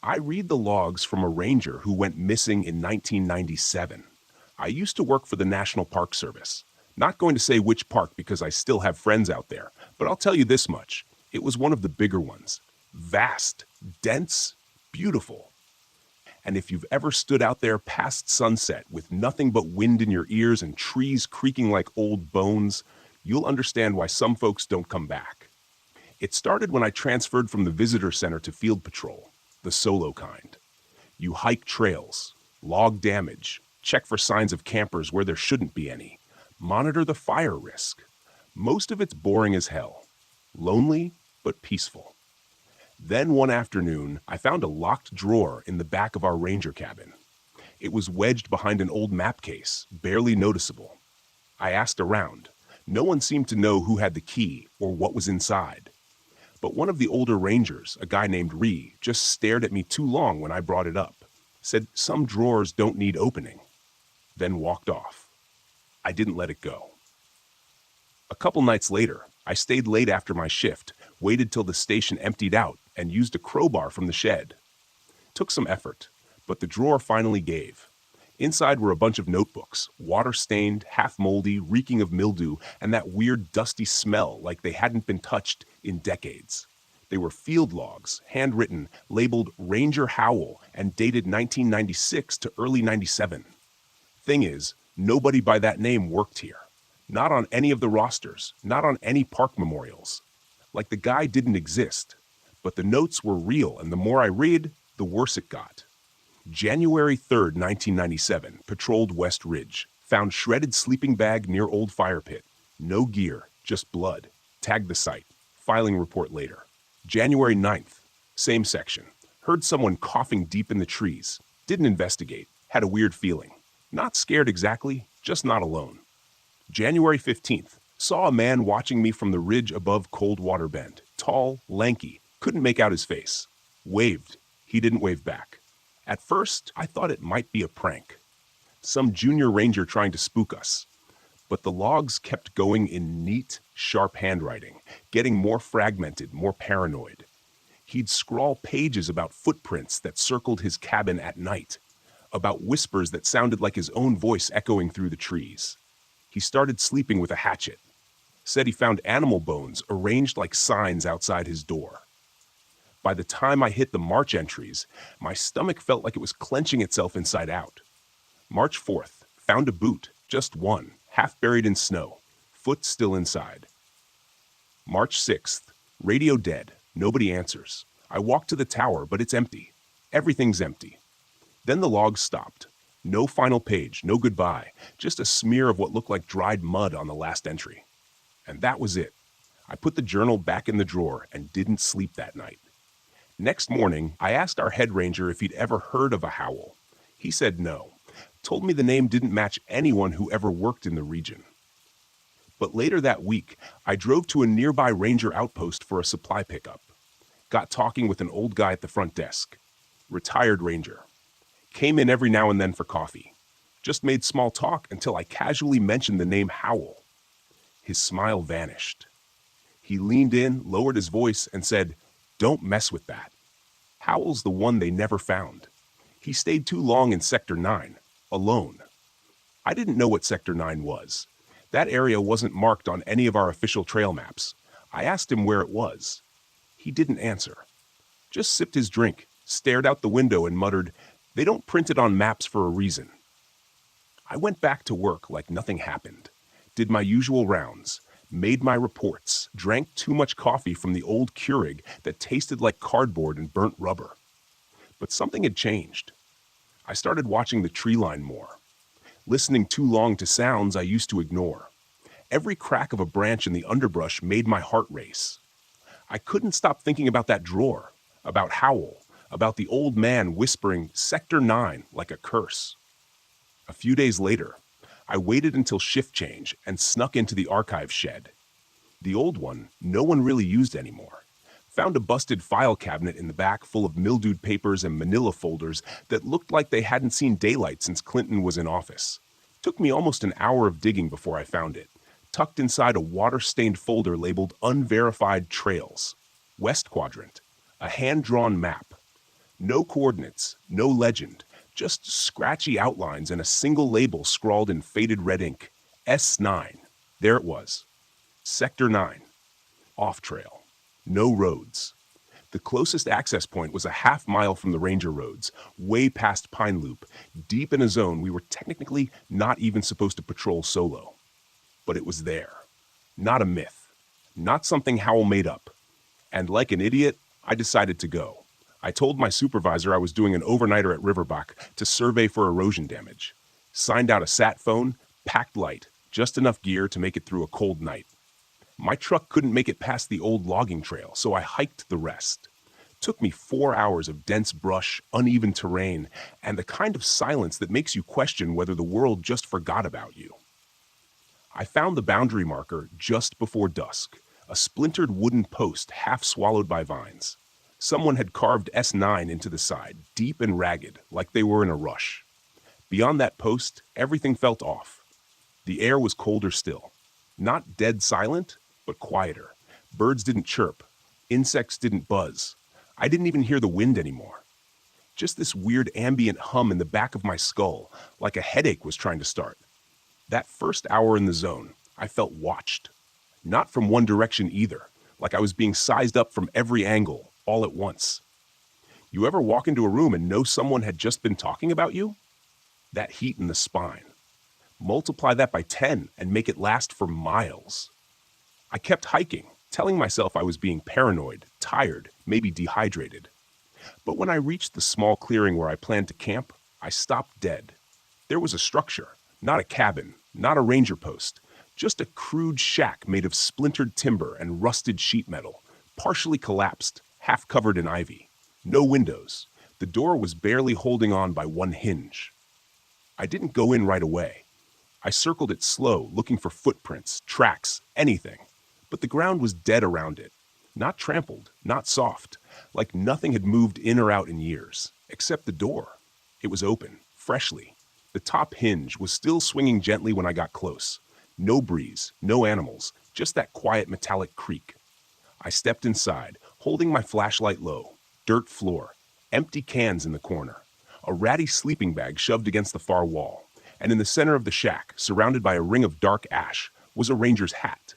I read the logs from a ranger who went missing in 1997. I used to work for the National Park Service. Not going to say which park because I still have friends out there, but I'll tell you this much. It was one of the bigger ones. Vast, dense, beautiful. And if you've ever stood out there past sunset with nothing but wind in your ears and trees creaking like old bones, you'll understand why some folks don't come back. It started when I transferred from the visitor center to field patrol, the solo kind. You hike trails, log damage, check for signs of campers where there shouldn't be any, monitor the fire risk. Most of it's boring as hell, lonely but peaceful. Then one afternoon, I found a locked drawer in the back of our ranger cabin. It was wedged behind an old map case, barely noticeable. I asked around. No one seemed to know who had the key or what was inside. But one of the older rangers, a guy named Ree, just stared at me too long when I brought it up. Said some drawers don't need opening. Then walked off. I didn't let it go. A couple nights later, I stayed late after my shift, waited till the station emptied out, and used a crowbar from the shed. Took some effort, but the drawer finally gave. Inside were a bunch of notebooks, water-stained, half-moldy, reeking of mildew, and that weird dusty smell like they hadn't been touched in decades. They were field logs, handwritten, labeled Ranger Howell, and dated 1996 to early 97. Thing is, nobody by that name worked here. Not on any of the rosters, not on any park memorials. Like the guy didn't exist. But the notes were real, and the more I read, the worse it got. January 3rd, 1997, patrolled West Ridge. Found shredded sleeping bag near old fire pit. No gear, just blood. Tagged the site. Filing report later. January 9th, same section. Heard someone coughing deep in the trees. Didn't investigate. Had a weird feeling. Not scared exactly, just not alone. January 15th, saw a man watching me from the ridge above Coldwater Bend. Tall, lanky, couldn't make out his face. Waved. He didn't wave back. At first, I thought it might be a prank. Some junior ranger trying to spook us. But the logs kept going in neat, sharp handwriting, getting more fragmented, more paranoid. He'd scrawl pages about footprints that circled his cabin at night, about whispers that sounded like his own voice echoing through the trees. He started sleeping with a hatchet. Said he found animal bones arranged like signs outside his door. By the time I hit the March entries, my stomach felt like it was clenching itself inside out. March 4th, found a boot, just one, half buried in snow, foot still inside. March 6th, radio dead, nobody answers. I walk to the tower, but it's empty. Everything's empty. Then the logs stopped. No final page, no goodbye, just a smear of what looked like dried mud on the last entry. And that was it. I put the journal back in the drawer and didn't sleep that night. Next morning, I asked our head ranger if he'd ever heard of a Howell. He said no. Told me the name didn't match anyone who ever worked in the region. But later that week, I drove to a nearby ranger outpost for a supply pickup. Got talking with an old guy at the front desk. Retired ranger. Came in every now and then for coffee. Just made small talk until I casually mentioned the name Howell. His smile vanished. He leaned in, lowered his voice, and said, "Don't mess with that. Howell's the one they never found. He stayed too long in Sector 9, alone." I didn't know what Sector 9 was. That area wasn't marked on any of our official trail maps. I asked him where it was. He didn't answer. Just sipped his drink, stared out the window, and muttered, "They don't print it on maps for a reason." I went back to work like nothing happened. Did my usual rounds. Made my reports, drank too much coffee from the old Keurig that tasted like cardboard and burnt rubber. But something had changed. I started watching the tree line more, listening too long to sounds I used to ignore. Every crack of a branch in the underbrush made my heart race. I couldn't stop thinking about that drawer, about Howell, about the old man whispering Sector 9 like a curse. A few days later, I waited until shift change and snuck into the archive shed. The old one, no one really used anymore. Found a busted file cabinet in the back full of mildewed papers and manila folders that looked like they hadn't seen daylight since Clinton was in office. Took me almost an hour of digging before I found it, tucked inside a water-stained folder labeled Unverified Trails, West Quadrant, a hand-drawn map. No coordinates, no legend, just scratchy outlines and a single label scrawled in faded red ink. S9. There it was. Sector 9. Off trail. No roads. The closest access point was a half-mile from the ranger roads, way past Pine Loop, deep in a zone we were technically not even supposed to patrol solo. But it was there. Not a myth. Not something Howell made up. And like an idiot, I decided to go. I told my supervisor I was doing an overnighter at Riverbach to survey for erosion damage. Signed out a sat phone, packed light, just enough gear to make it through a cold night. My truck couldn't make it past the old logging trail, so I hiked the rest. Took me 4 hours of dense brush, uneven terrain, and the kind of silence that makes you question whether the world just forgot about you. I found the boundary marker just before dusk, a splintered wooden post half swallowed by vines. Someone had carved S9 into the side, deep and ragged, like they were in a rush. Beyond that post, everything felt off. The air was colder still. Not dead silent, but quieter. Birds didn't chirp. Insects didn't buzz. I didn't even hear the wind anymore. Just this weird ambient hum in the back of my skull, like a headache was trying to start. That first hour in the zone, I felt watched. Not from one direction either, like I was being sized up from every angle, all at once. You ever walk into a room and know someone had just been talking about you? That heat in the spine. Multiply that by 10 and make it last for miles. I kept hiking, telling myself I was being paranoid, tired, maybe dehydrated. But when I reached the small clearing where I planned to camp, I stopped dead. There was a structure, not a cabin, not a ranger post, just a crude shack made of splintered timber and rusted sheet metal, partially collapsed, half covered in ivy. No windows. The door was barely holding on by one hinge. I didn't go in right away. I circled it slow, looking for footprints, tracks, anything. But the ground was dead around it. Not trampled, not soft, like nothing had moved in or out in years, except the door. It was open, freshly. The top hinge was still swinging gently when I got close. No breeze, no animals, just that quiet metallic creak. I stepped inside, holding my flashlight low. Dirt floor, empty cans in the corner, a ratty sleeping bag shoved against the far wall, and in the center of the shack, surrounded by a ring of dark ash, was a ranger's hat.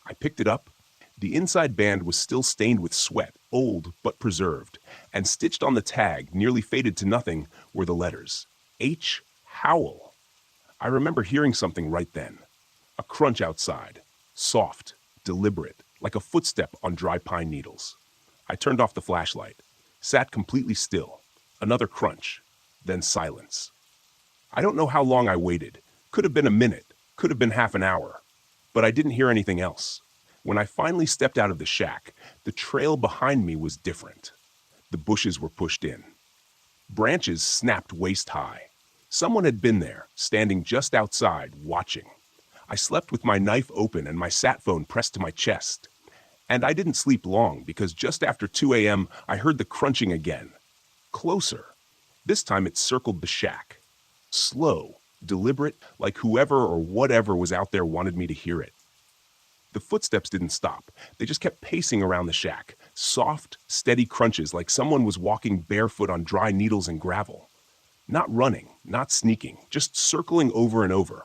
I picked it up. The inside band was still stained with sweat, old but preserved, and stitched on the tag, nearly faded to nothing, were the letters. H. Howell. I remember hearing something right then. A crunch outside. Soft, deliberate, like a footstep on dry pine needles. I turned off the flashlight, sat completely still. Another crunch, then silence. I don't know how long I waited. Could have been a minute, could have been half an hour. But I didn't hear anything else. When I finally stepped out of the shack, the trail behind me was different. The bushes were pushed in. Branches snapped waist high. Someone had been there, standing just outside, watching. I slept with my knife open and my sat phone pressed to my chest. And I didn't sleep long because just after 2 a.m., I heard the crunching again. Closer. This time it circled the shack. Slow, deliberate, like whoever or whatever was out there wanted me to hear it. The footsteps didn't stop. They just kept pacing around the shack. Soft, steady crunches like someone was walking barefoot on dry needles and gravel. Not running, not sneaking, just circling over and over.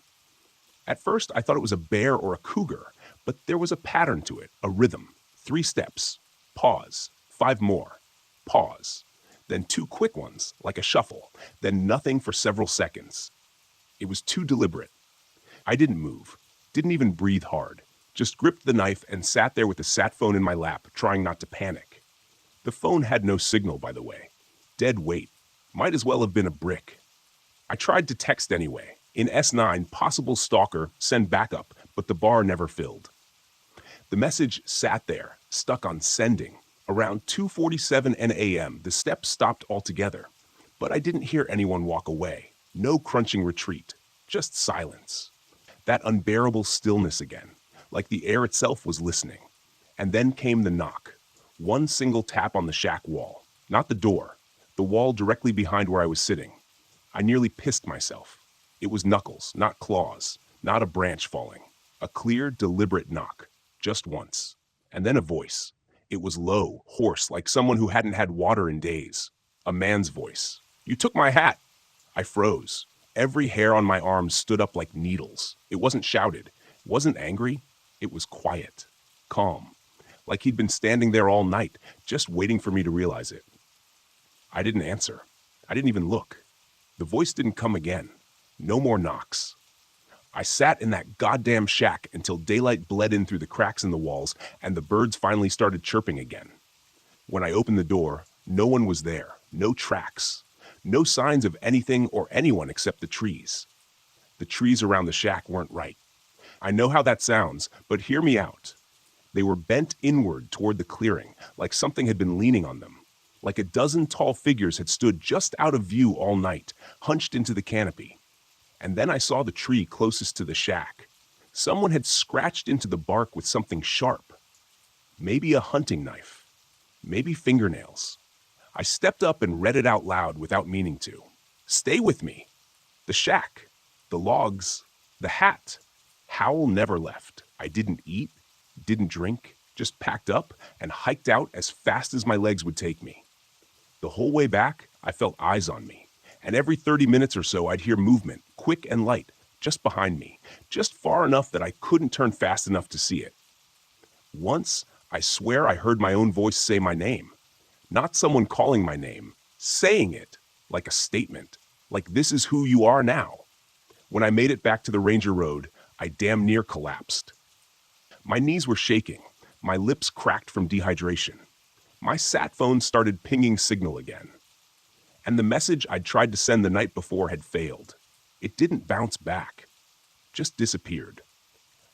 At first, I thought it was a bear or a cougar, but there was a pattern to it, a rhythm. 3 steps. Pause. 5 more. Pause. Then 2 quick ones, like a shuffle. Then nothing for several seconds. It was too deliberate. I didn't move. Didn't even breathe hard. Just gripped the knife and sat there with the sat phone in my lap, trying not to panic. The phone had no signal, by the way. Dead weight. Might as well have been a brick. I tried to text anyway. In S9, possible stalker, send backup, but the bar never filled. The message sat there, stuck on sending. Around 2:47 a.m., the steps stopped altogether. But I didn't hear anyone walk away. No crunching retreat. Just silence. That unbearable stillness again, like the air itself was listening. And then came the knock. One single tap on the shack wall. Not the door. The wall directly behind where I was sitting. I nearly pissed myself. It was knuckles, not claws, not a branch falling. A clear, deliberate knock. Just once. And then a voice. It was low, hoarse, like someone who hadn't had water in days. A man's voice. "You took my hat." I froze. Every hair on my arm stood up like needles. It wasn't shouted. It wasn't angry. It was quiet. Calm. Like he'd been standing there all night, just waiting for me to realize it. I didn't answer. I didn't even look. The voice didn't come again. No more knocks. I sat in that goddamn shack until daylight bled in through the cracks in the walls and the birds finally started chirping again. When I opened the door, no one was there. No tracks. No signs of anything or anyone except the trees. The trees around the shack weren't right. I know how that sounds, but hear me out. They were bent inward toward the clearing, like something had been leaning on them. Like a dozen tall figures had stood just out of view all night, hunched into the canopy. And then I saw the tree closest to the shack. Someone had scratched into the bark with something sharp. Maybe a hunting knife. Maybe fingernails. I stepped up and read it out loud without meaning to. Stay with me. The shack. The logs. The hat. Howell never left. I didn't eat. Didn't drink. Just packed up and hiked out as fast as my legs would take me. The whole way back, I felt eyes on me. And every 30 minutes or so, I'd hear movement, quick and light, just behind me, just far enough that I couldn't turn fast enough to see it. Once, I swear I heard my own voice say my name. Not someone calling my name, saying it, like a statement, like this is who you are now. When I made it back to the Ranger Road, I damn near collapsed. My knees were shaking, my lips cracked from dehydration. My sat phone started pinging signal again. And the message I'd tried to send the night before had failed. It didn't bounce back, just disappeared,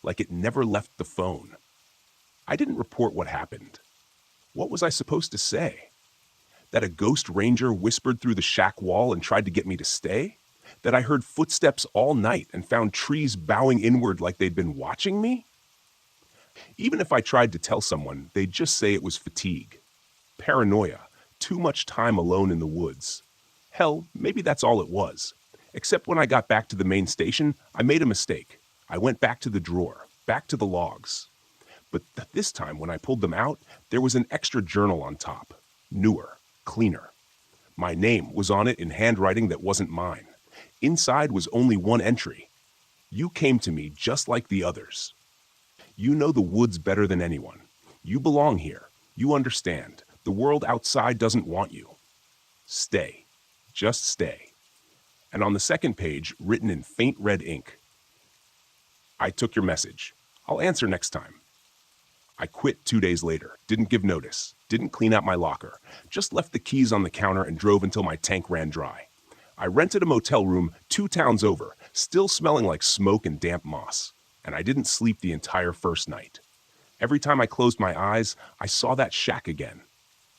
like it never left the phone. I didn't report what happened. What was I supposed to say? That a ghost ranger whispered through the shack wall and tried to get me to stay? That I heard footsteps all night and found trees bowing inward like they'd been watching me? Even if I tried to tell someone, they'd just say it was fatigue, paranoia, too much time alone in the woods. Hell, maybe that's all it was. Except when I got back to the main station, I made a mistake. I went back to the drawer, back to the logs. But this time, when I pulled them out, there was an extra journal on top. Newer, cleaner. My name was on it in handwriting that wasn't mine. Inside was only one entry. You came to me just like the others. You know the woods better than anyone. You belong here. You understand. The world outside doesn't want you. Stay. Just stay. And on the second page, written in faint red ink, I took your message. I'll answer next time. I quit 2 days later, didn't give notice, didn't clean out my locker, just left the keys on the counter and drove until my tank ran dry. I rented a motel room 2 towns over, still smelling like smoke and damp moss, and I didn't sleep the entire first night. Every time I closed my eyes, I saw that shack again.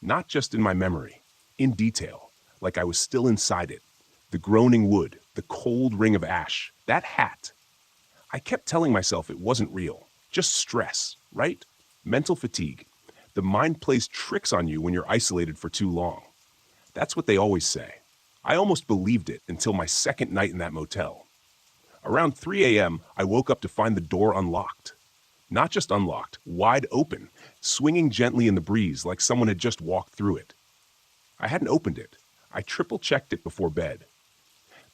Not just in my memory, in detail, like I was still inside it. The groaning wood, the cold ring of ash, that hat. I kept telling myself it wasn't real, just stress, right? Mental fatigue. The mind plays tricks on you when you're isolated for too long. That's what they always say. I almost believed it until my second night in that motel. Around 3 a.m., I woke up to find the door unlocked. Not just unlocked, wide open, swinging gently in the breeze like someone had just walked through it. I hadn't opened it. I triple-checked it before bed.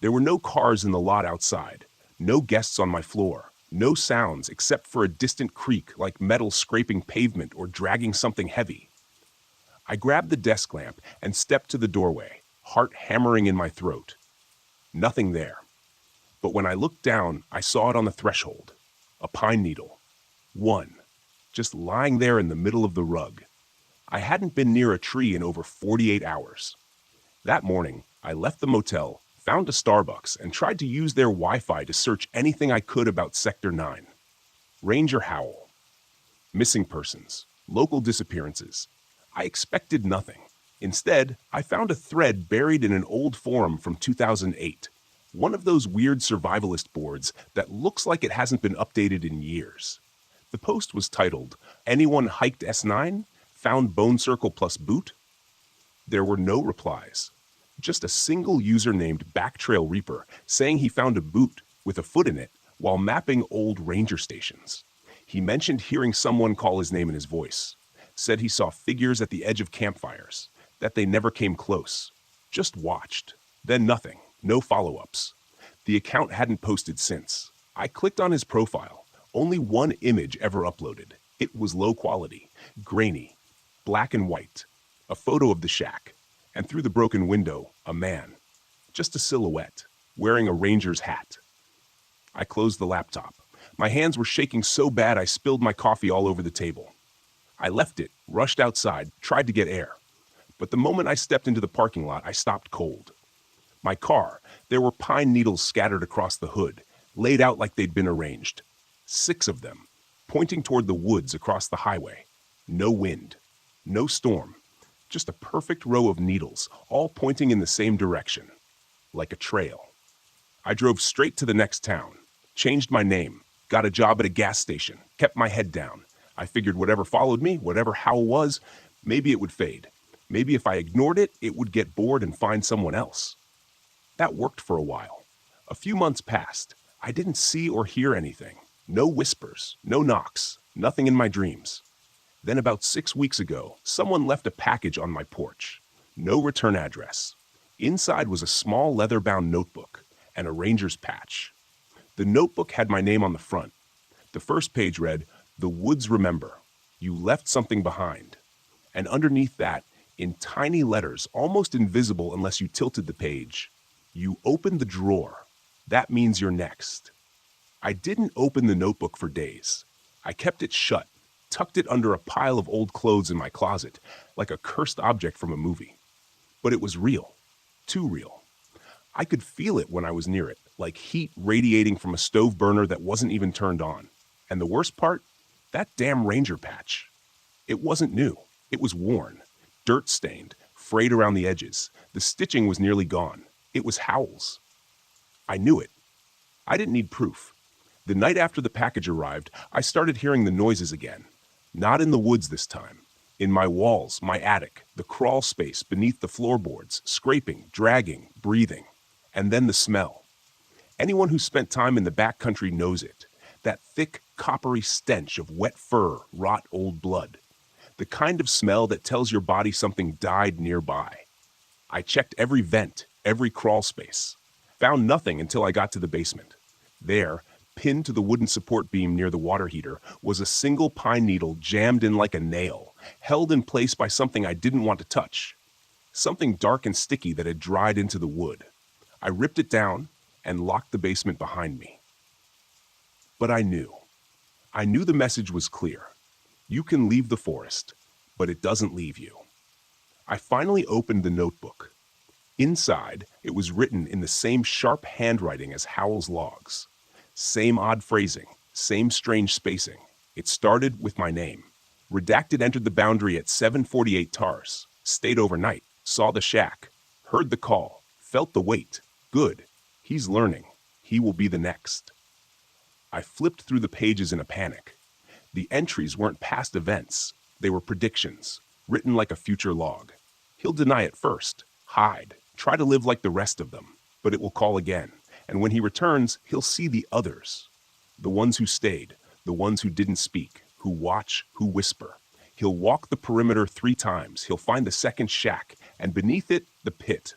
There were no cars in the lot outside, no guests on my floor, no sounds except for a distant creak like metal scraping pavement or dragging something heavy. I grabbed the desk lamp and stepped to the doorway, heart hammering in my throat. Nothing there. But when I looked down, I saw it on the threshold. A pine needle. One. Just lying there in the middle of the rug. I hadn't been near a tree in over 48 hours. That morning, I left the motel, found a Starbucks, and tried to use their Wi-Fi to search anything I could about Sector 9. Ranger Howell. Missing persons. Local disappearances. I expected nothing. Instead, I found a thread buried in an old forum from 2008. One of those weird survivalist boards that looks like it hasn't been updated in years. The post was titled, "Anyone hiked S9? Found Bone Circle plus boot?" There were no replies. Just a single user named Backtrail Reaper saying he found a boot with a foot in it while mapping old ranger stations. He mentioned hearing someone call his name in his voice. Said he saw figures at the edge of campfires, that they never came close. Just watched. Then nothing. No follow-ups. The account hadn't posted since. I clicked on his profile. Only one image ever uploaded. It was low quality, grainy, black and white. A photo of the shack. And through the broken window, a man. Just a silhouette, wearing a ranger's hat. I closed the laptop. My hands were shaking so bad I spilled my coffee all over the table. I left it, rushed outside, tried to get air. But the moment I stepped into the parking lot, I stopped cold. My car, there were pine needles scattered across the hood, laid out like they'd been arranged. 6 of them, pointing toward the woods across the highway. No wind, no storm, just a perfect row of needles, all pointing in the same direction, like a trail. I drove straight to the next town, changed my name, got a job at a gas station, kept my head down. I figured whatever followed me, whatever Howl was, maybe it would fade. Maybe if I ignored it, it would get bored and find someone else. That worked for a while. A few months passed. I didn't see or hear anything. No whispers, no knocks, nothing in my dreams. Then about 6 weeks ago, someone left a package on my porch. No return address. Inside was a small leather-bound notebook and a ranger's patch. The notebook had my name on the front. The first page read, "The woods remember. You left something behind." And underneath that, in tiny letters, almost invisible unless you tilted the page, "You opened the drawer. That means you're next." I didn't open the notebook for days. I kept it shut, tucked it under a pile of old clothes in my closet, like a cursed object from a movie. But it was real. Too real. I could feel it when I was near it, like heat radiating from a stove burner that wasn't even turned on. And the worst part? That damn ranger patch. It wasn't new. It was worn, dirt-stained, frayed around the edges. The stitching was nearly gone. It was Howl's. I knew it. I didn't need proof. The night after the package arrived, I started hearing the noises again. Not in the woods this time. In my walls, my attic, the crawl space beneath the floorboards, scraping, dragging, breathing. And then the smell. Anyone who spent time in the backcountry knows it. That thick, coppery stench of wet fur, rot old blood. The kind of smell that tells your body something died nearby. I checked every vent, every crawl space. Found nothing until I got to the basement. There, pinned to the wooden support beam near the water heater, was a single pine needle jammed in like a nail, held in place by something I didn't want to touch. Something dark and sticky that had dried into the wood. I ripped it down and locked the basement behind me. But I knew. I knew the message was clear. You can leave the forest, but it doesn't leave you. I finally opened the notebook. Inside, it was written in the same sharp handwriting as Howl's logs. Same odd phrasing, same strange spacing. It started with my name. Redacted entered the boundary at 7:48 TARS. Stayed overnight, saw the shack, heard the call, felt the weight. Good. He's learning. He will be the next. I flipped through the pages in a panic. The entries weren't past events. They were predictions, written like a future log. He'll deny it first, hide, try to live like the rest of them, but it will call again. And when he returns, he'll see the others. The ones who stayed, the ones who didn't speak, who watch, who whisper. He'll walk the perimeter 3 times. He'll find the second shack, and beneath it, the pit.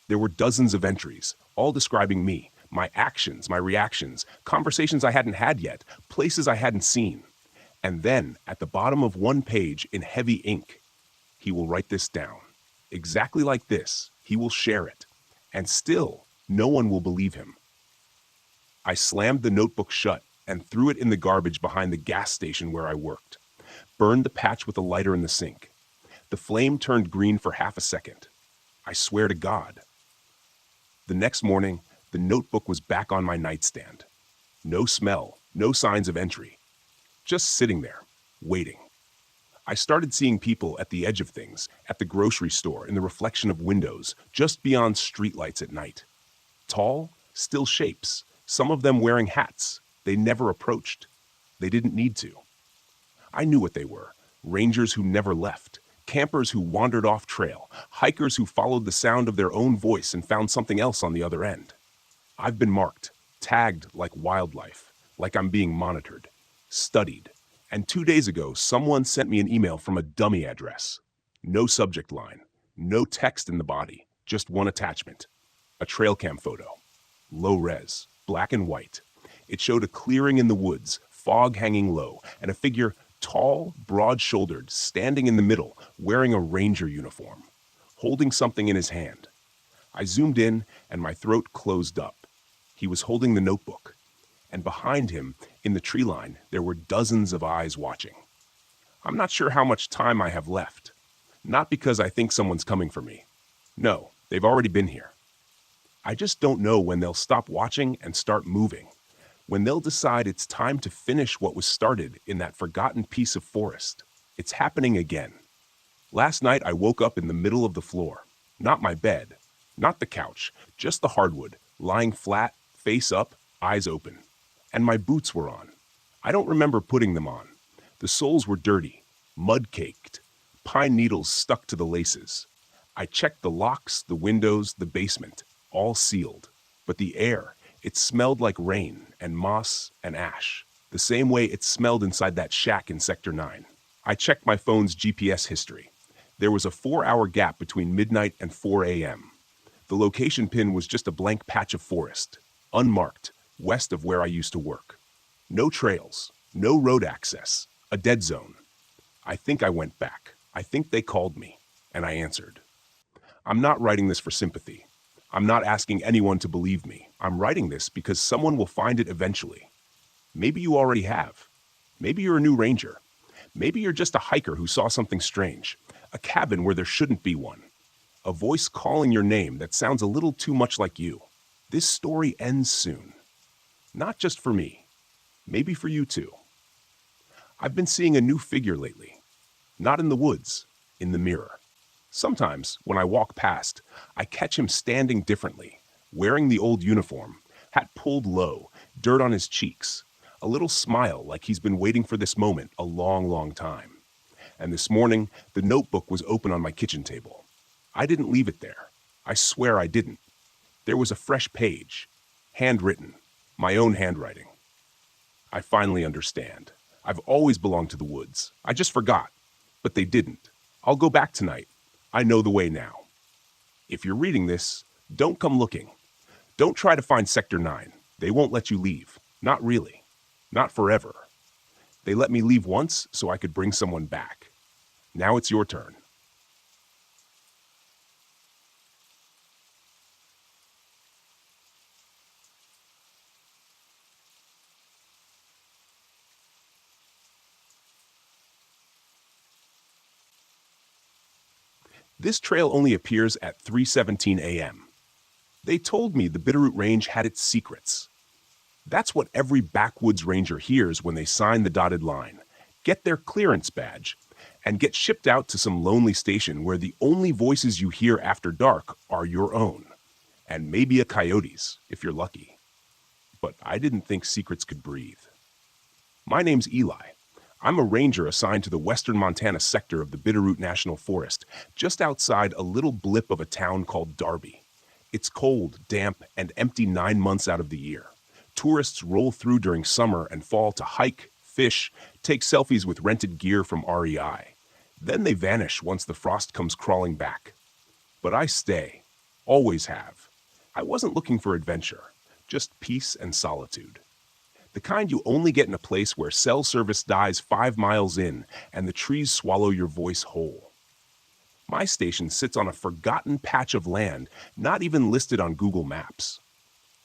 There were dozens of entries, all describing me, my actions, my reactions, conversations I hadn't had yet, places I hadn't seen. And then, at the bottom of one page in heavy ink, he will write this down. Exactly like this, he will share it. And still, no one will believe him. I slammed the notebook shut and threw it in the garbage behind the gas station where I worked. Burned the patch with a lighter in the sink. The flame turned green for half a second. I swear to God. The next morning, the notebook was back on my nightstand. No smell, no signs of entry. Just sitting there, waiting. I started seeing people at the edge of things, at the grocery store, in the reflection of windows, just beyond streetlights at night. Tall, still shapes, some of them wearing hats. They never approached. They didn't need to. I knew what they were, rangers who never left, campers who wandered off trail, hikers who followed the sound of their own voice and found something else on the other end. I've been marked, tagged like wildlife, like I'm being monitored, studied. And 2 days ago, someone sent me an email from a dummy address. No subject line, no text in the body, Just one attachment, a trail cam photo. Low res, black and white. It showed a clearing in the woods, fog hanging low, and a figure tall, broad-shouldered, standing in the middle, wearing a ranger uniform, holding something in his hand. I zoomed in, and my throat closed up. He was holding the notebook, and behind him, in the tree line, there were dozens of eyes watching. I'm not sure how much time I have left. Not because I think someone's coming for me. No, they've already been here. I just don't know when they'll stop watching and start moving, when they'll decide it's time to finish what was started in that forgotten piece of forest. It's happening again. Last night I woke up in the middle of the floor. Not my bed, not the couch, just the hardwood, lying flat, face up, eyes open. And my boots were on. I don't remember putting them on. The soles were dirty, mud-caked, pine needles stuck to the laces. I checked the locks, the windows, the basement, all sealed. But the air, it smelled like rain and moss and ash, the same way it smelled inside that shack in Sector 9. I checked my phone's GPS history. There was a 4-hour gap between midnight and 4 a.m. The location pin was just a blank patch of forest, unmarked, west of where I used to work. No trails, no road access, a dead zone. I think I went back. I think they called me, and I answered. I'm not writing this for sympathy. I'm not asking anyone to believe me. I'm writing this because someone will find it eventually. Maybe you already have. Maybe you're a new ranger. Maybe you're just a hiker who saw something strange, a cabin where there shouldn't be one, a voice calling your name that sounds a little too much like you. This story ends soon. Not just for me. Maybe for you too. I've been seeing a new figure lately. Not in the woods, in the mirror. Sometimes, when I walk past, I catch him standing differently, wearing the old uniform, hat pulled low, dirt on his cheeks, a little smile like he's been waiting for this moment a long, long time. And this morning, the notebook was open on my kitchen table. I didn't leave it there. I swear I didn't. There was a fresh page, handwritten, my own handwriting. I finally understand. I've always belonged to the woods. I just forgot. But they didn't. I'll go back tonight. I know the way now. If you're reading this, don't come looking. Don't try to find Sector 9. They won't let you leave. Not really. Not forever. They let me leave once so I could bring someone back. Now it's your turn. This trail only appears at 3:17 a.m. They told me the Bitterroot Range had its secrets. That's what every backwoods ranger hears when they sign the dotted line, get their clearance badge, and get shipped out to some lonely station where the only voices you hear after dark are your own, and maybe a coyote's, if you're lucky. But I didn't think secrets could breathe. My name's Eli. I'm a ranger assigned to the western Montana sector of the Bitterroot National Forest, just outside a little blip of a town called Darby. It's cold, damp, and empty 9 months out of the year. Tourists roll through during summer and fall to hike, fish, take selfies with rented gear from REI. Then they vanish once the frost comes crawling back. But I stay. Always have. I wasn't looking for adventure, just peace and solitude. The kind you only get in a place where cell service dies 5 miles in and the trees swallow your voice whole. My station sits on a forgotten patch of land not even listed on Google Maps.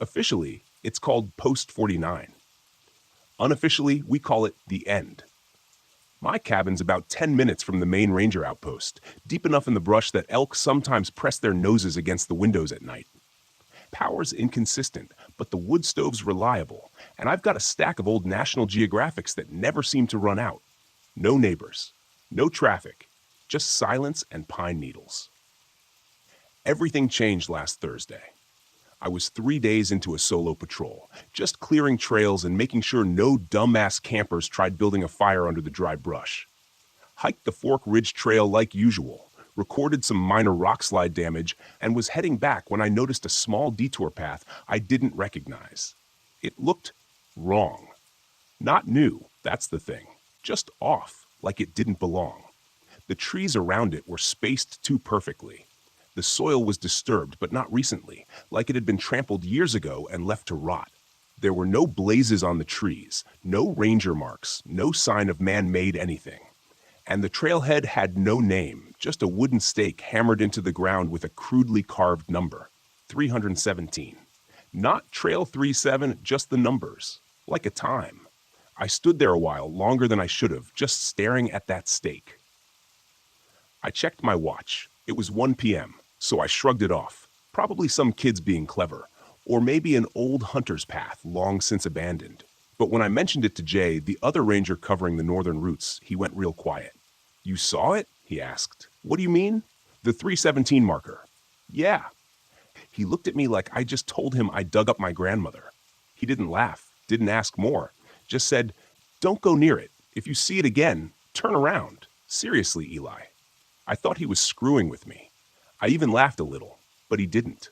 Officially, it's called Post 49. Unofficially, we call it the End. My cabin's about 10 minutes from the main ranger outpost, deep enough in the brush that elk sometimes press their noses against the windows at night. Power's inconsistent, but the wood stove's reliable, and I've got a stack of old National Geographics that never seem to run out. No neighbors, no traffic, just silence and pine needles. Everything changed last Thursday. I was 3 days into a solo patrol, just clearing trails and making sure no dumbass campers tried building a fire under the dry brush. Hiked the Fork Ridge Trail like usual, recorded some minor rock slide damage, and was heading back when I noticed a small detour path I didn't recognize. It looked wrong. Not new, that's the thing. Just off, like it didn't belong. The trees around it were spaced too perfectly. The soil was disturbed, but not recently, like it had been trampled years ago and left to rot. There were no blazes on the trees, no ranger marks, no sign of man-made anything. And the trailhead had no name, just a wooden stake hammered into the ground with a crudely carved number, 317. Not Trail 37, just the numbers, like a time. I stood there a while, longer than I should have, just staring at that stake. I checked my watch. It was 1 p.m., so I shrugged it off. Probably some kids being clever, or maybe an old hunter's path long since abandoned. But when I mentioned it to Jay, the other ranger covering the northern routes, he went real quiet. "You saw it?" he asked. "What do you mean?" "The 317 marker." "Yeah." He looked at me like I just told him I dug up my grandmother. He didn't laugh, didn't ask more, just said, "Don't go near it. If you see it again, turn around. Seriously, Eli." I thought he was screwing with me. I even laughed a little, but he didn't.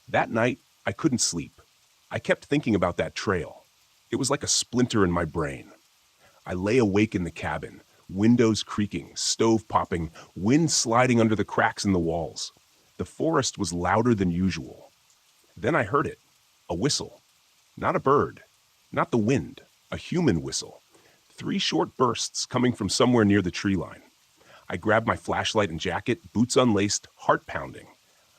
That night, I couldn't sleep. I kept thinking about that trail. It was like a splinter in my brain. I lay awake in the cabin, windows creaking, stove popping, wind sliding under the cracks in the walls. The forest was louder than usual. Then I heard it, a whistle. Not a bird, not the wind, a human whistle. 3 short bursts coming from somewhere near the tree line. I grabbed my flashlight and jacket, boots unlaced, heart pounding.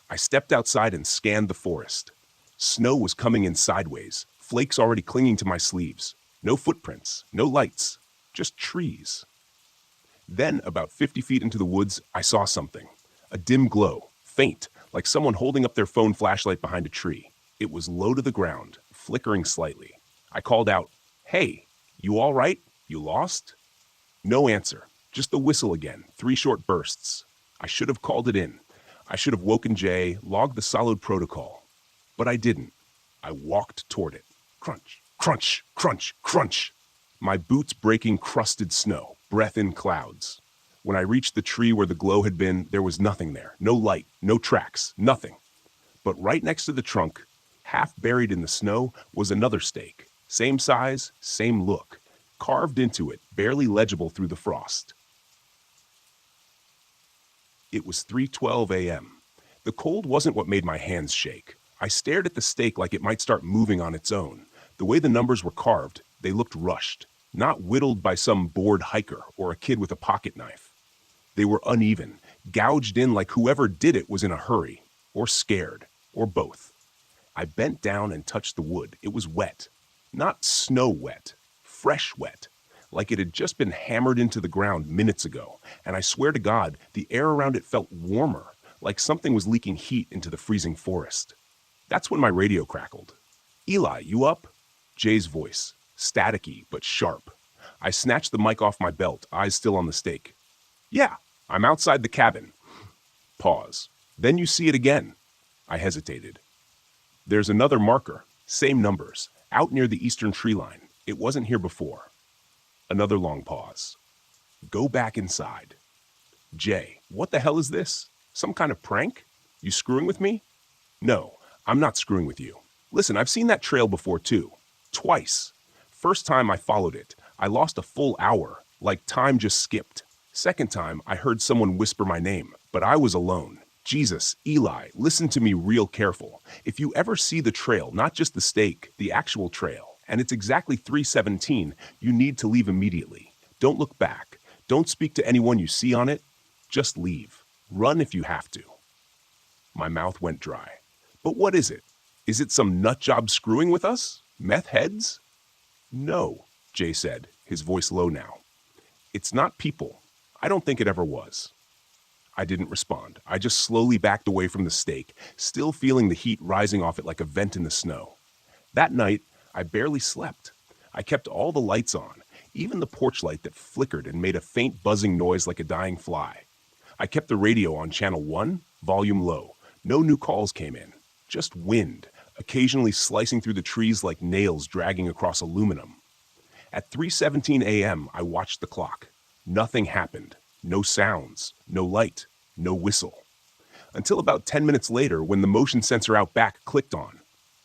I stepped outside and scanned the forest. Snow was coming in sideways, flakes already clinging to my sleeves. No footprints, no lights, just trees. Then, about 50 feet into the woods, I saw something. A dim glow, faint, like someone holding up their phone flashlight behind a tree. It was low to the ground, flickering slightly. I called out, "Hey, you all right? You lost?" No answer, just the whistle again, 3 short bursts. I should have called it in. I should have woken Jay, logged the solid protocol. But I didn't. I walked toward it. Crunch, crunch, crunch, crunch. My boots breaking crusted snow, breath in clouds. When I reached the tree where the glow had been, there was nothing there. No light, no tracks, nothing. But right next to the trunk, half buried in the snow, was another stake. Same size, same look. Carved into it, barely legible through the frost. It was 3:12 a.m. The cold wasn't what made my hands shake. I stared at the stake like it might start moving on its own. The way the numbers were carved, they looked rushed, not whittled by some bored hiker or a kid with a pocket knife. They were uneven, gouged in like whoever did it was in a hurry, or scared, or both. I bent down and touched the wood. It was wet. Not snow wet, fresh wet, like it had just been hammered into the ground minutes ago, and I swear to God, the air around it felt warmer, like something was leaking heat into the freezing forest. That's when my radio crackled. "Eli, you up?" Jay's voice, staticky but sharp. I snatched the mic off my belt, eyes still on the stake. "Yeah, I'm outside the cabin." Pause. "Then you see it again." I hesitated. "There's another marker, same numbers, out near the eastern tree line. It wasn't here before." Another long pause. "Go back inside." "Jay, what the hell is this? Some kind of prank? You screwing with me?" "No, I'm not screwing with you. Listen, I've seen that trail before too. Twice. First time I followed it, I lost a full hour, like time just skipped. Second time, I heard someone whisper my name, but I was alone. Jesus, Eli, listen to me real careful. If you ever see the trail, not just the stake, the actual trail, and it's exactly 317, you need to leave immediately. Don't look back. Don't speak to anyone you see on it. Just leave. Run if you have to." My mouth went dry. "But what is it? Is it some nut job screwing with us? Meth heads?" "No," Jay said, his voice low now. "It's not people. I don't think it ever was." I didn't respond. I just slowly backed away from the stake, still feeling the heat rising off it like a vent in the snow. That night, I barely slept. I kept all the lights on, even the porch light that flickered and made a faint buzzing noise like a dying fly. I kept the radio on channel 1, volume low. No new calls came in. Just wind, occasionally slicing through the trees like nails dragging across aluminum. At 3:17 a.m., I watched the clock. Nothing happened. No sounds, no light, no whistle. Until about 10 minutes later, when the motion sensor out back clicked on.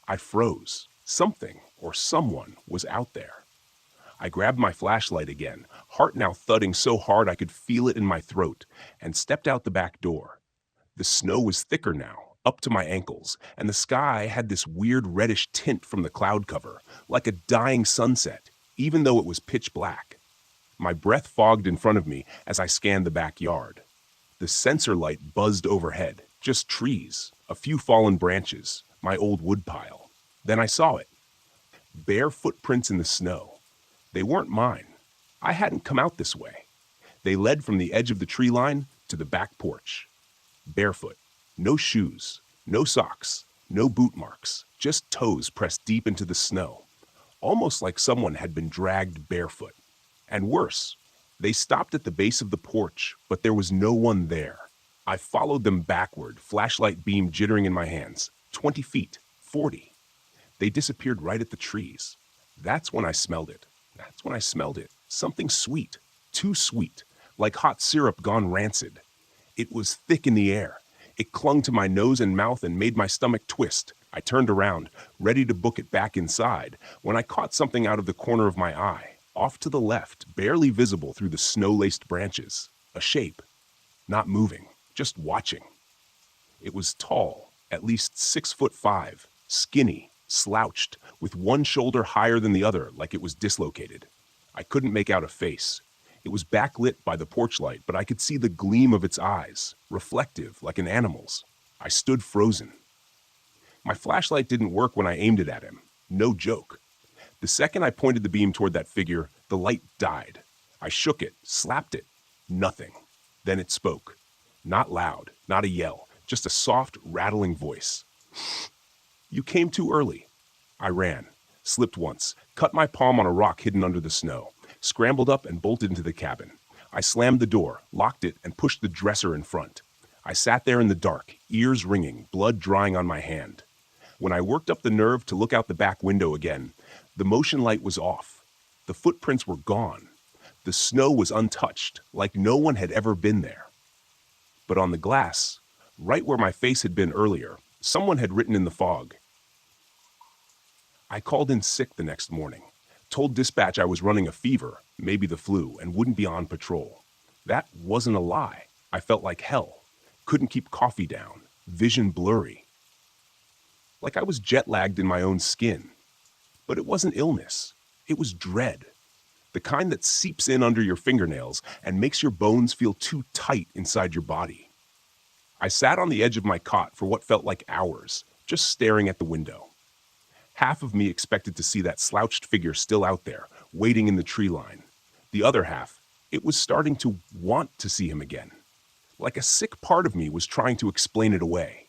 I froze. Something or someone was out there. I grabbed my flashlight again, heart now thudding so hard I could feel it in my throat, and stepped out the back door. The snow was thicker now, up to my ankles, and the sky had this weird reddish tint from the cloud cover, like a dying sunset, even though it was pitch black. My breath fogged in front of me as I scanned the backyard. The sensor light buzzed overhead, just trees, a few fallen branches, my old woodpile. Then I saw it. Bare footprints in the snow. They weren't mine. I hadn't come out this way. They led from the edge of the tree line to the back porch. Barefoot. No shoes. No socks. No boot marks. Just toes pressed deep into the snow. Almost like someone had been dragged barefoot. And worse, they stopped at the base of the porch, but there was no one there. I followed them backward, flashlight beam jittering in my hands. 20 feet. 40. They disappeared right at the trees. That's when I smelled it. Something sweet. Too sweet. Like hot syrup gone rancid. It was thick in the air. It clung to my nose and mouth and made my stomach twist. I turned around, ready to book it back inside, when I caught something out of the corner of my eye. Off to the left, barely visible through the snow-laced branches. A shape. Not moving. Just watching. It was tall, at least 6'5", skinny, slouched, with one shoulder higher than the other like it was dislocated. I couldn't make out a face. It was backlit by the porch light, but I could see the gleam of its eyes, reflective like an animal's. I stood frozen. My flashlight didn't work when I aimed it at him. No joke. The second I pointed the beam toward that figure, the light died. I shook it, slapped it. Nothing. Then it spoke. Not loud, not a yell, just a soft, rattling voice. You came too early. I ran, slipped once, cut my palm on a rock hidden under the snow, scrambled up and bolted into the cabin. I slammed the door, locked it, and pushed the dresser in front. I sat there in the dark, ears ringing, blood drying on my hand. When I worked up the nerve to look out the back window again, the motion light was off. The footprints were gone. The snow was untouched, like no one had ever been there. But on the glass, right where my face had been earlier, someone had written in the fog. I called in sick the next morning, told dispatch I was running a fever, maybe the flu, and wouldn't be on patrol. That wasn't a lie. I felt like hell. Couldn't keep coffee down. Vision blurry. Like I was jet-lagged in my own skin. But it wasn't illness. It was dread. The kind that seeps in under your fingernails and makes your bones feel too tight inside your body. I sat on the edge of my cot for what felt like hours, just staring at the window. Half of me expected to see that slouched figure still out there, waiting in the tree line. The other half, it was starting to want to see him again. Like a sick part of me was trying to explain it away.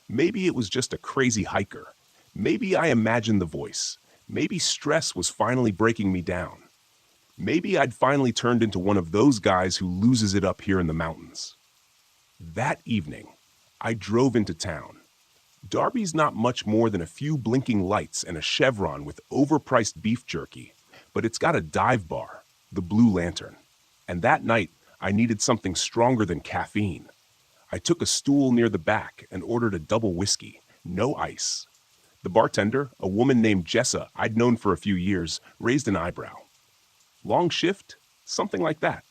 Maybe it was just a crazy hiker. Maybe I imagined the voice. Maybe stress was finally breaking me down. Maybe I'd finally turned into one of those guys who loses it up here in the mountains. That evening, I drove into town. Darby's not much more than a few blinking lights and a Chevron with overpriced beef jerky, but it's got a dive bar, the Blue Lantern. And that night, I needed something stronger than caffeine. I took a stool near the back and ordered a double whiskey, no ice. The bartender, a woman named Jessa I'd known for a few years, raised an eyebrow. Long shift? Something like that.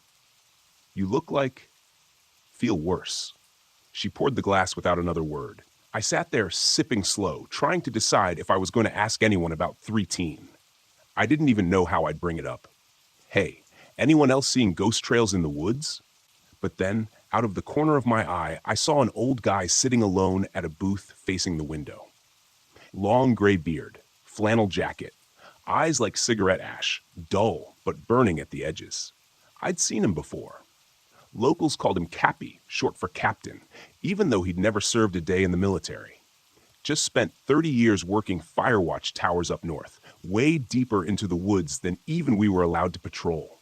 You look like... feel worse. She poured the glass without another word. I sat there sipping slow, trying to decide if I was going to ask anyone about 3-teen. I didn't even know how I'd bring it up. Hey, anyone else seeing ghost trails in the woods? But then, out of the corner of my eye, I saw an old guy sitting alone at a booth facing the window. Long gray beard, flannel jacket, eyes like cigarette ash, dull but burning at the edges. I'd seen him before. Locals called him Cappy, short for captain, even though he'd never served a day in the military. Just spent 30 years working fire watch towers up north, way deeper into the woods than even we were allowed to patrol.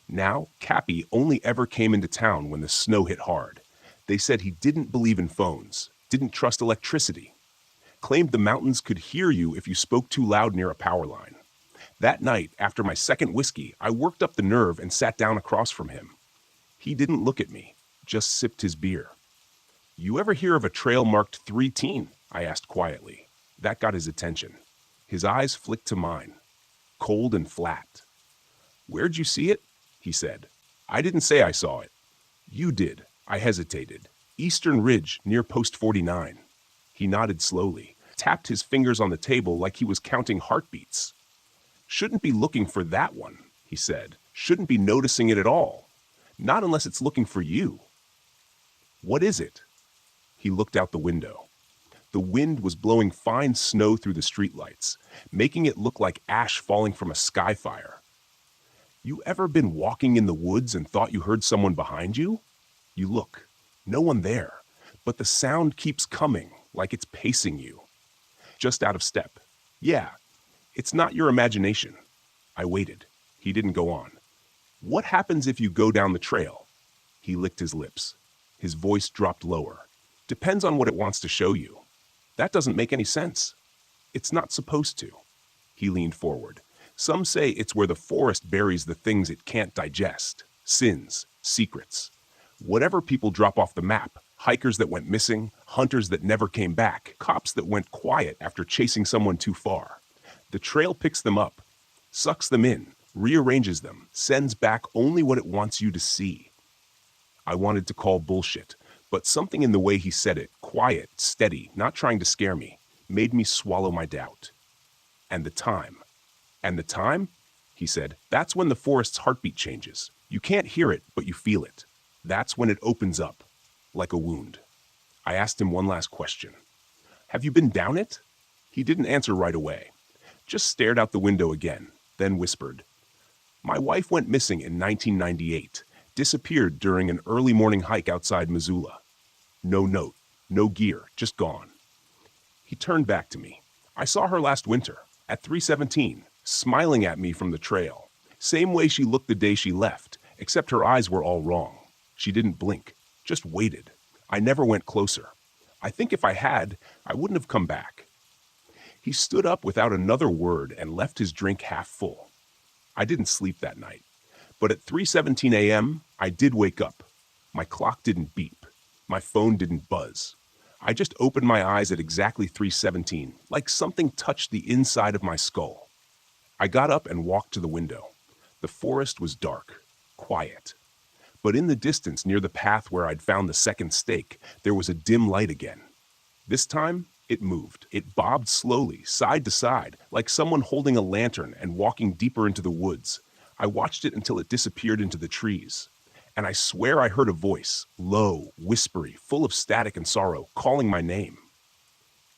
Now, Cappy only ever came into town when the snow hit hard. They said he didn't believe in phones, didn't trust electricity. Claimed the mountains could hear you if you spoke too loud near a power line. That night, after my second whiskey, I worked up the nerve and sat down across from him. He didn't look at me, just sipped his beer. You ever hear of a trail marked 3-teen? I asked quietly. That got his attention. His eyes flicked to mine, cold and flat. Where'd you see it? He said. I didn't say I saw it. You did. I hesitated. Eastern Ridge, near Post 49. He nodded slowly, tapped his fingers on the table like he was counting heartbeats. Shouldn't be looking for that one, he said. Shouldn't be noticing it at all. Not unless it's looking for you. What is it? He looked out the window. The wind was blowing fine snow through the streetlights, making it look like ash falling from a sky fire. You ever been walking in the woods and thought you heard someone behind you? You look, no one there, but the sound keeps coming, like it's pacing you. Just out of step. Yeah, it's not your imagination. I waited. He didn't go on. What happens if you go down the trail? He licked his lips. His voice dropped lower. Depends on what it wants to show you. That doesn't make any sense. It's not supposed to. He leaned forward. Some say it's where the forest buries the things it can't digest. Sins, secrets. Whatever people drop off the map. Hikers that went missing, hunters that never came back, cops that went quiet after chasing someone too far. The trail picks them up, sucks them in, rearranges them, sends back only what it wants you to see. I wanted to call bullshit, but something in the way he said it, quiet, steady, not trying to scare me, made me swallow my doubt. And the time. And the time? He said, that's when the forest's heartbeat changes. You can't hear it, but you feel it. That's when it opens up, like a wound. I asked him one last question. Have you been down it? He didn't answer right away. Just stared out the window again, then whispered. My wife went missing in 1998, disappeared during an early morning hike outside Missoula. No note, no gear, just gone. He turned back to me. I saw her last winter, at 317, smiling at me from the trail. Same way she looked the day she left, except her eyes were all wrong. She didn't blink, just waited. I never went closer. I think if I had, I wouldn't have come back. He stood up without another word and left his drink half full. I didn't sleep that night, but at 3:17 a.m., I did wake up. My clock didn't beep. My phone didn't buzz. I just opened my eyes at exactly 3:17, like something touched the inside of my skull. I got up and walked to the window. The forest was dark, quiet. But in the distance near the path where I'd found the second stake, there was a dim light again. This time, it moved. It bobbed slowly, side to side, like someone holding a lantern and walking deeper into the woods. I watched it until it disappeared into the trees. And I swear I heard a voice, low, whispery, full of static and sorrow, calling my name.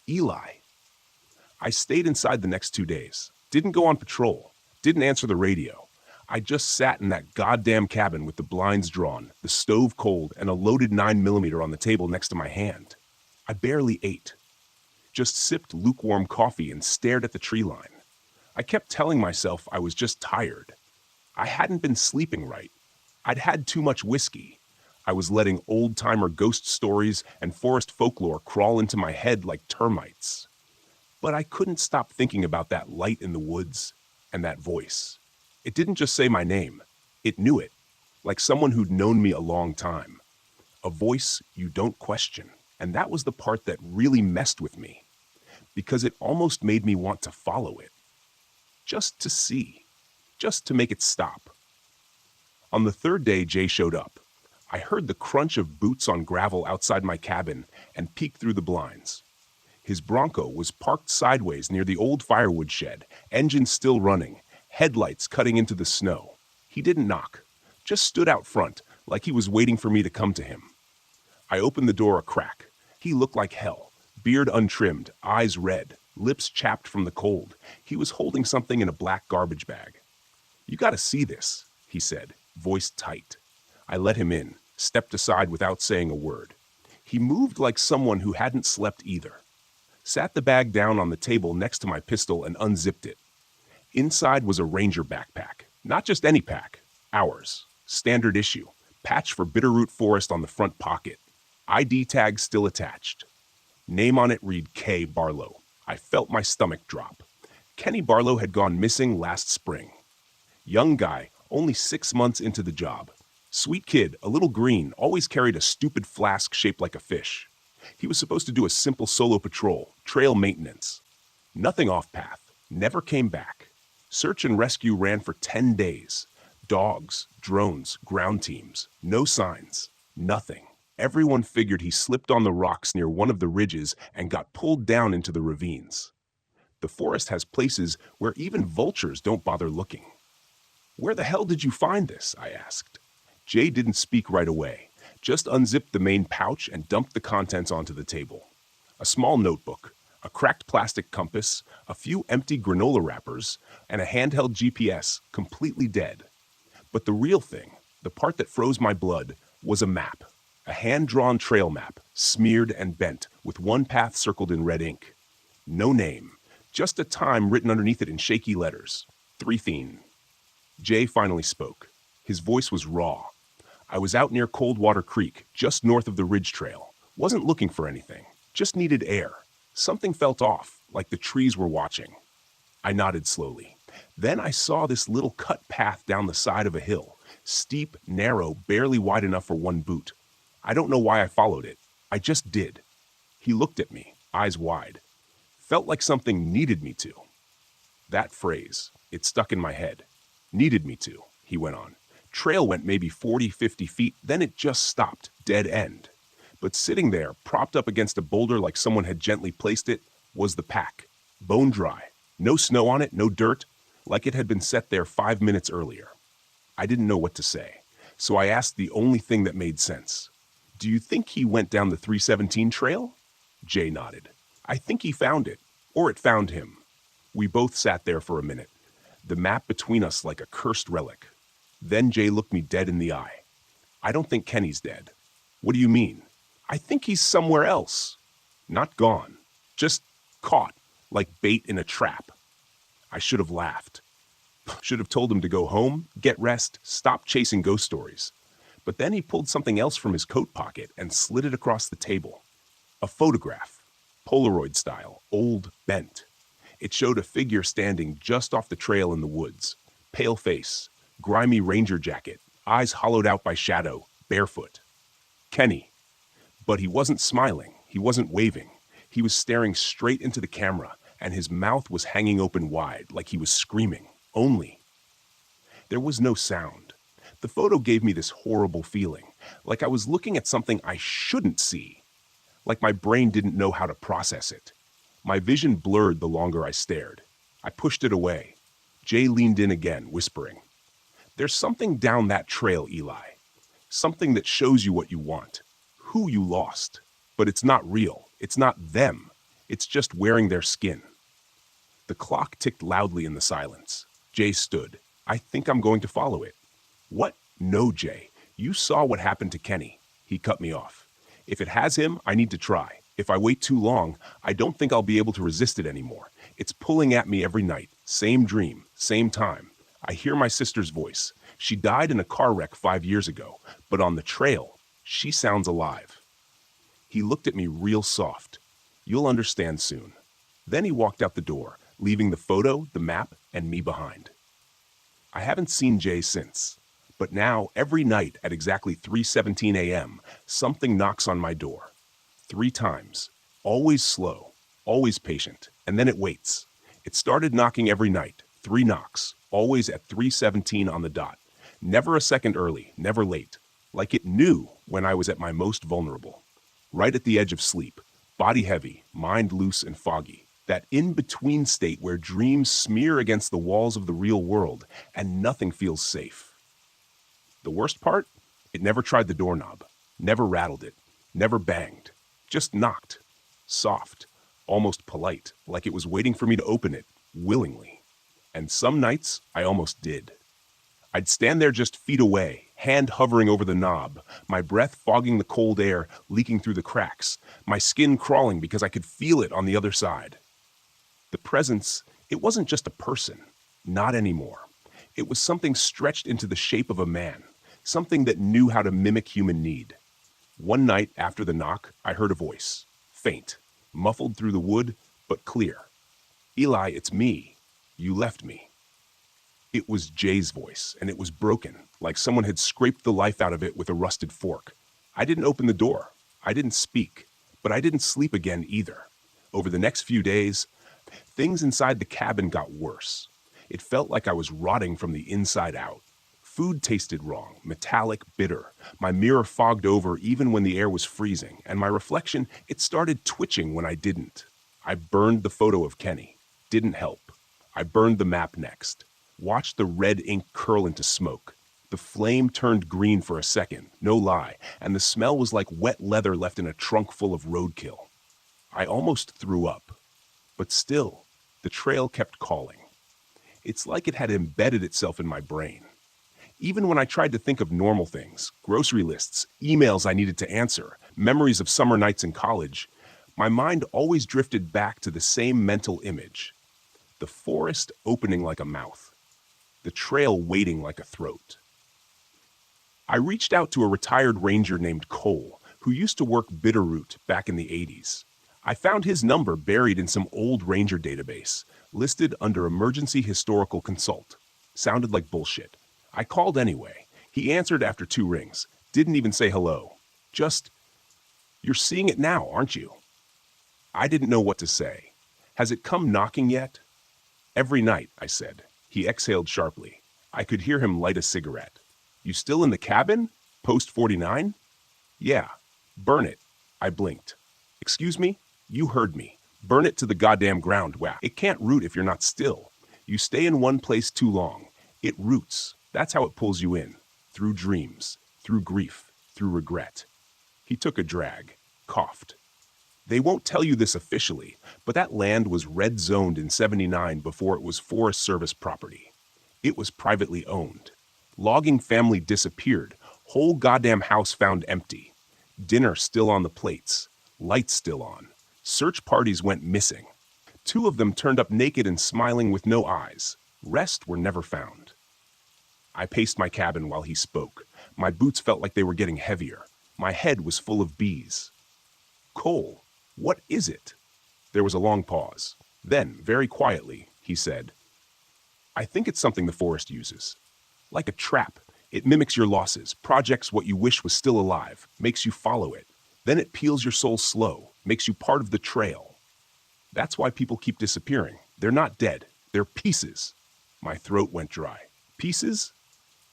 Eli. I stayed inside the next 2 days. Didn't go on patrol. Didn't answer the radio. I just sat in that goddamn cabin with the blinds drawn, the stove cold, and a loaded 9mm on the table next to my hand. I barely ate. Just sipped lukewarm coffee and stared at the tree line. I kept telling myself I was just tired. I hadn't been sleeping right. I'd had too much whiskey. I was letting old-timer ghost stories and forest folklore crawl into my head like termites. But I couldn't stop thinking about that light in the woods and that voice. It didn't just say my name. It knew it, like someone who'd known me a long time. A voice you don't question. And that was the part that really messed with me, because it almost made me want to follow it. Just to see. Just to make it stop. On the third day, Jay showed up. I heard the crunch of boots on gravel outside my cabin and peeked through the blinds. His Bronco was parked sideways near the old firewood shed, engine still running, headlights cutting into the snow. He didn't knock, just stood out front like he was waiting for me to come to him. I opened the door a crack. He looked like hell, beard untrimmed, eyes red, lips chapped from the cold. He was holding something in a black garbage bag. You gotta see this, he said, voice tight. I let him in, stepped aside without saying a word. He moved like someone who hadn't slept either. Sat the bag down on the table next to my pistol and unzipped it. Inside was a Ranger backpack. Not just any pack. Ours. Standard issue. Patch for Bitterroot Forest on the front pocket. ID tag still attached. Name on it read K. Barlow. I felt my stomach drop. Kenny Barlow had gone missing last spring. Young guy, only 6 months into the job. Sweet kid, a little green, always carried a stupid flask shaped like a fish. He was supposed to do a simple solo patrol, trail maintenance. Nothing off path. Never came back. Search and rescue ran for 10 days. Dogs, drones, ground teams. No signs. Nothing. Everyone figured he slipped on the rocks near one of the ridges and got pulled down into the ravines. The forest has places where even vultures don't bother looking. "Where the hell did you find this?" I asked. Jay didn't speak right away, just unzipped the main pouch and dumped the contents onto the table. A small notebook, a cracked plastic compass, a few empty granola wrappers, and a handheld GPS, completely dead. But the real thing, the part that froze my blood, was a map. A hand-drawn trail map, smeared and bent, with one path circled in red ink. No name, just a time written underneath it in shaky letters. 3 Jay finally spoke. His voice was raw. "I was out near Coldwater Creek, just north of the ridge trail. Wasn't looking for anything, just needed air. Something felt off, like the trees were watching." I nodded slowly. Then I saw this little cut path down the side of a hill. Steep, narrow, barely wide enough for one boot. I don't know why I followed it. I just did. He looked at me, eyes wide. Felt like something needed me to. That phrase, it stuck in my head. "Needed me to," he went on. Trail went maybe 40, 50 feet, then it just stopped, dead end. But sitting there, propped up against a boulder like someone had gently placed it, was the pack. Bone dry. No snow on it, no dirt, like it had been set there 5 minutes earlier. I didn't know what to say, so I asked the only thing that made sense. "Do you think he went down the 317 trail?" Jay nodded. "I think he found it, or it found him." We both sat there for a minute, the map between us like a cursed relic. Then Jay looked me dead in the eye. "I don't think Kenny's dead." "What do you mean?" "I think he's somewhere else. Not gone, just caught, like bait in a trap." I should have laughed. Should have told him to go home, get rest, stop chasing ghost stories. But then he pulled something else from his coat pocket and slid it across the table. A photograph, Polaroid style, old, bent. It showed a figure standing just off the trail in the woods. Pale face, grimy ranger jacket, eyes hollowed out by shadow, barefoot. Kenny. But he wasn't smiling, he wasn't waving. He was staring straight into the camera, and his mouth was hanging open wide, like he was screaming. Only. There was no sound. The photo gave me this horrible feeling, like I was looking at something I shouldn't see. Like my brain didn't know how to process it. My vision blurred the longer I stared. I pushed it away. Jay leaned in again, whispering, "There's something down that trail, Eli. Something that shows you what you want, who you lost. But it's not real. It's not them. It's just wearing their skin." The clock ticked loudly in the silence. Jay stood. "I think I'm going to follow it." "What? No, Jay. You saw what happened to Kenny." He cut me off. "If it has him, I need to try. If I wait too long, I don't think I'll be able to resist it anymore. It's pulling at me every night. Same dream, same time. I hear my sister's voice. She died in a car wreck 5 years ago, but on the trail, she sounds alive." He looked at me real soft. "You'll understand soon." Then he walked out the door, leaving the photo, the map, and me behind. I haven't seen Jay since, but now every night at exactly 3:17 a.m., something knocks on my door. 3 times. Always slow, always patient, and then it waits. It started knocking every night, 3 knocks, always at 3:17 on the dot. Never a second early, never late. Like it knew when I was at my most vulnerable. Right at the edge of sleep, body heavy, mind loose and foggy. That in-between state where dreams smear against the walls of the real world and nothing feels safe. The worst part? It never tried the doorknob, never rattled it, never banged, just knocked. Soft, almost polite, like it was waiting for me to open it, willingly. And some nights, I almost did. I'd stand there just feet away, hand hovering over the knob, my breath fogging the cold air, leaking through the cracks, my skin crawling because I could feel it on the other side. The presence, it wasn't just a person, not anymore. It was something stretched into the shape of a man, something that knew how to mimic human need. One night after the knock, I heard a voice, faint, muffled through the wood, but clear. "Eli, it's me. You left me." It was Jay's voice, and it was broken, like someone had scraped the life out of it with a rusted fork. I didn't open the door. I didn't speak, but I didn't sleep again either. Over the next few days, things inside the cabin got worse. It felt like I was rotting from the inside out. Food tasted wrong, metallic, bitter. My mirror fogged over even when the air was freezing, and my reflection, it started twitching when I didn't. I burned the photo of Kenny. Didn't help. I burned the map next. Watched the red ink curl into smoke. The flame turned green for a second, no lie, and the smell was like wet leather left in a trunk full of roadkill. I almost threw up. But still, the trail kept calling. It's like it had embedded itself in my brain. Even when I tried to think of normal things, grocery lists, emails I needed to answer, memories of summer nights in college, my mind always drifted back to the same mental image. The forest opening like a mouth. The trail waiting like a throat. I reached out to a retired ranger named Cole, who used to work Bitterroot back in the 80s. I found his number buried in some old ranger database, listed under Emergency Historical Consult. Sounded like bullshit. I called anyway. He answered after 2 rings. Didn't even say hello. Just, "You're seeing it now, aren't you?" I didn't know what to say. "Has it come knocking yet?" "Every night," I said. He exhaled sharply. I could hear him light a cigarette. "You still in the cabin? Post 49? "Yeah." "Burn it." I blinked. "Excuse me?" "You heard me. Burn it to the goddamn ground, whack. It can't root if you're not still. You stay in one place too long. It roots. That's how it pulls you in. Through dreams, through grief, through regret." He took a drag, coughed. "They won't tell you this officially, but that land was red zoned in '79 before it was Forest Service property. It was privately owned. Logging family disappeared. Whole goddamn house found empty. Dinner still on the plates. Lights still on. Search parties went missing. 2 of them turned up naked and smiling with no eyes. Rest were never found." I paced my cabin while he spoke. My boots felt like they were getting heavier. My head was full of bees. "Cole, what is it?" There was a long pause. Then, very quietly, he said, "I think it's something the forest uses. Like a trap. It mimics your losses, projects what you wish was still alive, makes you follow it. Then it peels your soul slow, makes you part of the trail. That's why people keep disappearing. They're not dead. They're pieces." My throat went dry. "Pieces?"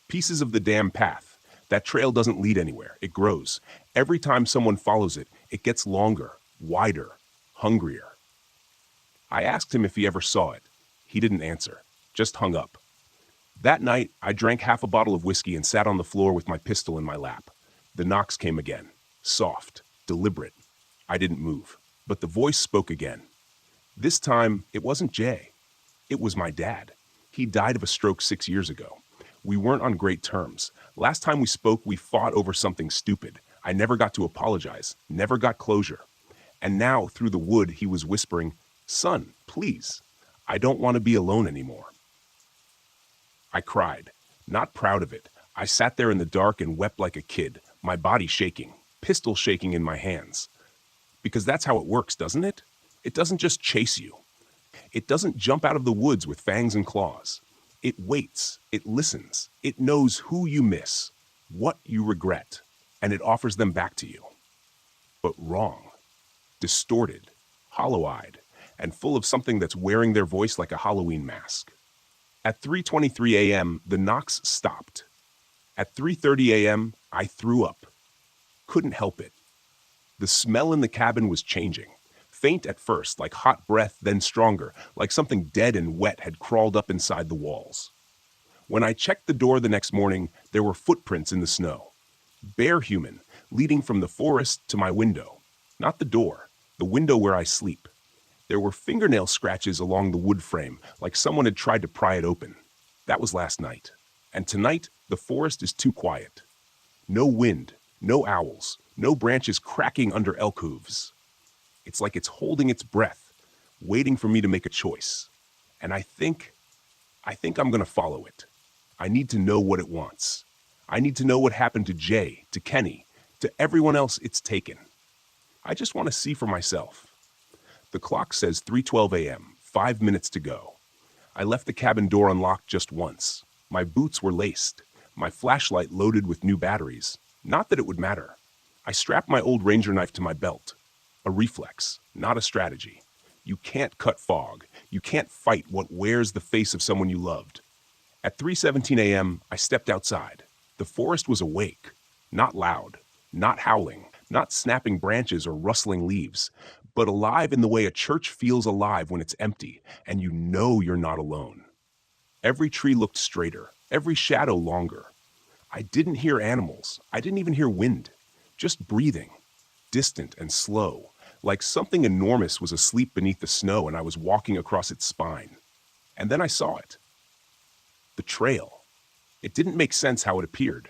"Pieces of the damn path. That trail doesn't lead anywhere. It grows. Every time someone follows it, it gets longer, wider, hungrier." I asked him if he ever saw it. He didn't answer, just hung up. That night, I drank half a bottle of whiskey and sat on the floor with my pistol in my lap. The knocks came again, soft, deliberate. I didn't move, but the voice spoke again. This time, it wasn't Jay. It was my dad. He died of a stroke 6 years ago. We weren't on great terms. Last time we spoke, we fought over something stupid. I never got to apologize, never got closure. And now, through the wood, he was whispering, "Son, please, I don't want to be alone anymore." I cried, not proud of it. I sat there in the dark and wept like a kid, my body shaking, pistol shaking in my hands. Because that's how it works, doesn't it? It doesn't just chase you. It doesn't jump out of the woods with fangs and claws. It waits, it listens, it knows who you miss, what you regret, and it offers them back to you. But wrong, distorted, hollow-eyed, and full of something that's wearing their voice like a Halloween mask. At 3:23 a.m., the knocks stopped. At 3:30 a.m., I threw up. Couldn't help it. The smell in the cabin was changing. Faint at first, like hot breath, then stronger, like something dead and wet had crawled up inside the walls. When I checked the door the next morning, there were footprints in the snow. Bare human, leading from the forest to my window. Not the door, the window where I sleep. There were fingernail scratches along the wood frame, like someone had tried to pry it open. That was last night. And tonight, the forest is too quiet. No wind, no owls, no branches cracking under elk hooves. It's like it's holding its breath, waiting for me to make a choice. And I think I'm going to follow it. I need to know what it wants. I need to know what happened to Jay, to Kenny, to everyone else it's taken. I just want to see for myself. The clock says 3:12 a.m., 5 minutes to go. I left the cabin door unlocked just once. My boots were laced, my flashlight loaded with new batteries. Not that it would matter. I strapped my old Ranger knife to my belt. A reflex, not a strategy. You can't cut fog. You can't fight what wears the face of someone you loved. At 3:17 a.m., I stepped outside. The forest was awake, not loud, not howling, not snapping branches or rustling leaves, but alive in the way a church feels alive when it's empty and you know you're not alone. Every tree looked straighter, every shadow longer. I didn't hear animals. I didn't even hear wind. Just breathing, distant and slow, like something enormous was asleep beneath the snow and I was walking across its spine. And then I saw it. The trail. It didn't make sense how it appeared.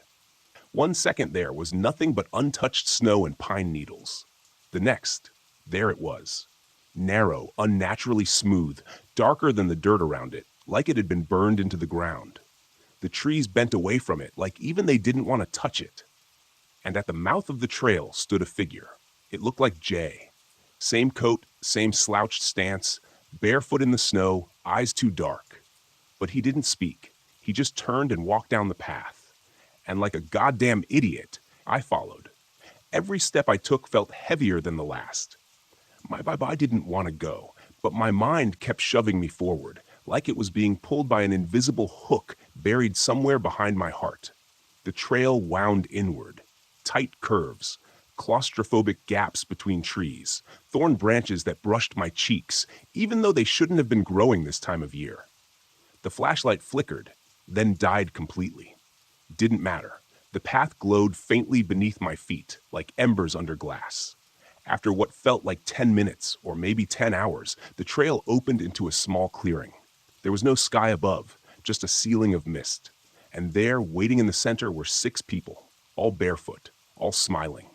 1 second there was nothing but untouched snow and pine needles. The next, there it was. Narrow, unnaturally smooth, darker than the dirt around it, like it had been burned into the ground. The trees bent away from it, like even they didn't want to touch it. And at the mouth of the trail stood a figure. It looked like Jay. Same coat, same slouched stance, barefoot in the snow, eyes too dark. But he didn't speak. He just turned and walked down the path. And like a goddamn idiot, I followed. Every step I took felt heavier than the last. My bye-bye didn't want to go, but my mind kept shoving me forward, like it was being pulled by an invisible hook buried somewhere behind my heart. The trail wound inward. Tight curves, claustrophobic gaps between trees, thorn branches that brushed my cheeks, even though they shouldn't have been growing this time of year. The flashlight flickered, then died completely. Didn't matter. The path glowed faintly beneath my feet, like embers under glass. After what felt like 10 minutes, or maybe 10 hours, the trail opened into a small clearing. There was no sky above, just a ceiling of mist. And there, waiting in the center, were 6 people, all barefoot, all smiling.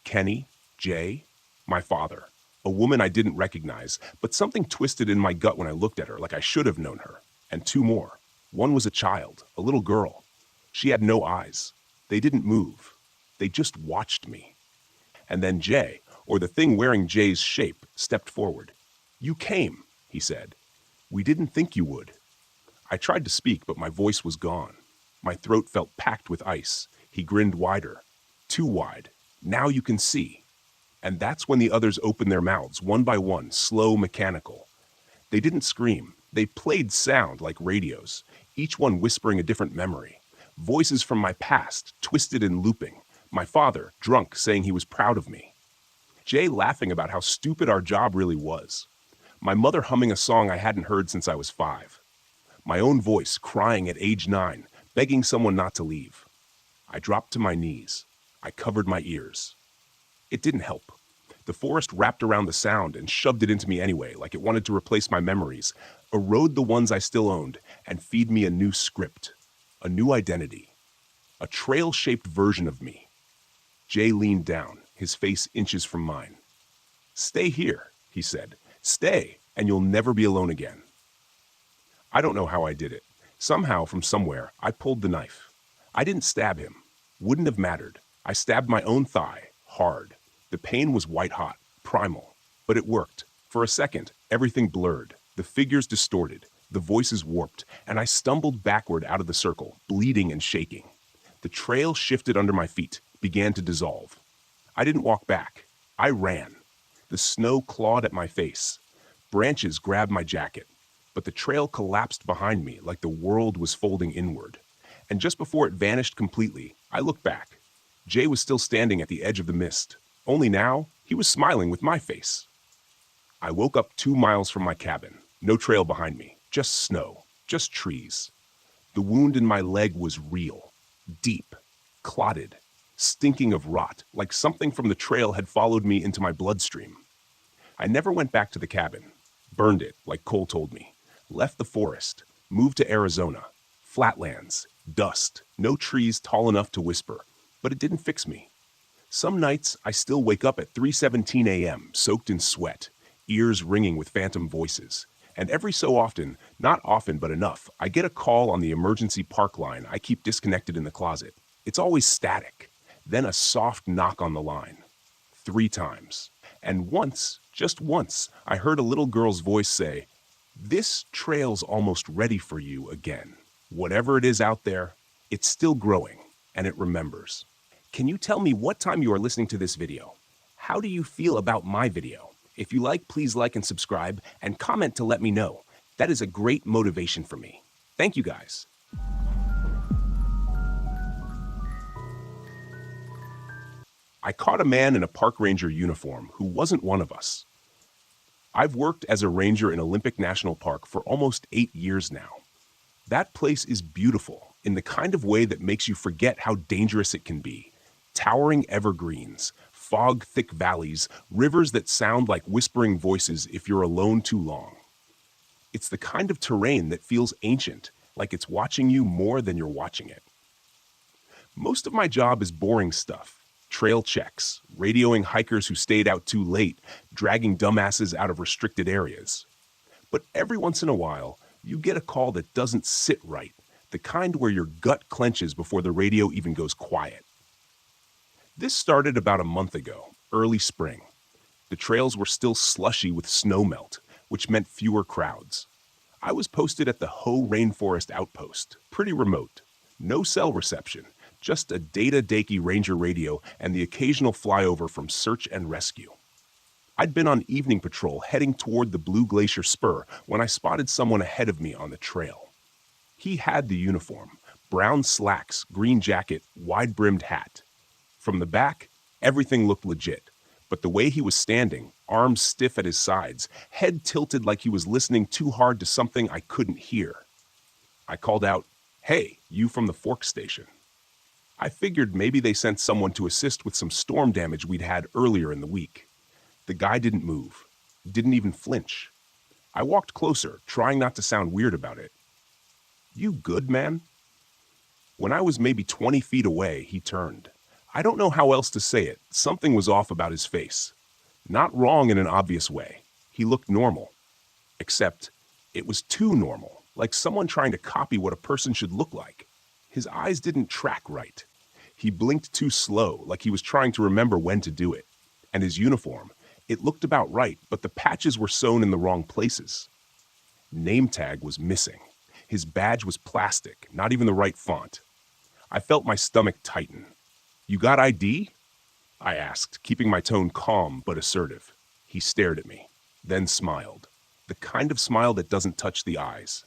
Kenny, Jay, my father, a woman I didn't recognize, but something twisted in my gut when I looked at her like I should have known her, and 2 more. One was a child, a little girl. She had no eyes. They didn't move. They just watched me. And then Jay, or the thing wearing Jay's shape, stepped forward. "You came," he said. "We didn't think you would." I tried to speak, but my voice was gone. My throat felt packed with ice. He grinned wider. Too wide. "Now you can see." And that's when the others opened their mouths, one by one, slow, mechanical. They didn't scream. They played sound like radios, each one whispering a different memory. Voices from my past, twisted and looping. My father, drunk, saying he was proud of me. Jay laughing about how stupid our job really was. My mother humming a song I hadn't heard since I was 5. My own voice crying at age 9, begging someone not to leave. I dropped to my knees. I covered my ears. It didn't help. The forest wrapped around the sound and shoved it into me anyway, like it wanted to replace my memories, erode the ones I still owned, and feed me a new script, a new identity, a trail-shaped version of me. Jay leaned down, his face inches from mine. "Stay here," he said. "Stay, and you'll never be alone again." I don't know how I did it. Somehow, from somewhere, I pulled the knife. I didn't stab him. Wouldn't have mattered. I stabbed my own thigh, hard. The pain was white-hot, primal. But it worked. For a second, everything blurred, the figures distorted, the voices warped, and I stumbled backward out of the circle, bleeding and shaking. The trail shifted under my feet, began to dissolve. I didn't walk back. I ran. The snow clawed at my face. Branches grabbed my jacket. But the trail collapsed behind me like the world was folding inward. And just before it vanished completely, I looked back. Jay was still standing at the edge of the mist. Only now, he was smiling with my face. I woke up 2 miles from my cabin. No trail behind me. Just snow. Just trees. The wound in my leg was real. Deep. Clotted. Stinking of rot, like something from the trail had followed me into my bloodstream. I never went back to the cabin. Burned it, like Cole told me. Left the forest. Moved to Arizona. Flatlands. Dust. No trees tall enough to whisper. But it didn't fix me. Some nights, I still wake up at 3:17 a.m., soaked in sweat, ears ringing with phantom voices. And every so often, not often but enough, I get a call on the emergency park line I keep disconnected in the closet. It's always static. Then a soft knock on the line. 3 times. And once, just once, I heard a little girl's voice say, "This trail's almost ready for you again. Whatever it is out there, it's still growing, and it remembers." Can you tell me what time you are listening to this video? How do you feel about my video? If you like, please like and subscribe, and comment to let me know. That is a great motivation for me. Thank you guys. I caught a man in a park ranger uniform who wasn't one of us. I've worked as a ranger in Olympic National Park for almost 8 years now. That place is beautiful in the kind of way that makes you forget how dangerous it can be. Towering evergreens, fog-thick valleys, rivers that sound like whispering voices if you're alone too long. It's the kind of terrain that feels ancient, like it's watching you more than you're watching it. Most of my job is boring stuff. Trail checks, radioing hikers who stayed out too late, dragging dumbasses out of restricted areas. But every once in a while, you get a call that doesn't sit right, the kind where your gut clenches before the radio even goes quiet. This started about a month ago, early spring. The trails were still slushy with snowmelt, which meant fewer crowds. I was posted at the Hoh Rainforest Outpost, pretty remote. No cell reception, just a data-dakey ranger radio and the occasional flyover from search and rescue. I'd been on evening patrol heading toward the Blue Glacier Spur when I spotted someone ahead of me on the trail. He had the uniform, brown slacks, green jacket, wide-brimmed hat. From the back, everything looked legit, but the way he was standing, arms stiff at his sides, head tilted like he was listening too hard to something I couldn't hear. I called out, "Hey, you from the Fork Station." I figured maybe they sent someone to assist with some storm damage we'd had earlier in the week. The guy didn't move, didn't even flinch. I walked closer, trying not to sound weird about it. "You good, man?" When I was maybe 20 feet away, he turned. I don't know how else to say it. Something was off about his face. Not wrong in an obvious way. He looked normal. Except, it was too normal, like someone trying to copy what a person should look like. His eyes didn't track right. He blinked too slow, like he was trying to remember when to do it. And his uniform, it looked about right, but the patches were sewn in the wrong places. Name tag was missing. His badge was plastic, not even the right font. I felt my stomach tighten. "You got ID?" I asked, keeping my tone calm but assertive. He stared at me, then smiled. The kind of smile that doesn't touch the eyes.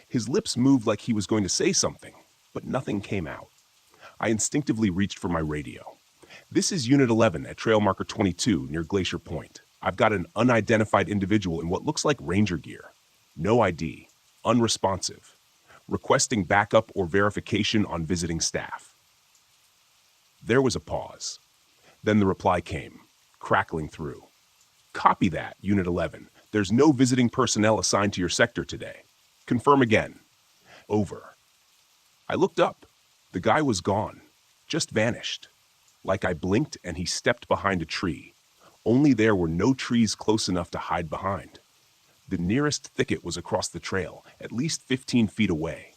His lips moved like he was going to say something, but nothing came out. I instinctively reached for my radio. "This is Unit 11 at trail marker 22 near Glacier Point. I've got an unidentified individual in what looks like ranger gear. No ID. Unresponsive. Requesting backup or verification on visiting staff." There was a pause. Then the reply came, crackling through. "Copy that, Unit 11. There's no visiting personnel assigned to your sector today. Confirm again. Over." I looked up. The guy was gone. Just vanished. Like I blinked and he stepped behind a tree. Only there were no trees close enough to hide behind. The nearest thicket was across the trail, at least 15 feet away.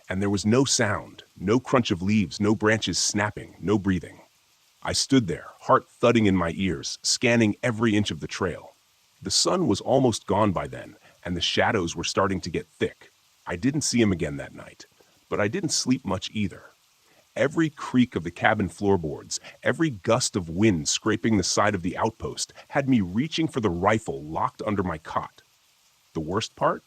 And there was no sound, no crunch of leaves, no branches snapping, no breathing. I stood there, heart thudding in my ears, scanning every inch of the trail. The sun was almost gone by then, and the shadows were starting to get thick. I didn't see him again that night, but I didn't sleep much either. Every creak of the cabin floorboards, every gust of wind scraping the side of the outpost had me reaching for the rifle locked under my cot. The worst part?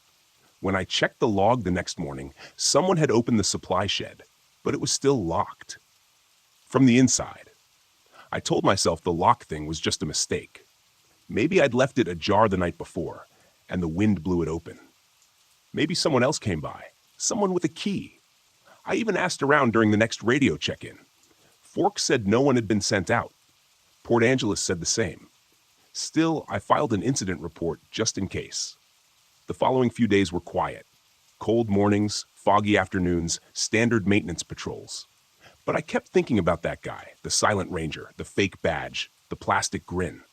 When I checked the log the next morning, someone had opened the supply shed, but it was still locked. From the inside. I told myself the lock thing was just a mistake. Maybe I'd left it ajar the night before, and the wind blew it open. Maybe someone else came by, someone with a key. I even asked around during the next radio check-in. Fork said no one had been sent out. Port Angeles said the same. Still, I filed an incident report just in case. The following few days were quiet. Cold mornings, foggy afternoons, standard maintenance patrols. But I kept thinking about that guy, the silent ranger, the fake badge, the plastic grin.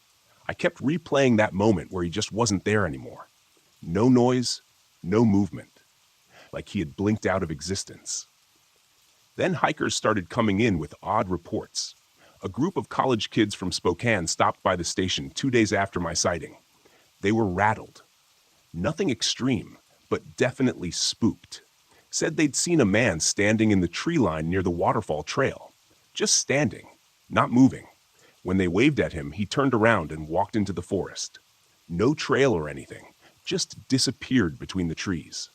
I kept replaying that moment where he just wasn't there anymore. No noise, no movement. Like he had blinked out of existence. Then hikers started coming in with odd reports. A group of college kids from Spokane stopped by the station 2 days after my sighting. They were rattled. Nothing extreme, but definitely spooked. Said they'd seen a man standing in the tree line near the waterfall trail. Just standing, not moving. When they waved at him, he turned around and walked into the forest. No trail or anything, just disappeared between the trees.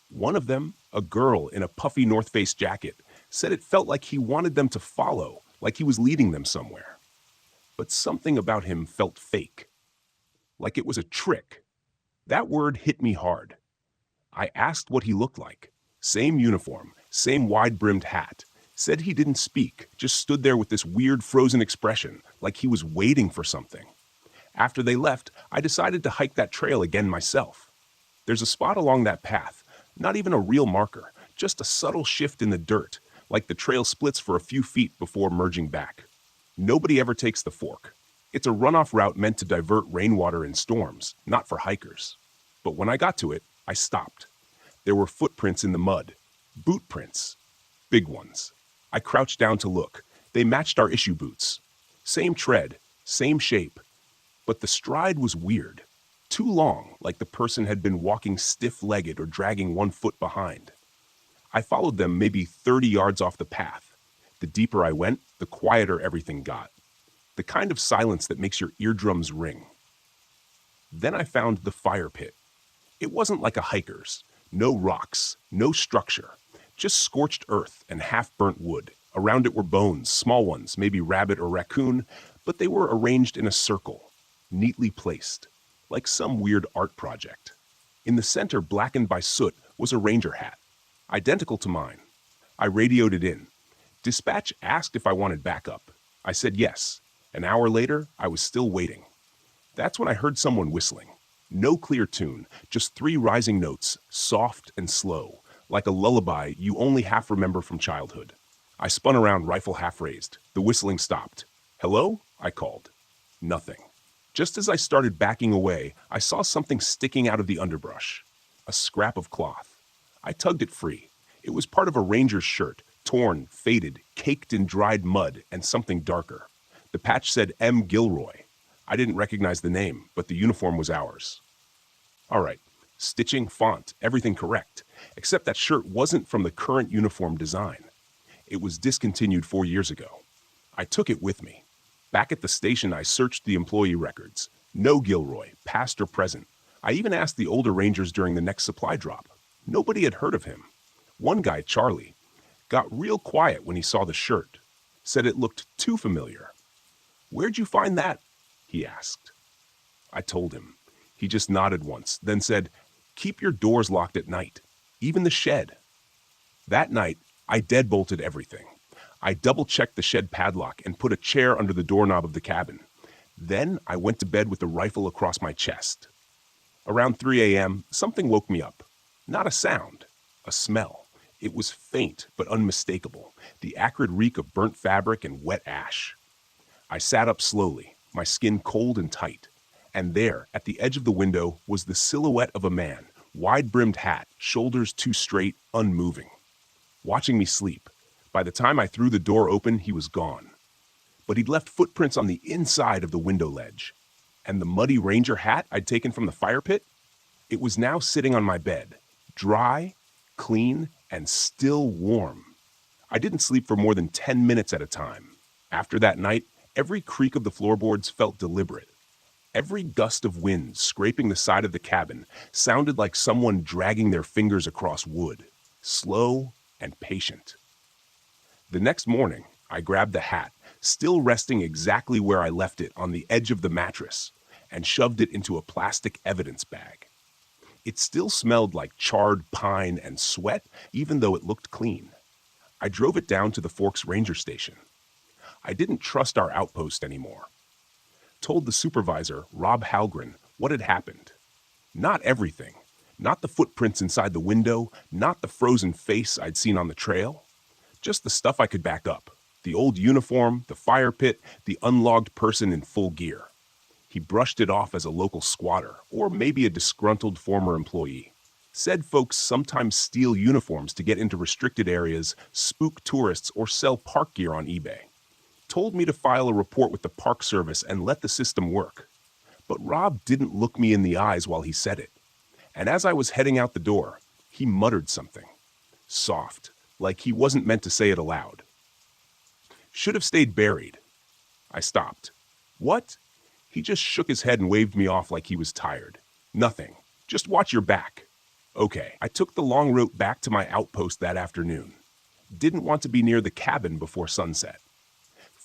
One of them, a girl in a puffy North Face jacket, said it felt like he wanted them to follow, like he was leading them somewhere. But something about him felt fake, like it was a trick. That word hit me hard. I asked what he looked like. Same uniform, same wide-brimmed hat. Said he didn't speak, just stood there with this weird frozen expression, like he was waiting for something. After they left, I decided to hike that trail again myself. There's a spot along that path, not even a real marker, just a subtle shift in the dirt, like the trail splits for a few feet before merging back. Nobody ever takes the fork. It's a runoff route meant to divert rainwater in storms, not for hikers. But when I got to it, I stopped. There were footprints in the mud, boot prints, big ones. I crouched down to look. They matched our issue boots. Same tread, same shape. But the stride was weird. Too long, like the person had been walking stiff-legged or dragging one foot behind. I followed them maybe 30 yards off the path. The deeper I went, the quieter everything got. The kind of silence that makes your eardrums ring. Then I found the fire pit. It wasn't like a hiker's. No rocks, no structure. Just scorched earth and half-burnt wood. Around it were bones, small ones, maybe rabbit or raccoon, but they were arranged in a circle, neatly placed, like some weird art project. In the center, blackened by soot, was a ranger hat, identical to mine. I radioed it in. Dispatch asked if I wanted backup. I said yes. An hour later, I was still waiting. That's when I heard someone whistling. No clear tune, just 3 rising notes, soft and slow, like a lullaby you only half remember from childhood. I spun around, rifle half raised. The whistling stopped. "Hello?" I called. Nothing. Just as I started backing away, I saw something sticking out of the underbrush. A scrap of cloth. I tugged it free. It was part of a ranger's shirt, torn, faded, caked in dried mud, and something darker. The patch said M. Gilroy. I didn't recognize the name, but the uniform was ours. All right, stitching, font, everything correct, except that shirt wasn't from the current uniform design. It was discontinued 4 years ago. I took it with me. Back at the station, I searched the employee records. No Gilroy, past or present. I even asked the older rangers during the next supply drop. Nobody had heard of him. One guy, Charlie, got real quiet when he saw the shirt. Said it looked too familiar. "Where'd you find that?" he asked. I told him. He just nodded once, then said, "Keep your doors locked at night, even the shed." That night, I deadbolted everything. I double-checked the shed padlock and put a chair under the doorknob of the cabin. Then I went to bed with the rifle across my chest. Around 3 a.m., something woke me up. Not a sound, a smell. It was faint but unmistakable, the acrid reek of burnt fabric and wet ash. I sat up slowly, my skin cold and tight. And there, at the edge of the window, was the silhouette of a man, wide-brimmed hat, shoulders too straight, unmoving. Watching me sleep. By the time I threw the door open, he was gone. But he'd left footprints on the inside of the window ledge. And the muddy ranger hat I'd taken from the fire pit? It was now sitting on my bed, dry, clean, and still warm. I didn't sleep for more than 10 minutes at a time. After that night, every creak of the floorboards felt deliberate. Every gust of wind scraping the side of the cabin sounded like someone dragging their fingers across wood, slow and patient. The next morning, I grabbed the hat, still resting exactly where I left it on the edge of the mattress, and shoved it into a plastic evidence bag. It still smelled like charred pine and sweat, even though it looked clean. I drove it down to the Forks Ranger Station. I didn't trust our outpost anymore. Told the supervisor, Rob Halgren, what had happened. Not everything. Not the footprints inside the window, not the frozen face I'd seen on the trail. Just the stuff I could back up. The old uniform, the fire pit, the unlogged person in full gear. He brushed it off as a local squatter, or maybe a disgruntled former employee. Said folks sometimes steal uniforms to get into restricted areas, spook tourists, or sell park gear on eBay. Told me to file a report with the Park Service and let the system work. But Rob didn't look me in the eyes while he said it. And as I was heading out the door, he muttered something. Soft, like he wasn't meant to say it aloud. "Should have stayed buried." I stopped. "What?" He just shook his head and waved me off like he was tired. "Nothing. Just watch your back." Okay, I took the long route back to my outpost that afternoon. Didn't want to be near the cabin before sunset.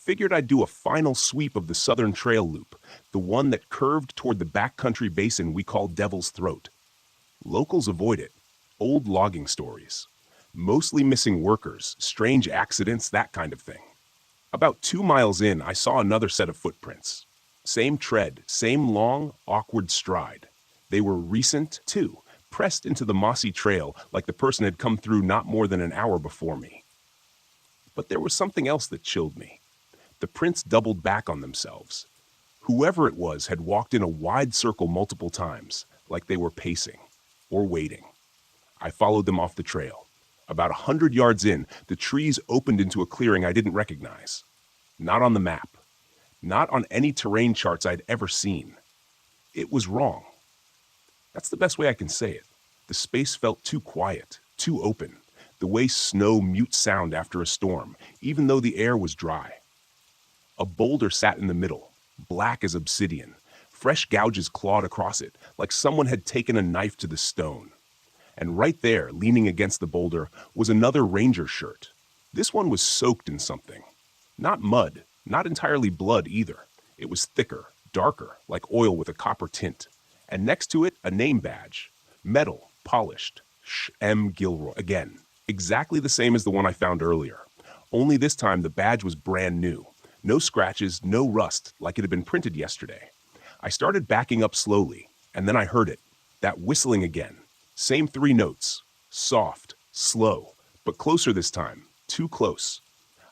Figured I'd do a final sweep of the Southern Trail loop, the one that curved toward the backcountry basin we call Devil's Throat. Locals avoid it. Old logging stories. Mostly missing workers, strange accidents, that kind of thing. About 2 miles in, I saw another set of footprints. Same tread, same long, awkward stride. They were recent, too, pressed into the mossy trail like the person had come through not more than an hour before me. But there was something else that chilled me. The prints doubled back on themselves. Whoever it was had walked in a wide circle multiple times, like they were pacing, or waiting. I followed them off the trail. About 100 yards in, the trees opened into a clearing I didn't recognize. Not on the map. Not on any terrain charts I'd ever seen. It was wrong. That's the best way I can say it. The space felt too quiet, too open, the way snow mutes sound after a storm, even though the air was dry. A boulder sat in the middle, black as obsidian. Fresh gouges clawed across it, like someone had taken a knife to the stone. And right there, leaning against the boulder, was another ranger shirt. This one was soaked in something. Not mud, not entirely blood either. It was thicker, darker, like oil with a copper tint. And next to it, a name badge. Metal, polished. M. Gilroy. Again, exactly the same as the one I found earlier. Only this time the badge was brand new. No scratches, no rust, like it had been printed yesterday. I started backing up slowly, and then I heard it. That whistling again. Same 3 notes. Soft, slow, but closer this time. Too close.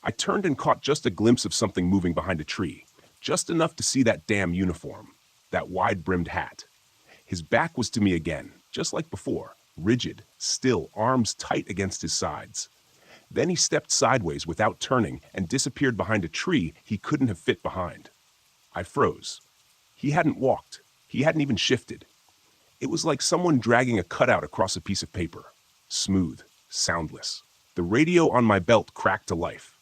I turned and caught just a glimpse of something moving behind a tree. Just enough to see that damn uniform. That wide-brimmed hat. His back was to me again, just like before. Rigid, still, arms tight against his sides. Then he stepped sideways without turning and disappeared behind a tree he couldn't have fit behind. I froze. He hadn't walked. He hadn't even shifted. It was like someone dragging a cutout across a piece of paper. Smooth, soundless. The radio on my belt cracked to life.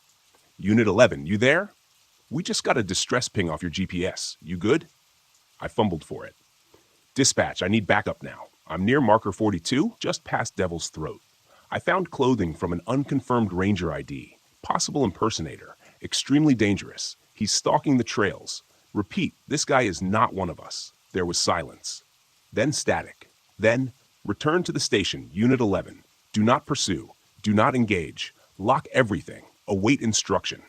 Unit 11, you there? We just got a distress ping off your GPS. You good? I fumbled for it. Dispatch, I need backup now. I'm near marker 42, just past Devil's Throat. I found clothing from an unconfirmed ranger ID. Possible impersonator. Extremely dangerous. He's stalking the trails. Repeat, this guy is not one of us. There was silence. Then static. Then, return to the station, Unit 11. Do not pursue. Do not engage. Lock everything. Await instruction.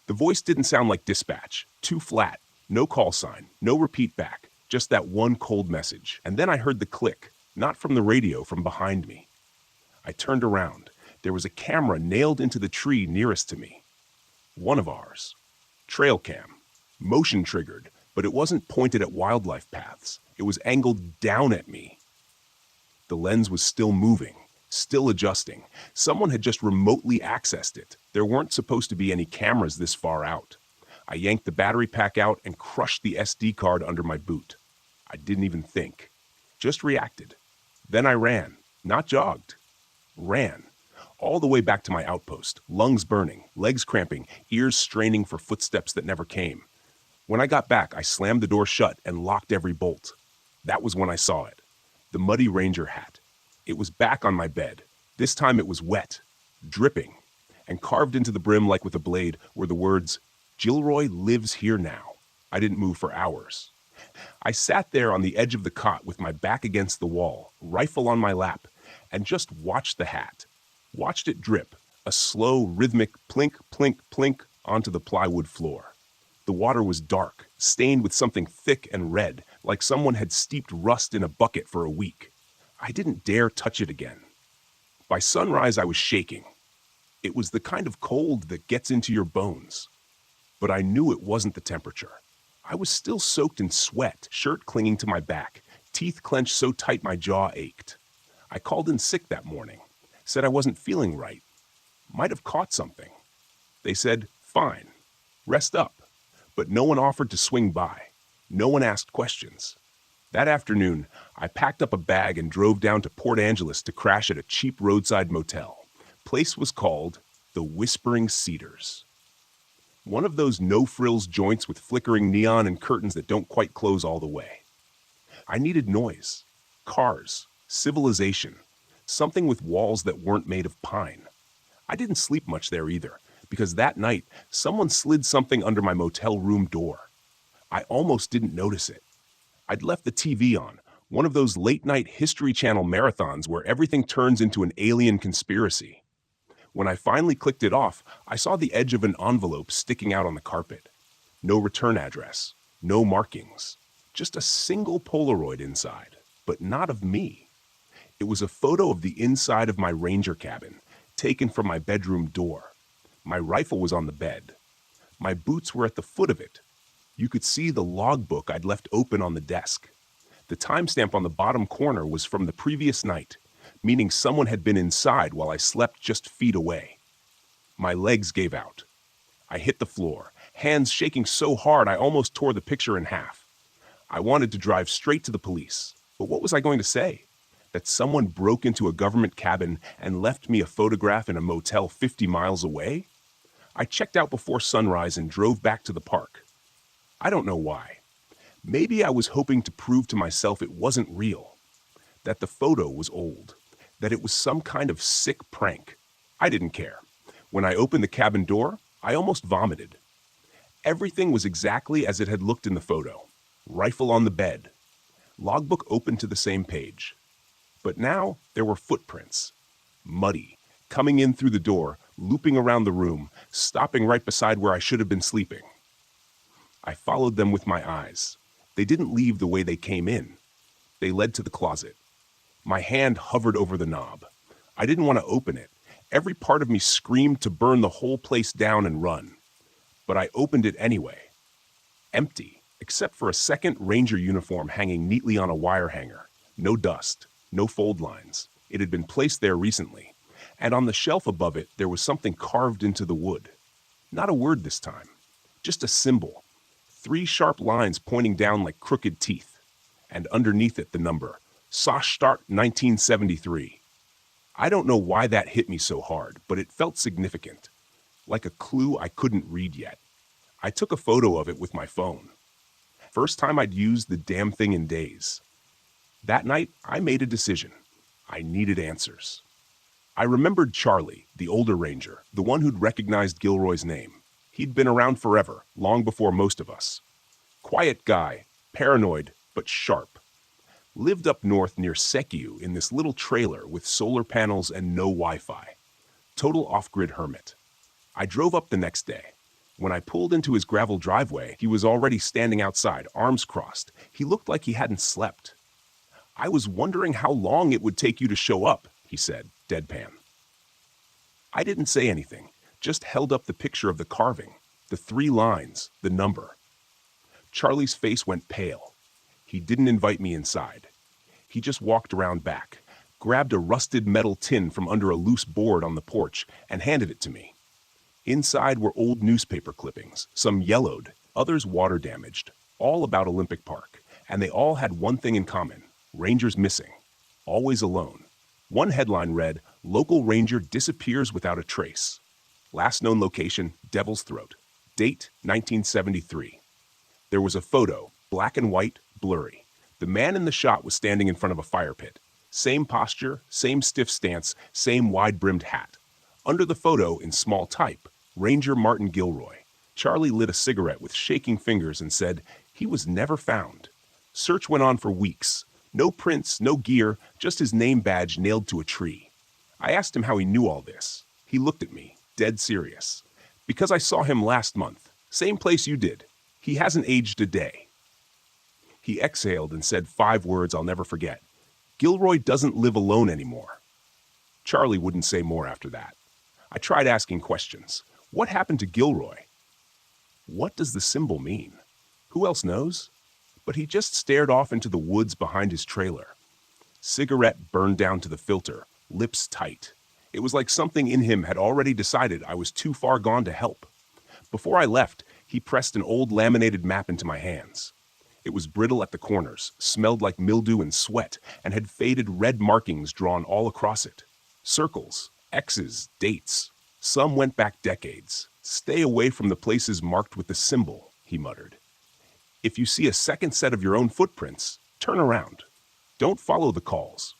The voice didn't sound like dispatch. Too flat. No call sign. No repeat back. Just that one cold message. And then I heard the click. Not from the radio, from behind me. I turned around. There was a camera nailed into the tree nearest to me. One of ours. Trail cam. Motion triggered, but it wasn't pointed at wildlife paths. It was angled down at me. The lens was still moving, still adjusting. Someone had just remotely accessed it. There weren't supposed to be any cameras this far out. I yanked the battery pack out and crushed the SD card under my boot. I didn't even think. Just reacted. Then I ran. Not jogged. Ran. All the way back to my outpost, lungs burning, legs cramping, ears straining for footsteps that never came. When I got back, I slammed the door shut and locked every bolt. That was when I saw it. The muddy ranger hat. It was back on my bed. This time it was wet, dripping, and carved into the brim like with a blade were the words, "Gilroy lives here now." I didn't move for hours. I sat there on the edge of the cot with my back against the wall, rifle on my lap, and just watched the hat. Watched it drip, a slow, rhythmic plink, plink, plink onto the plywood floor. The water was dark, stained with something thick and red, like someone had steeped rust in a bucket for a week. I didn't dare touch it again. By sunrise, I was shaking. It was the kind of cold that gets into your bones. But I knew it wasn't the temperature. I was still soaked in sweat, shirt clinging to my back, teeth clenched so tight my jaw ached. I called in sick that morning, said I wasn't feeling right. Might have caught something. They said, fine, rest up. But no one offered to swing by. No one asked questions. That afternoon, I packed up a bag and drove down to Port Angeles to crash at a cheap roadside motel. Place was called the Whispering Cedars. One of those no-frills joints with flickering neon and curtains that don't quite close all the way. I needed noise, cars, civilization, something with walls that weren't made of pine. I didn't sleep much there either. because that night, someone slid something under my motel room door. I almost didn't notice it. I'd left the TV on, one of those late-night History Channel marathons where everything turns into an alien conspiracy. When I finally clicked it off, I saw the edge of an envelope sticking out on the carpet. No return address, no markings, just a single Polaroid inside, but not of me. It was a photo of the inside of my ranger cabin, taken from my bedroom door. My rifle was on the bed. My boots were at the foot of it. You could see the logbook I'd left open on the desk. The timestamp on the bottom corner was from the previous night, meaning someone had been inside while I slept just feet away. My legs gave out. I hit the floor, hands shaking so hard I almost tore the picture in half. I wanted to drive straight to the police, but what was I going to say? That someone broke into a government cabin and left me a photograph in a motel 50 miles away? I checked out before sunrise and drove back to the park. I don't know why. Maybe I was hoping to prove to myself it wasn't real, that the photo was old, that it was some kind of sick prank. I didn't care. When I opened the cabin door, I almost vomited. Everything was exactly as it had looked in the photo. Rifle on the bed. Logbook open to the same page. But now there were footprints. Muddy, coming in through the door, looping around the room, stopping right beside where I should have been sleeping. I followed them with my eyes. They didn't leave the way they came in. They led to the closet. My hand hovered over the knob. I didn't want to open it. Every part of me screamed to burn the whole place down and run. But I opened it anyway. Empty, except for a second ranger uniform hanging neatly on a wire hanger. No dust, no fold lines. It had been placed there recently. And on the shelf above it, there was something carved into the wood. Not a word this time. Just a symbol. 3 sharp lines pointing down like crooked teeth. And underneath it, the number. Sochstart 1973. I don't know why that hit me so hard, but it felt significant. Like a clue I couldn't read yet. I took a photo of it with my phone. First time I'd used the damn thing in days. That night, I made a decision. I needed answers. I remembered Charlie, the older ranger, the one who'd recognized Gilroy's name. He'd been around forever, long before most of us. Quiet guy, paranoid, but sharp. Lived up north near Sekiu in this little trailer with solar panels and no Wi-Fi. Total off-grid hermit. I drove up the next day. When I pulled into his gravel driveway, he was already standing outside, arms crossed. He looked like he hadn't slept. I was wondering how long it would take you to show up, he said, deadpan. I didn't say anything, just held up the picture of the carving, the 3 lines, the number. Charlie's face went pale. He didn't invite me inside. He just walked around back, grabbed a rusted metal tin from under a loose board on the porch, and handed it to me. Inside were old newspaper clippings, some yellowed, others water damaged, all about Olympic Park, and they all had one thing in common: rangers missing, always alone. One headline read, "Local ranger disappears without a trace." Last known location, Devil's Throat. Date, 1973. There was a photo, black and white, blurry. The man in the shot was standing in front of a fire pit. Same posture, same stiff stance, same wide-brimmed hat. Under the photo, in small type, Ranger Martin Gilroy. Charlie lit a cigarette with shaking fingers and said, he was never found. Search went on for weeks. No prints, no gear, just his name badge nailed to a tree. I asked him how he knew all this. He looked at me, dead serious. Because I saw him last month. Same place you did. He hasn't aged a day. He exhaled and said 5 words I'll never forget. Gilroy doesn't live alone anymore. Charlie wouldn't say more after that. I tried asking questions. What happened to Gilroy? What does the symbol mean? Who else knows? But he just stared off into the woods behind his trailer. Cigarette burned down to the filter, lips tight. It was like something in him had already decided I was too far gone to help. Before I left, he pressed an old laminated map into my hands. It was brittle at the corners, smelled like mildew and sweat, and had faded red markings drawn all across it. Circles, X's, dates. Some went back decades. Stay away from the places marked with the symbol, he muttered. If you see a second set of your own footprints, turn around. Don't follow the calls.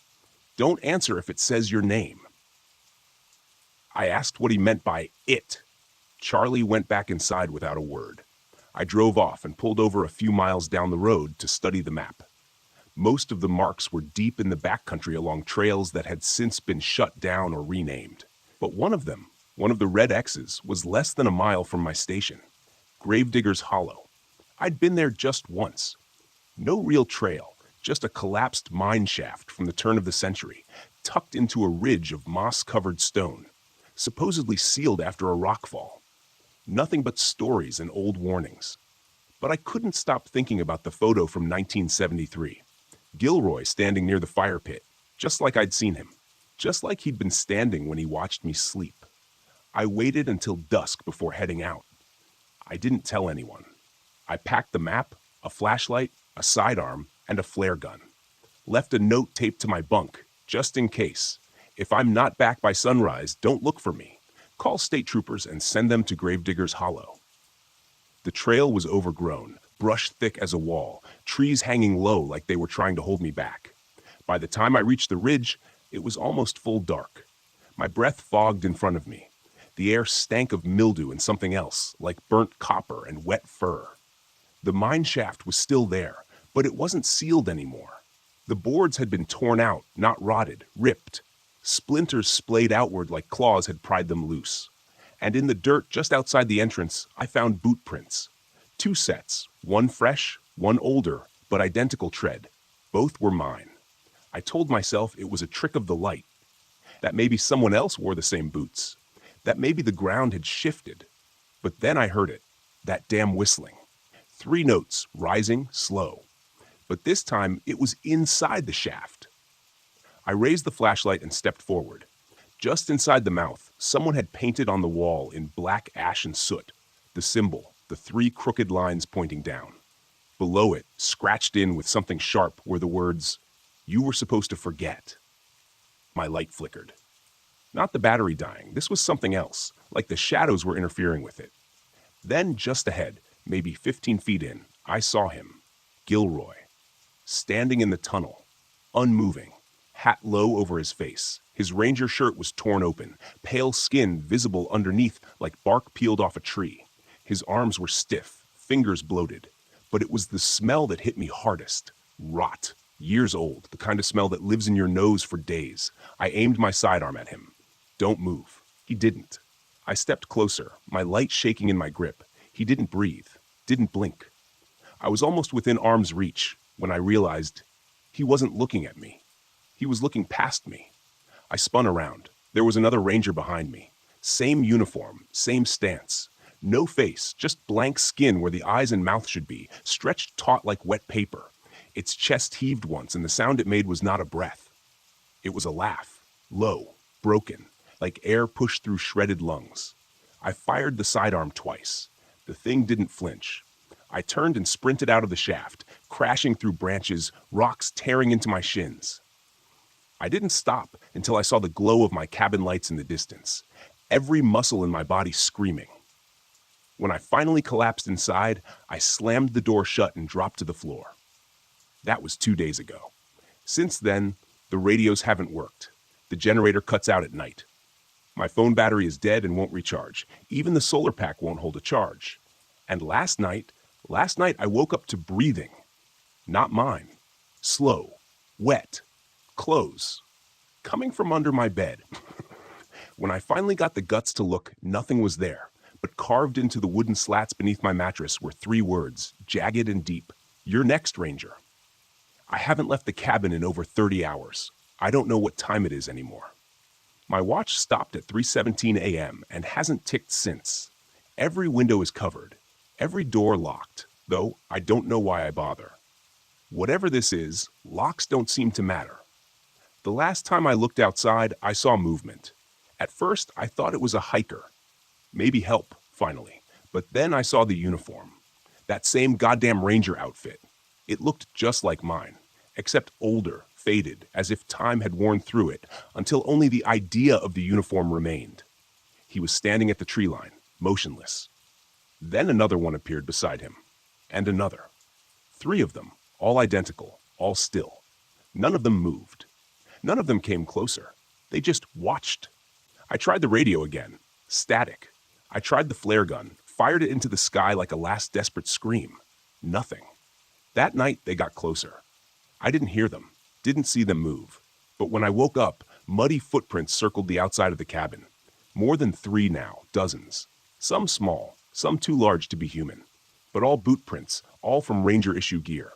Don't answer if it says your name. I asked what he meant by it. Charlie went back inside without a word. I drove off and pulled over a few miles down the road to study the map. Most of the marks were deep in the backcountry along trails that had since been shut down or renamed. But one of them, one of the red X's, was less than a mile from my station. Gravedigger's Hollow. I'd been there just once. No real trail, just a collapsed mine shaft from the turn of the century, tucked into a ridge of moss-covered stone, supposedly sealed after a rockfall. Nothing but stories and old warnings. But I couldn't stop thinking about the photo from 1973. Gilroy standing near the fire pit, just like I'd seen him, just like he'd been standing when he watched me sleep. I waited until dusk before heading out. I didn't tell anyone. I packed the map, a flashlight, a sidearm, and a flare gun. Left a note taped to my bunk, just in case. If I'm not back by sunrise, don't look for me. Call state troopers and send them to Gravedigger's Hollow. The trail was overgrown, brush thick as a wall, trees hanging low like they were trying to hold me back. By the time I reached the ridge, it was almost full dark. My breath fogged in front of me. The air stank of mildew and something else, like burnt copper and wet fur. The mine shaft was still there, but it wasn't sealed anymore. The boards had been torn out, not rotted, ripped. Splinters splayed outward like claws had pried them loose. And in the dirt just outside the entrance, I found boot prints. 2 sets, one fresh, one older, but identical tread. Both were mine. I told myself it was a trick of the light. That maybe someone else wore the same boots. That maybe the ground had shifted. But then I heard it, that damn whistling. 3 notes, rising, slow. But this time, it was inside the shaft. I raised the flashlight and stepped forward. Just inside the mouth, someone had painted on the wall in black ash and soot the symbol, the 3 crooked lines pointing down. Below it, scratched in with something sharp, were the words, "You were supposed to forget." My light flickered. Not the battery dying, this was something else, like the shadows were interfering with it. Then, just ahead, maybe 15 feet in, I saw him, Gilroy, standing in the tunnel, unmoving, hat low over his face. His ranger shirt was torn open, pale skin visible underneath like bark peeled off a tree. His arms were stiff, fingers bloated. But it was the smell that hit me hardest. Rot. Years old, the kind of smell that lives in your nose for days. I aimed my sidearm at him. "Don't move." He didn't. I stepped closer, my light shaking in my grip. He didn't breathe, didn't blink. I was almost within arm's reach when I realized he wasn't looking at me. He was looking past me. I spun around. There was another ranger behind me. Same uniform, same stance. No face, just blank skin where the eyes and mouth should be, stretched taut like wet paper. Its chest heaved once, and the sound it made was not a breath. It was a laugh, low, broken, like air pushed through shredded lungs. I fired the sidearm twice. The thing didn't flinch. I turned and sprinted out of the shaft, crashing through branches, rocks tearing into my shins. I didn't stop until I saw the glow of my cabin lights in the distance, every muscle in my body screaming. When I finally collapsed inside, I slammed the door shut and dropped to the floor. That was 2 days ago. Since then, the radios haven't worked. The generator cuts out at night. My phone battery is dead and won't recharge. Even the solar pack won't hold a charge. And last night I woke up to breathing. Not mine. Slow. Wet. Clothes. Coming from under my bed. When I finally got the guts to look, nothing was there. But carved into the wooden slats beneath my mattress were 3 words, jagged and deep. "You're next, Ranger." I haven't left the cabin in over 30 hours. I don't know what time it is anymore. My watch stopped at 3:17 a.m. and hasn't ticked since. Every window is covered, every door locked, though I don't know why I bother. Whatever this is, locks don't seem to matter. The last time I looked outside, I saw movement. At first, I thought it was a hiker. Maybe help, finally. But then I saw the uniform. That same goddamn ranger outfit. It looked just like mine, except older, faded, as if time had worn through it, until only the idea of the uniform remained. He was standing at the tree line, motionless. Then another one appeared beside him. And another. 3 of them, all identical, all still. None of them moved. None of them came closer. They just watched. I tried the radio again. Static. I tried the flare gun, fired it into the sky like a last desperate scream. Nothing. That night, they got closer. I didn't hear them, didn't see them move. But when I woke up, muddy footprints circled the outside of the cabin. More than 3 now, dozens. Some small, some too large to be human. But all boot prints, all from Ranger issue gear.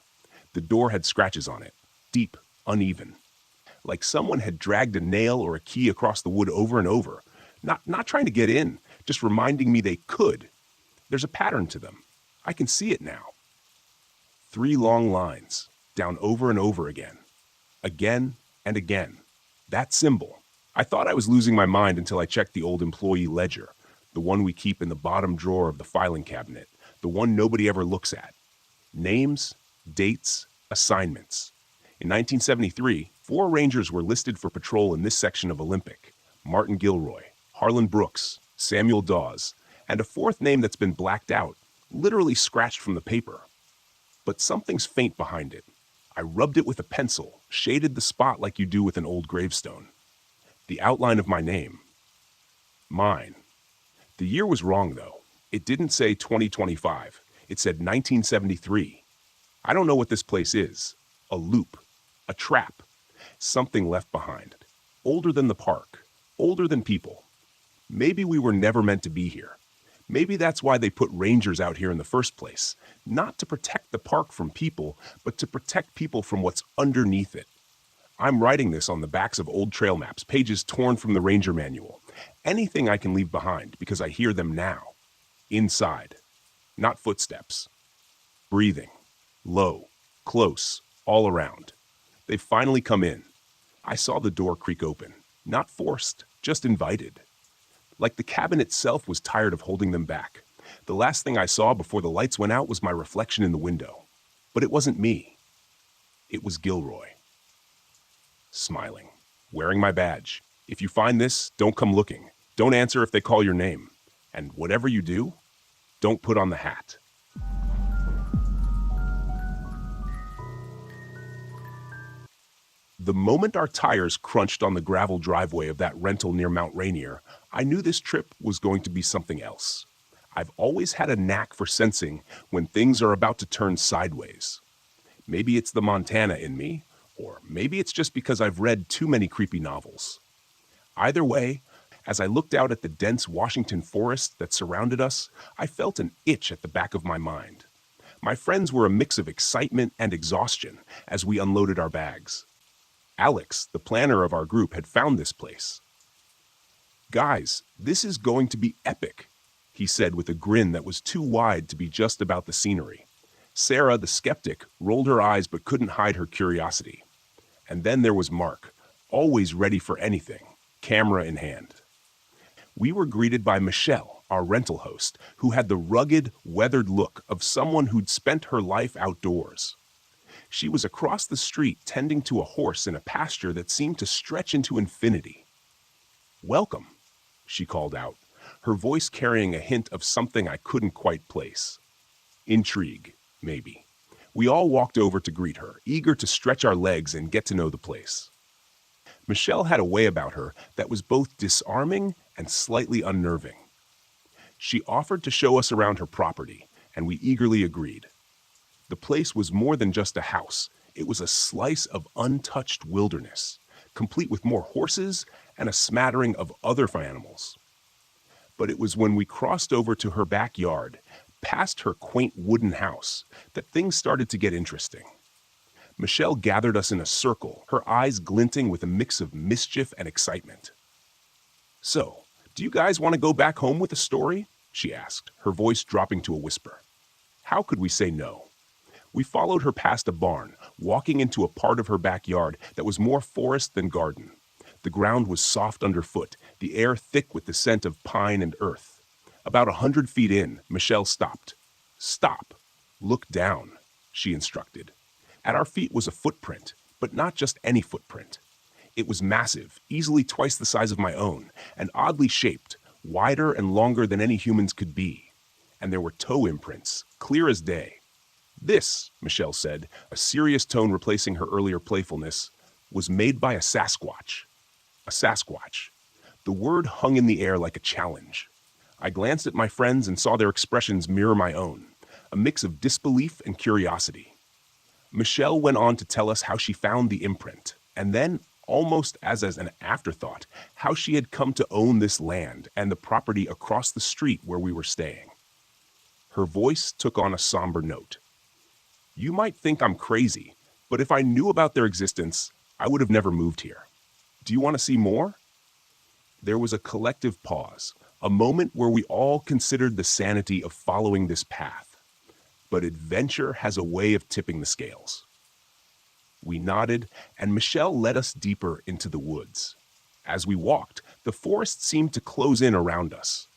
The door had scratches on it, deep, uneven. Like someone had dragged a nail or a key across the wood over and over. Not trying to get in, just reminding me they could. There's a pattern to them. I can see it now. 3 long lines, down over and over again. Again and again. That symbol. I thought I was losing my mind until I checked the old employee ledger, the one we keep in the bottom drawer of the filing cabinet, the one nobody ever looks at. Names, dates, assignments. In 1973, 4 Rangers were listed for patrol in this section of Olympic. Martin Gilroy, Harlan Brooks, Samuel Dawes, and a 4th name that's been blacked out, literally scratched from the paper. But something's faint behind it. I rubbed it with a pencil, shaded the spot like you do with an old gravestone. The outline of my name. Mine. The year was wrong, though. It didn't say 2025. It said 1973. I don't know what this place is. A loop. A trap. Something left behind. Older than the park. Older than people. Maybe we were never meant to be here. Maybe that's why they put rangers out here in the first place. Not to protect the park from people, but to protect people from what's underneath it. I'm writing this on the backs of old trail maps, pages torn from the ranger manual. Anything I can leave behind because I hear them now. Inside. Not footsteps. Breathing. Low. Close. All around. They've finally come in. I saw the door creak open. Not forced, just invited. Like the cabin itself was tired of holding them back. The last thing I saw before the lights went out was my reflection in the window. But it wasn't me. It was Gilroy. Smiling. Wearing my badge. If you find this, don't come looking. Don't answer if they call your name. And whatever you do, don't put on the hat. The moment our tires crunched on the gravel driveway of that rental near Mount Rainier, I knew this trip was going to be something else. I've always had a knack for sensing when things are about to turn sideways. Maybe it's the Montana in me, or maybe it's just because I've read too many creepy novels. Either way, as I looked out at the dense Washington forest that surrounded us, I felt an itch at the back of my mind. My friends were a mix of excitement and exhaustion as we unloaded our bags. Alex, the planner of our group, had found this place. "Guys, this is going to be epic," he said with a grin that was too wide to be just about the scenery. Sarah, the skeptic, rolled her eyes but couldn't hide her curiosity. And then there was Mark, always ready for anything, camera in hand. We were greeted by Michelle, our rental host, who had the rugged, weathered look of someone who'd spent her life outdoors. She was across the street tending to a horse in a pasture that seemed to stretch into infinity. "Welcome," she called out, her voice carrying a hint of something I couldn't quite place. Intrigue, maybe. We all walked over to greet her, eager to stretch our legs and get to know the place. Michelle had a way about her that was both disarming and slightly unnerving. She offered to show us around her property, and we eagerly agreed. The place was more than just a house. It was a slice of untouched wilderness, complete with more horses and a smattering of other animals. But it was when we crossed over to her backyard, past her quaint wooden house, that things started to get interesting. Michelle gathered us in a circle, her eyes glinting with a mix of mischief and excitement. "So, do you guys want to go back home with a story?" she asked, her voice dropping to a whisper. How could we say no? We followed her past a barn, walking into a part of her backyard that was more forest than garden. The ground was soft underfoot, the air thick with the scent of pine and earth. About 100 feet in, Michelle stopped. "Stop. Look down," she instructed. At our feet was a footprint, but not just any footprint. It was massive, easily twice the size of my own, and oddly shaped, wider and longer than any humans could be. And there were toe imprints, clear as day. "This," Michelle said, a serious tone replacing her earlier playfulness, "was made by a Sasquatch." A Sasquatch. The word hung in the air like a challenge. I glanced at my friends and saw their expressions mirror my own, a mix of disbelief and curiosity. Michelle went on to tell us how she found the imprint, and then, almost as an afterthought, how she had come to own this land and the property across the street where we were staying. Her voice took on a somber note. You might think I'm crazy, but if I knew about their existence, I would have never moved here. Do you want to see more? There was a collective pause, a moment where we all considered the sanity of following this path. But adventure has a way of tipping the scales. We nodded, and Michelle led us deeper into the woods. As we walked, the forest seemed to close in around us.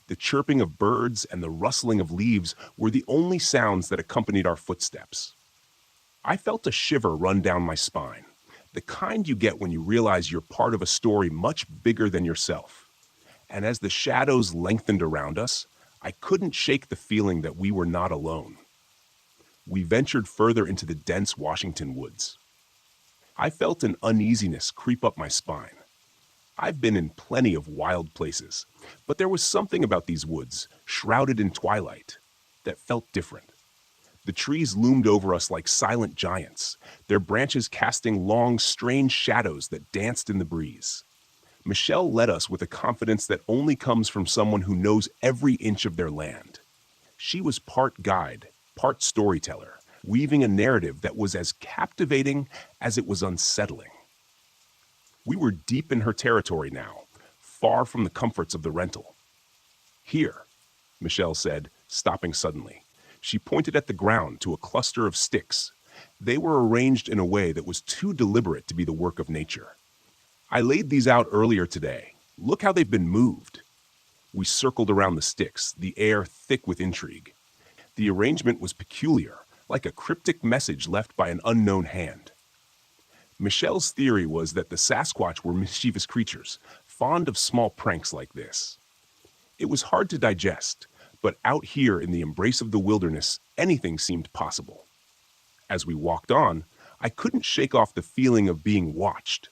The chirping of birds and the rustling of leaves were the only sounds that accompanied our footsteps. I felt a shiver run down my spine, the kind you get when you realize you're part of a story much bigger than yourself. And as the shadows lengthened around us, I couldn't shake the feeling that we were not alone. We ventured further into the dense Washington woods. I felt an uneasiness creep up my spine. I've been in plenty of wild places, but there was something about these woods, shrouded in twilight, that felt different. The trees loomed over us like silent giants, their branches casting long, strange shadows that danced in the breeze. Michelle led us with a confidence that only comes from someone who knows every inch of their land. She was part guide, part storyteller, weaving a narrative that was as captivating as it was unsettling. We were deep in her territory now, far from the comforts of the rental. Here, Michelle said, stopping suddenly. She pointed at the ground to a cluster of sticks. They were arranged in a way that was too deliberate to be the work of nature. I laid these out earlier today. Look how they've been moved. We circled around the sticks, the air thick with intrigue. The arrangement was peculiar, like a cryptic message left by an unknown hand. Michelle's theory was that the Sasquatch were mischievous creatures, fond of small pranks like this. It was hard to digest, but out here in the embrace of the wilderness, anything seemed possible. As we walked on, I couldn't shake off the feeling of being watched.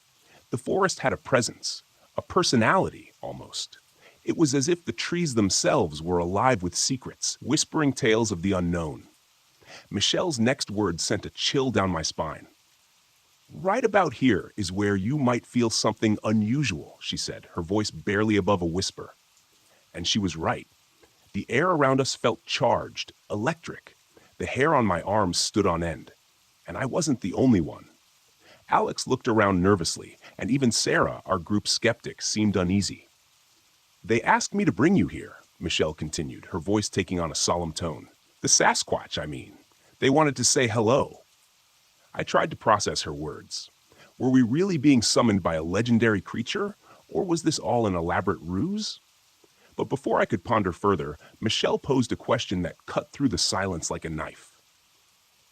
The forest had a presence, a personality almost. It was as if the trees themselves were alive with secrets, whispering tales of the unknown. Michelle's next words sent a chill down my spine. Right about here is where you might feel something unusual, she said, her voice barely above a whisper. And she was right. The air around us felt charged, electric. The hair on my arms stood on end. And I wasn't the only one. Alex looked around nervously, and even Sarah, our group skeptic, seemed uneasy. They asked me to bring you here, Michelle continued, her voice taking on a solemn tone. The Sasquatch, I mean. They wanted to say hello. I tried to process her words. Were we really being summoned by a legendary creature, or was this all an elaborate ruse? But before I could ponder further, Michelle posed a question that cut through the silence like a knife.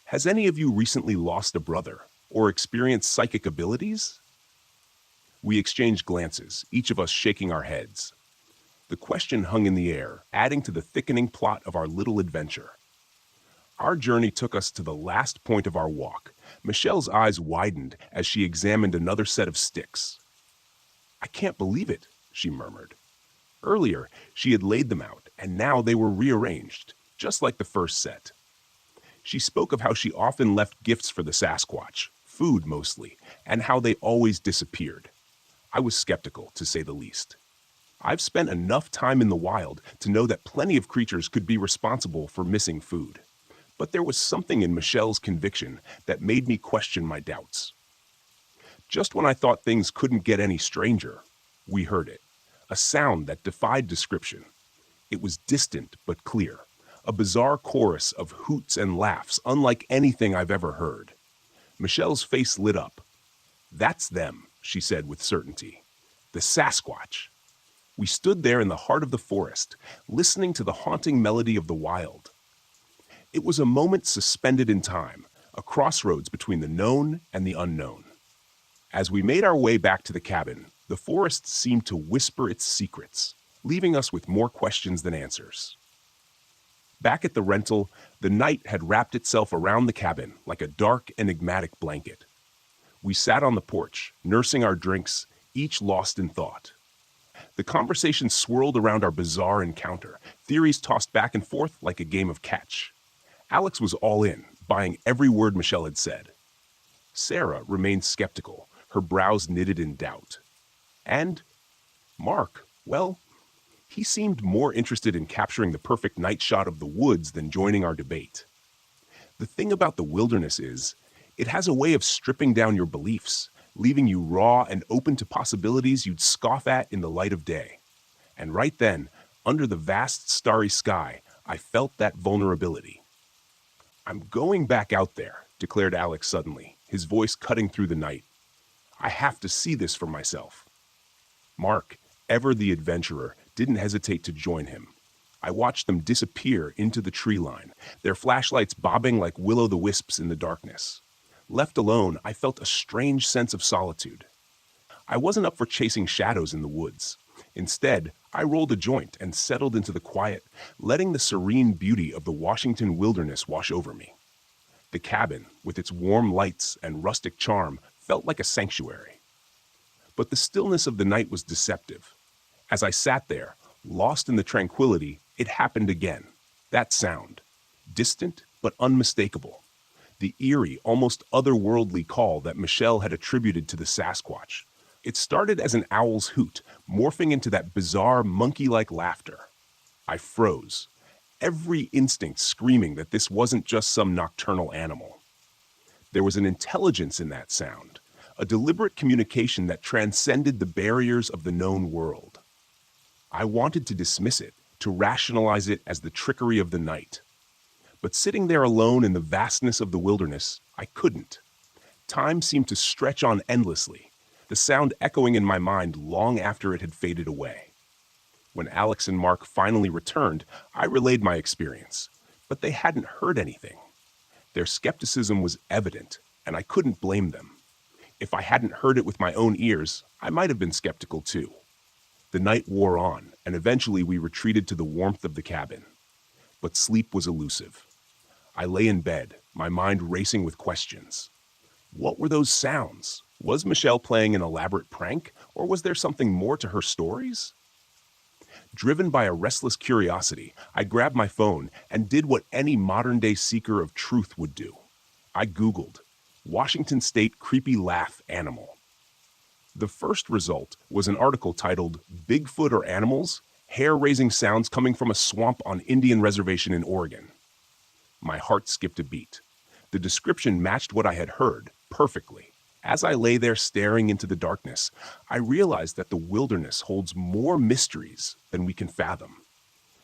Has any of you recently lost a brother, or experienced psychic abilities? We exchanged glances, each of us shaking our heads. The question hung in the air, adding to the thickening plot of our little adventure. Our journey took us to the last point of our walk. Michelle's eyes widened as she examined another set of sticks. I can't believe it, she murmured. Earlier, she had laid them out, and now they were rearranged, just like the first set. She spoke of how she often left gifts for the Sasquatch, food mostly, and how they always disappeared. I was skeptical, to say the least. I've spent enough time in the wild to know that plenty of creatures could be responsible for missing food. But there was something in Michelle's conviction that made me question my doubts. Just when I thought things couldn't get any stranger, we heard it, a sound that defied description. It was distant but clear, a bizarre chorus of hoots and laughs unlike anything I've ever heard. Michelle's face lit up. That's them, she said with certainty. The Sasquatch. We stood there in the heart of the forest, listening to the haunting melody of the wild. It was a moment suspended in time, a crossroads between the known and the unknown. As we made our way back to the cabin, the forest seemed to whisper its secrets, leaving us with more questions than answers. Back at the rental, the night had wrapped itself around the cabin like a dark, enigmatic blanket. We sat on the porch, nursing our drinks, each lost in thought. The conversation swirled around our bizarre encounter, theories tossed back and forth like a game of catch. Alex was all in, buying every word Michelle had said. Sarah remained skeptical, her brows knitted in doubt. And Mark, well, he seemed more interested in capturing the perfect night shot of the woods than joining our debate. The thing about the wilderness is, it has a way of stripping down your beliefs, leaving you raw and open to possibilities you'd scoff at in the light of day. And right then, under the vast starry sky, I felt that vulnerability. "I'm going back out there," declared Alex suddenly, his voice cutting through the night. "I have to see this for myself." Mark, ever the adventurer, didn't hesitate to join him. I watched them disappear into the tree line, their flashlights bobbing like will-o'-the-wisps in the darkness. Left alone, I felt a strange sense of solitude. I wasn't up for chasing shadows in the woods. Instead, I rolled a joint and settled into the quiet, letting the serene beauty of the Washington wilderness wash over me. The cabin, with its warm lights and rustic charm, felt like a sanctuary. But the stillness of the night was deceptive. As I sat there, lost in the tranquility, it happened again. That sound, distant but unmistakable. The eerie, almost otherworldly call that Michelle had attributed to the Sasquatch. It started as an owl's hoot, morphing into that bizarre, monkey-like laughter. I froze, every instinct screaming that this wasn't just some nocturnal animal. There was an intelligence in that sound, a deliberate communication that transcended the barriers of the known world. I wanted to dismiss it, to rationalize it as the trickery of the night. But sitting there alone in the vastness of the wilderness, I couldn't. Time seemed to stretch on endlessly, the sound echoing in my mind long after it had faded away. When Alex and Mark finally returned, I relayed my experience, but they hadn't heard anything. Their skepticism was evident, and I couldn't blame them. If I hadn't heard it with my own ears, I might have been skeptical too. The night wore on, and eventually we retreated to the warmth of the cabin. But sleep was elusive. I lay in bed, my mind racing with questions. What were those sounds? Was Michelle playing an elaborate prank, or was there something more to her stories? Driven by a restless curiosity, I grabbed my phone and did what any modern-day seeker of truth would do. I Googled, "Washington State Creepy Laugh Animal." The first result was an article titled, "Bigfoot or Animals? Hair-Raising Sounds Coming from a Swamp on Indian Reservation in Oregon." My heart skipped a beat. The description matched what I had heard perfectly. As I lay there staring into the darkness, I realized that the wilderness holds more mysteries than we can fathom.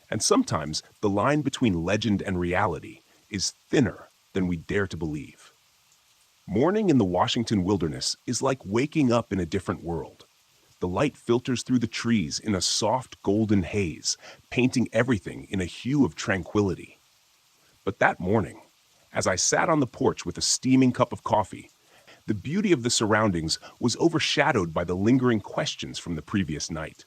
And sometimes the line between legend and reality is thinner than we dare to believe. Morning in the Washington wilderness is like waking up in a different world. The light filters through the trees in a soft golden haze, painting everything in a hue of tranquility. But that morning, as I sat on the porch with a steaming cup of coffee, the beauty of the surroundings was overshadowed by the lingering questions from the previous night.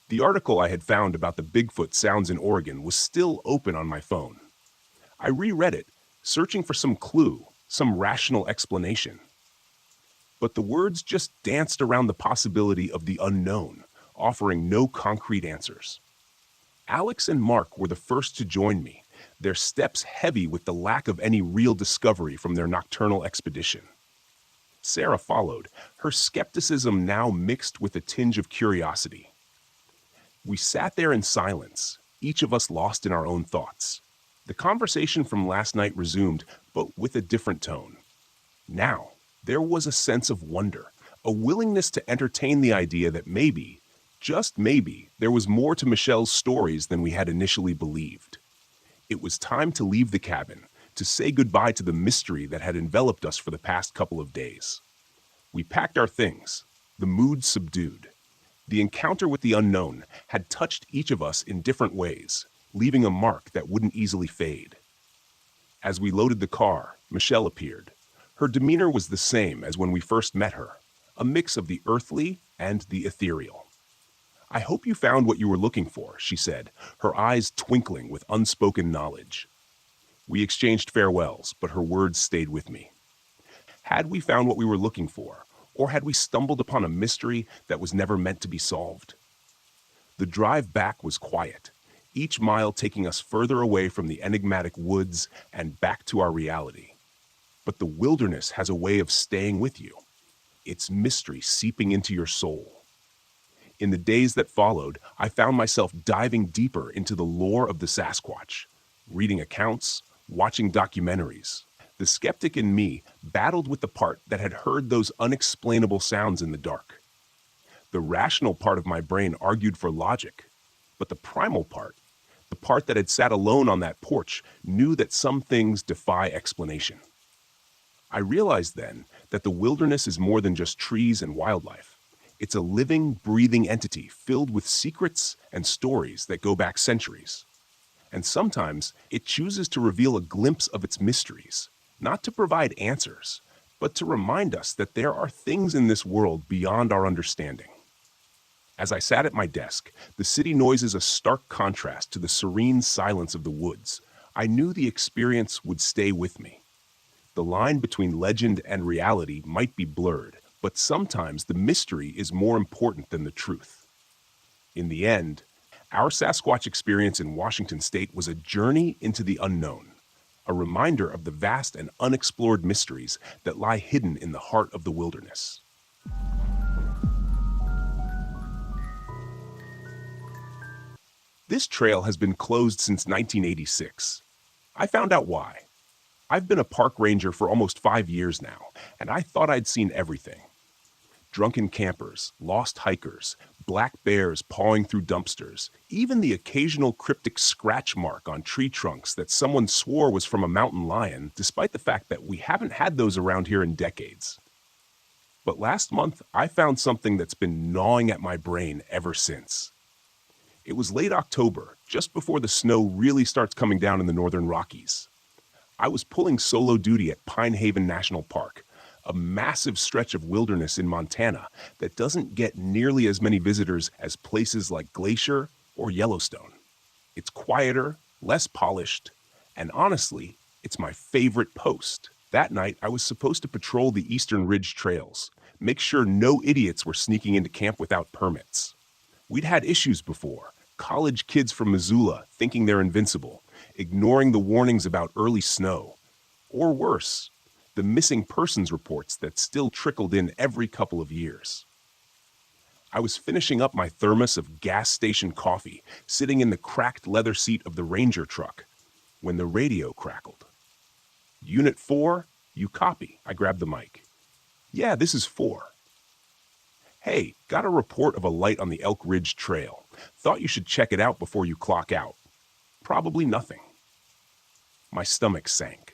The article I had found about the Bigfoot sounds in Oregon was still open on my phone. I reread it, searching for some clue, some rational explanation. But the words just danced around the possibility of the unknown, offering no concrete answers. Alex and Mark were the first to join me, their steps heavy with the lack of any real discovery from their nocturnal expedition. Sarah followed, her skepticism now mixed with a tinge of curiosity. We sat there in silence, each of us lost in our own thoughts. The conversation from last night resumed, but with a different tone. Now, there was a sense of wonder, a willingness to entertain the idea that maybe, just maybe, there was more to Michelle's stories than we had initially believed. It was time to leave the cabin, to say goodbye to the mystery that had enveloped us for the past couple of days. We packed our things, the mood subdued. The encounter with the unknown had touched each of us in different ways, leaving a mark that wouldn't easily fade. As we loaded the car, Michelle appeared. Her demeanor was the same as when we first met her, a mix of the earthly and the ethereal. "I hope you found what you were looking for," she said, her eyes twinkling with unspoken knowledge. We exchanged farewells, but her words stayed with me. Had we found what we were looking for, Or had we stumbled upon a mystery that was never meant to be solved? The drive back was quiet, each mile taking us further away from the enigmatic woods and back to our reality. But the wilderness has a way of staying with you, its mystery seeping into your soul. In the days that followed, I found myself diving deeper into the lore of the Sasquatch, reading accounts, watching documentaries. The skeptic in me battled with the part that had heard those unexplainable sounds in the dark. The rational part of my brain argued for logic, but the primal part, the part that had sat alone on that porch, knew that some things defy explanation. I realized then that the wilderness is more than just trees and wildlife. It's a living, breathing entity filled with secrets and stories that go back centuries. And sometimes it chooses to reveal a glimpse of its mysteries, not to provide answers, but to remind us that there are things in this world beyond our understanding. As I sat at my desk, the city noises a stark contrast to the serene silence of the woods. I knew the experience would stay with me. The line between legend and reality might be blurred, but sometimes the mystery is more important than the truth. In the end, our Sasquatch experience in Washington state was a journey into the unknown, a reminder of the vast and unexplored mysteries that lie hidden in the heart of the wilderness. This trail has been closed since 1986. I found out why. I've been a park ranger for almost 5 years now, and I thought I'd seen everything. Drunken campers, lost hikers, black bears pawing through dumpsters, even the occasional cryptic scratch mark on tree trunks that someone swore was from a mountain lion, despite the fact that we haven't had those around here in decades. But last month, I found something that's been gnawing at my brain ever since. It was late October, just before the snow really starts coming down in the northern Rockies. I was pulling solo duty at Pine Haven National Park, a massive stretch of wilderness in Montana that doesn't get nearly as many visitors as places like Glacier or Yellowstone. It's quieter, less polished, and honestly, it's my favorite post. That night, I was supposed to patrol the Eastern Ridge trails, make sure no idiots were sneaking into camp without permits. We'd had issues before, college kids from Missoula thinking they're invincible, ignoring the warnings about early snow, or worse, the missing persons reports that still trickled in every couple of years. I was finishing up my thermos of gas station coffee, sitting in the cracked leather seat of the Ranger truck, when the radio crackled. Unit 4, you copy. I grabbed the mic. Yeah, this is 4. Hey, got a report of a light on the Elk Ridge Trail. Thought you should check it out before you clock out. Probably nothing. My stomach sank.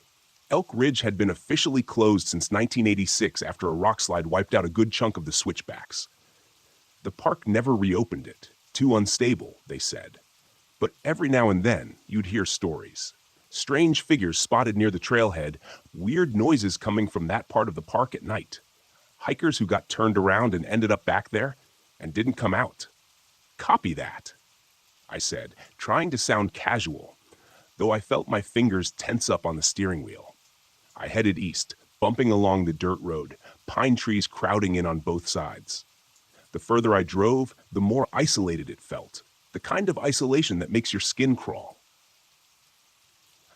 Elk Ridge had been officially closed since 1986 after a rockslide wiped out a good chunk of the switchbacks. The park never reopened it. Too unstable, they said. But every now and then, you'd hear stories. Strange figures spotted near the trailhead, weird noises coming from that part of the park at night. Hikers who got turned around and ended up back there and didn't come out. Copy that, I said, trying to sound casual, though I felt my fingers tense up on the steering wheel. I headed east, bumping along the dirt road, pine trees crowding in on both sides. The further I drove, the more isolated it felt, the kind of isolation that makes your skin crawl.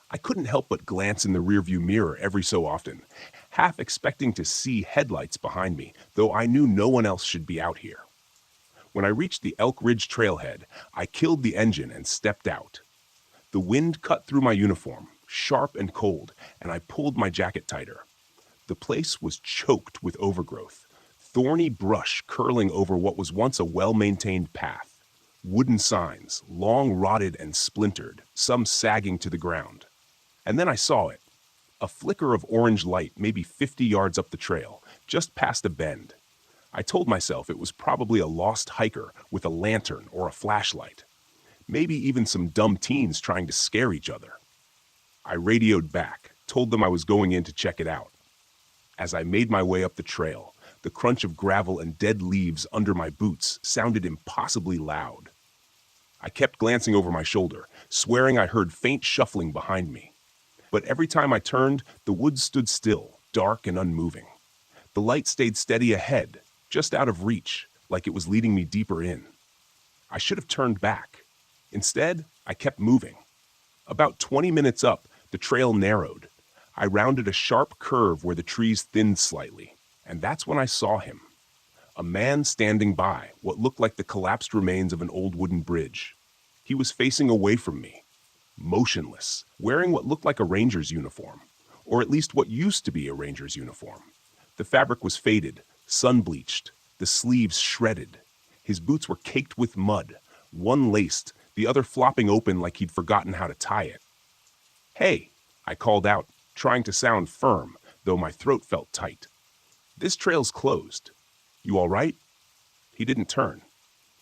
I couldn't help but glance in the rearview mirror every so often, half expecting to see headlights behind me, though I knew no one else should be out here. When I reached the Elk Ridge trailhead, I killed the engine and stepped out. The wind cut through my uniform, sharp and cold, and I pulled my jacket tighter. The place was choked with overgrowth, thorny brush curling over what was once a well-maintained path, wooden signs, long rotted and splintered, some sagging to the ground. And then I saw it, a flicker of orange light maybe 50 yards up the trail, just past a bend. I told myself it was probably a lost hiker with a lantern or a flashlight, maybe even some dumb teens trying to scare each other. I radioed back, told them I was going in to check it out. As I made my way up the trail, the crunch of gravel and dead leaves under my boots sounded impossibly loud. I kept glancing over my shoulder, swearing I heard faint shuffling behind me. But every time I turned, the woods stood still, dark and unmoving. The light stayed steady ahead, just out of reach, like it was leading me deeper in. I should have turned back. Instead, I kept moving. About 20 minutes up, the trail narrowed. I rounded a sharp curve where the trees thinned slightly, and that's when I saw him. A man standing by what looked like the collapsed remains of an old wooden bridge. He was facing away from me, motionless, wearing what looked like a ranger's uniform, or at least what used to be a ranger's uniform. The fabric was faded, sun-bleached, the sleeves shredded. His boots were caked with mud, one laced, the other flopping open like he'd forgotten how to tie it. "Hey," I called out, trying to sound firm, though my throat felt tight. "This trail's closed. You all right?" He didn't turn,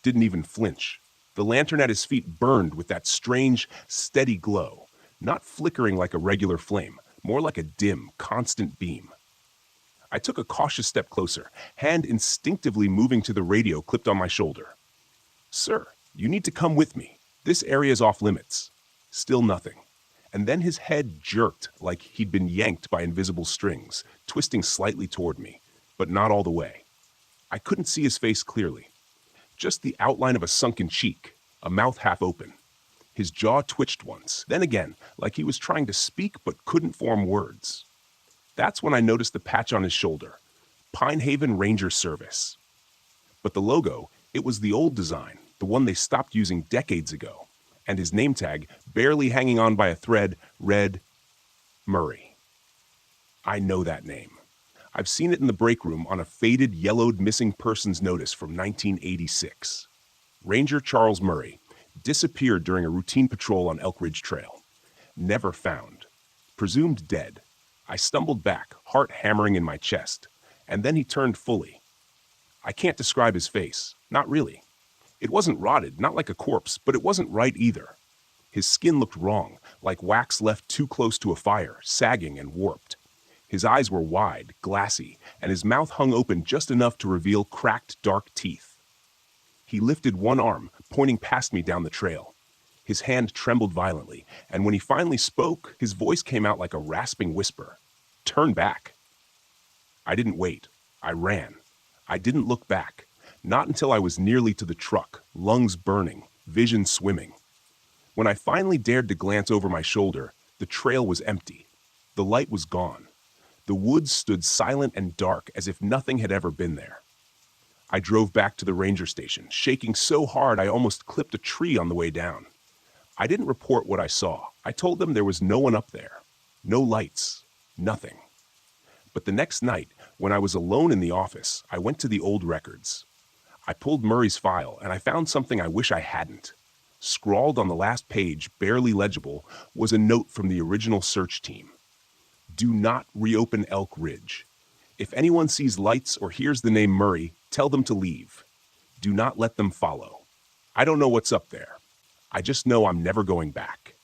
didn't even flinch. The lantern at his feet burned with that strange, steady glow, not flickering like a regular flame, more like a dim, constant beam. I took a cautious step closer, hand instinctively moving to the radio clipped on my shoulder. "Sir, you need to come with me. This area is off limits." Still nothing. And then his head jerked like he'd been yanked by invisible strings, twisting slightly toward me, but not all the way. I couldn't see his face clearly. Just the outline of a sunken cheek, a mouth half open. His jaw twitched once, then again, like he was trying to speak but couldn't form words. That's when I noticed the patch on his shoulder. Pine Haven Ranger Service. But the logo, it was the old design, the one they stopped using decades ago. And his name tag, barely hanging on by a thread, read Murray. I know that name. I've seen it in the break room on a faded, yellowed missing persons notice from 1986. Ranger Charles Murray disappeared during a routine patrol on Elk Ridge Trail. Never found. Presumed dead. I stumbled back, heart hammering in my chest, and then he turned fully. I can't describe his face, not really. It wasn't rotted, not like a corpse, but it wasn't right either. His skin looked wrong, like wax left too close to a fire, sagging and warped. His eyes were wide, glassy, and his mouth hung open just enough to reveal cracked, dark teeth. He lifted one arm, pointing past me down the trail. His hand trembled violently, and when he finally spoke, his voice came out like a rasping whisper. "Turn back." I didn't wait. I ran. I didn't look back. Not until I was nearly to the truck, lungs burning, vision swimming. When I finally dared to glance over my shoulder, the trail was empty. The light was gone. The woods stood silent and dark as if nothing had ever been there. I drove back to the ranger station, shaking so hard I almost clipped a tree on the way down. I didn't report what I saw. I told them there was no one up there. No lights. Nothing. But the next night, when I was alone in the office, I went to the old records. I pulled Murray's file, and I found something I wish I hadn't. Scrawled on the last page, barely legible, was a note from the original search team. "Do not reopen Elk Ridge. If anyone sees lights or hears the name Murray, tell them to leave. Do not let them follow. I don't know what's up there. I just know I'm never going back."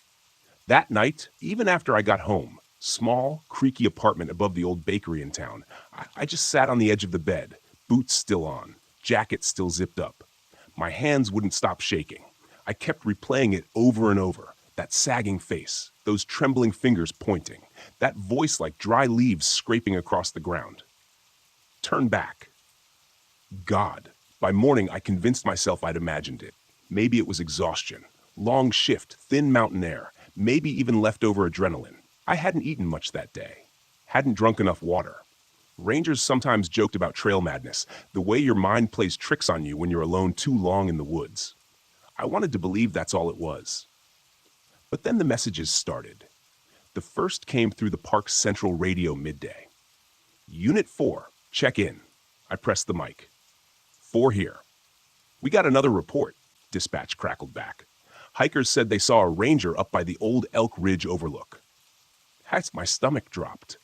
That night, even after I got home, small, creaky apartment above the old bakery in town, I just sat on the edge of the bed, boots still on, jacket still zipped up. My hands wouldn't stop shaking. I kept replaying it over and over, that sagging face, those trembling fingers pointing, that voice like dry leaves scraping across the ground. Turn back. God, by morning I convinced myself I'd imagined it. Maybe it was exhaustion, long shift, thin mountain air, maybe even leftover adrenaline. I hadn't eaten much that day, hadn't drunk enough water. Rangers sometimes joked about trail madness, the way your mind plays tricks on you when you're alone too long in the woods. I wanted to believe that's all it was. But then the messages started. The first came through the park's central radio midday. "Unit 4, check in." I pressed the mic. "4 here." "We got another report," dispatch crackled back. "Hikers said they saw a ranger up by the old Elk Ridge overlook." My stomach dropped.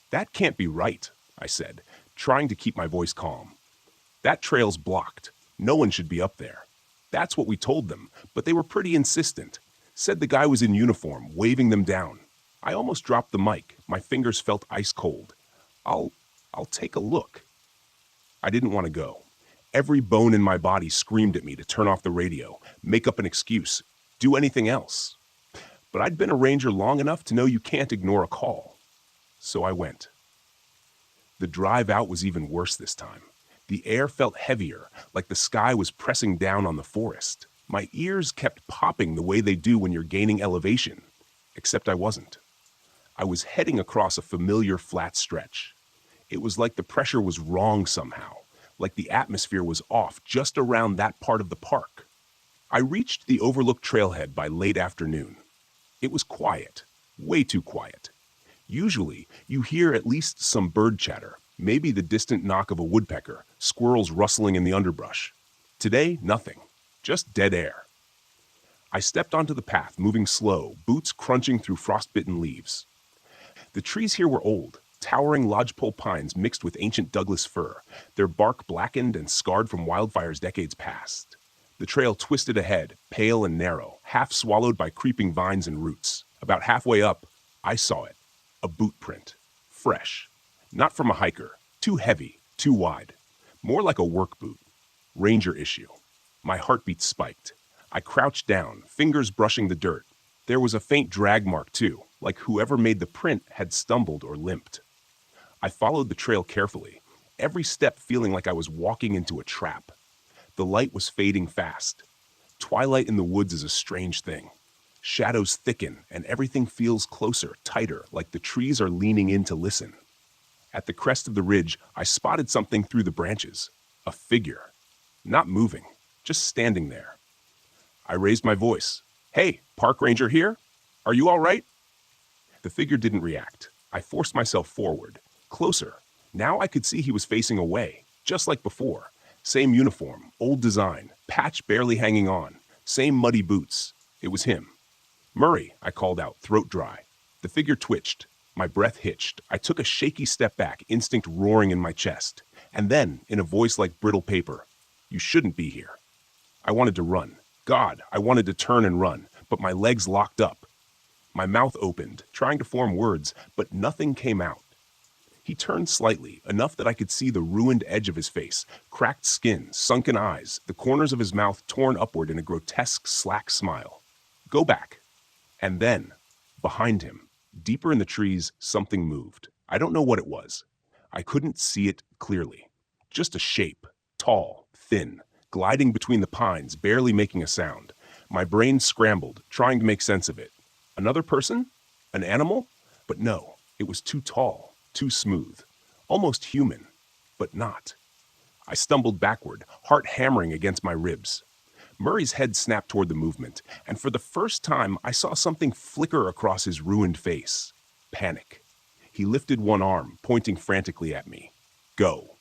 "That can't be right," I said, trying to keep my voice calm. "That trail's blocked. No one should be up there." That's what we told them, but they were pretty insistent. Said the guy was in uniform, waving them down. I almost dropped the mic. My fingers felt ice cold. I'll take a look." I didn't want to go. Every bone in my body screamed at me to turn off the radio, make up an excuse, do anything else. But I'd been a ranger long enough to know you can't ignore a call. So I went. The drive out was even worse this time. The air felt heavier, like the sky was pressing down on the forest. My ears kept popping the way they do when you're gaining elevation, except I wasn't. I was heading across a familiar flat stretch. It was like the pressure was wrong somehow, like the atmosphere was off just around that part of the park. I reached the overlooked trailhead by late afternoon. It was quiet, way too quiet. Usually, you hear at least some bird chatter, maybe the distant knock of a woodpecker, squirrels rustling in the underbrush. Today, nothing, just dead air. I stepped onto the path, moving slow, boots crunching through frostbitten leaves. The trees here were old, towering lodgepole pines mixed with ancient Douglas fir, their bark blackened and scarred from wildfires decades past. The trail twisted ahead, pale and narrow, half swallowed by creeping vines and roots. About halfway up, I saw it. A boot print. Fresh. Not from a hiker. Too heavy. Too wide. More like a work boot. Ranger issue. My heartbeat spiked. I crouched down, fingers brushing the dirt. There was a faint drag mark too, like whoever made the print had stumbled or limped. I followed the trail carefully, every step feeling like I was walking into a trap. The light was fading fast. Twilight in the woods is a strange thing. Shadows thicken, and everything feels closer, tighter, like the trees are leaning in to listen. At the crest of the ridge, I spotted something through the branches. A figure. Not moving, just standing there. I raised my voice. "Hey, park ranger here? Are you all right?" The figure didn't react. I forced myself forward. Closer. Now I could see he was facing away, just like before. Same uniform, old design, patch barely hanging on, same muddy boots. It was him. "Murray," I called out, throat dry. The figure twitched. My breath hitched. I took a shaky step back, instinct roaring in my chest. And then, in a voice like brittle paper, "You shouldn't be here." I wanted to run. God, I wanted to turn and run, but my legs locked up. My mouth opened, trying to form words, but nothing came out. He turned slightly, enough that I could see the ruined edge of his face, cracked skin, sunken eyes, the corners of his mouth torn upward in a grotesque, slack smile. "Go back." And then, behind him, deeper in the trees, something moved. I don't know what it was. I couldn't see it clearly. Just a shape, tall, thin, gliding between the pines, barely making a sound. My brain scrambled, trying to make sense of it. Another person? An animal? But no, it was too tall, too smooth. Almost human, but not. I stumbled backward, heart hammering against my ribs. Murray's head snapped toward the movement, and for the first time I saw something flicker across his ruined face. Panic. He lifted one arm, pointing frantically at me. "Go."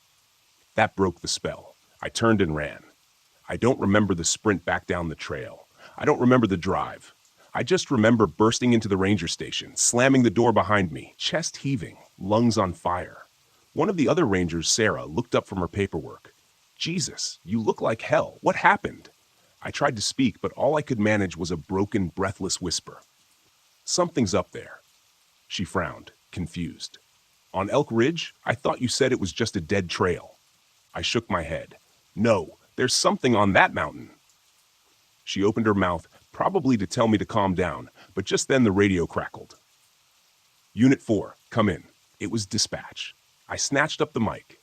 That broke the spell. I turned and ran. I don't remember the sprint back down the trail. I don't remember the drive. I just remember bursting into the ranger station, slamming the door behind me, chest heaving, lungs on fire. One of the other rangers, Sarah, looked up from her paperwork. "Jesus, you look like hell. What happened?" I tried to speak, but all I could manage was a broken, breathless whisper. "Something's up there." She frowned, confused. "On Elk Ridge? I thought you said it was just a dead trail." I shook my head. "No, there's something on that mountain." She opened her mouth, probably to tell me to calm down, but just then the radio crackled. "Unit 4, come in." It was dispatch. I snatched up the mic.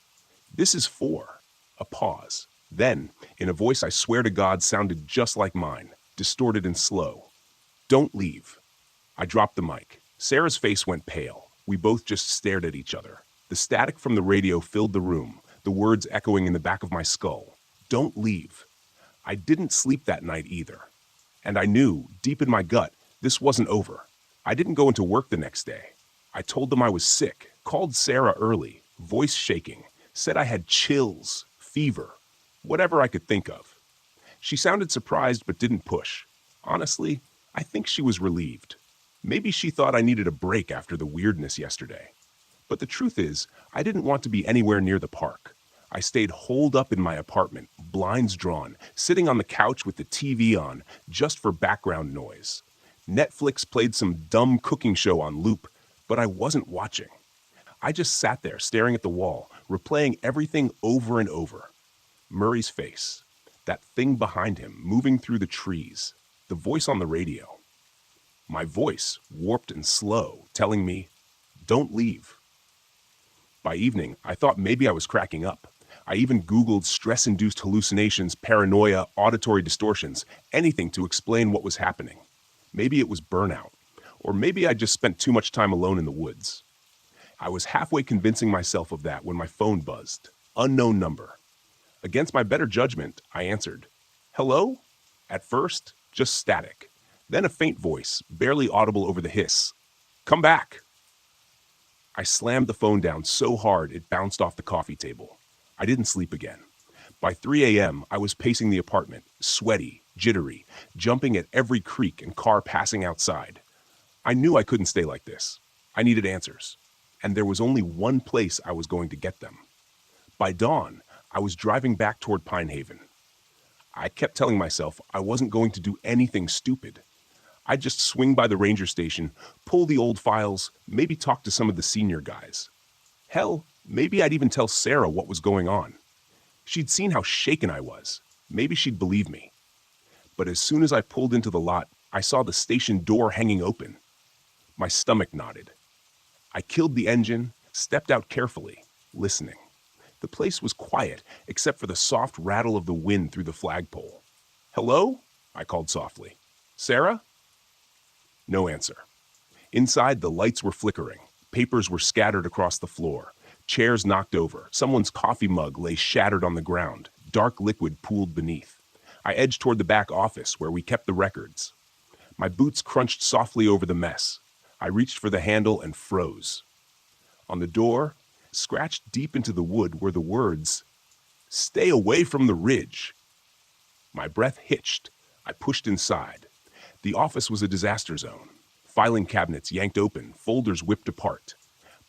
"This is 4. A pause. Then, in a voice I swear to God sounded just like mine, distorted and slow. "Don't leave." I dropped the mic. Sarah's face went pale. We both just stared at each other. The static from the radio filled the room, the words echoing in the back of my skull. Don't leave. I didn't sleep that night either. And I knew, deep in my gut, this wasn't over. I didn't go into work the next day. I told them I was sick, called Sarah early, voice shaking, said I had chills, fever, whatever I could think of. She sounded surprised but didn't push. Honestly, I think she was relieved. Maybe she thought I needed a break after the weirdness yesterday. But the truth is, I didn't want to be anywhere near the park. I stayed holed up in my apartment, blinds drawn, sitting on the couch with the TV on, just for background noise. Netflix played some dumb cooking show on loop, but I wasn't watching. I just sat there staring at the wall, replaying everything over and over. Murray's face, that thing behind him moving through the trees, the voice on the radio. My voice, warped and slow, telling me, don't leave. By evening, I thought maybe I was cracking up. I even Googled stress-induced hallucinations, paranoia, auditory distortions, anything to explain what was happening. Maybe it was burnout, or maybe I just spent too much time alone in the woods. I was halfway convincing myself of that when my phone buzzed. Unknown number. Against my better judgment, I answered. Hello? At first, just static. Then a faint voice, barely audible over the hiss. Come back! I slammed the phone down so hard it bounced off the coffee table. I didn't sleep again. By 3 a.m., I was pacing the apartment, sweaty, jittery, jumping at every creak and car passing outside. I knew I couldn't stay like this. I needed answers. And there was only one place I was going to get them. By dawn, I was driving back toward Pine Haven. I kept telling myself I wasn't going to do anything stupid. I'd just swing by the ranger station, pull the old files, maybe talk to some of the senior guys. Hell, maybe I'd even tell Sarah what was going on. She'd seen how shaken I was. Maybe she'd believe me. But as soon as I pulled into the lot, I saw the station door hanging open. My stomach knotted. I killed the engine, stepped out carefully, listening. The place was quiet, except for the soft rattle of the wind through the flagpole. Hello? I called softly. Sarah? No answer. Inside, the lights were flickering. Papers were scattered across the floor. Chairs knocked over. Someone's coffee mug lay shattered on the ground. Dark liquid pooled beneath. I edged toward the back office, where we kept the records. My boots crunched softly over the mess. I reached for the handle and froze. On the door, scratched deep into the wood, were the words, "Stay away from the ridge." My breath hitched. I pushed inside. The office was a disaster zone. Filing cabinets yanked open, folders whipped apart.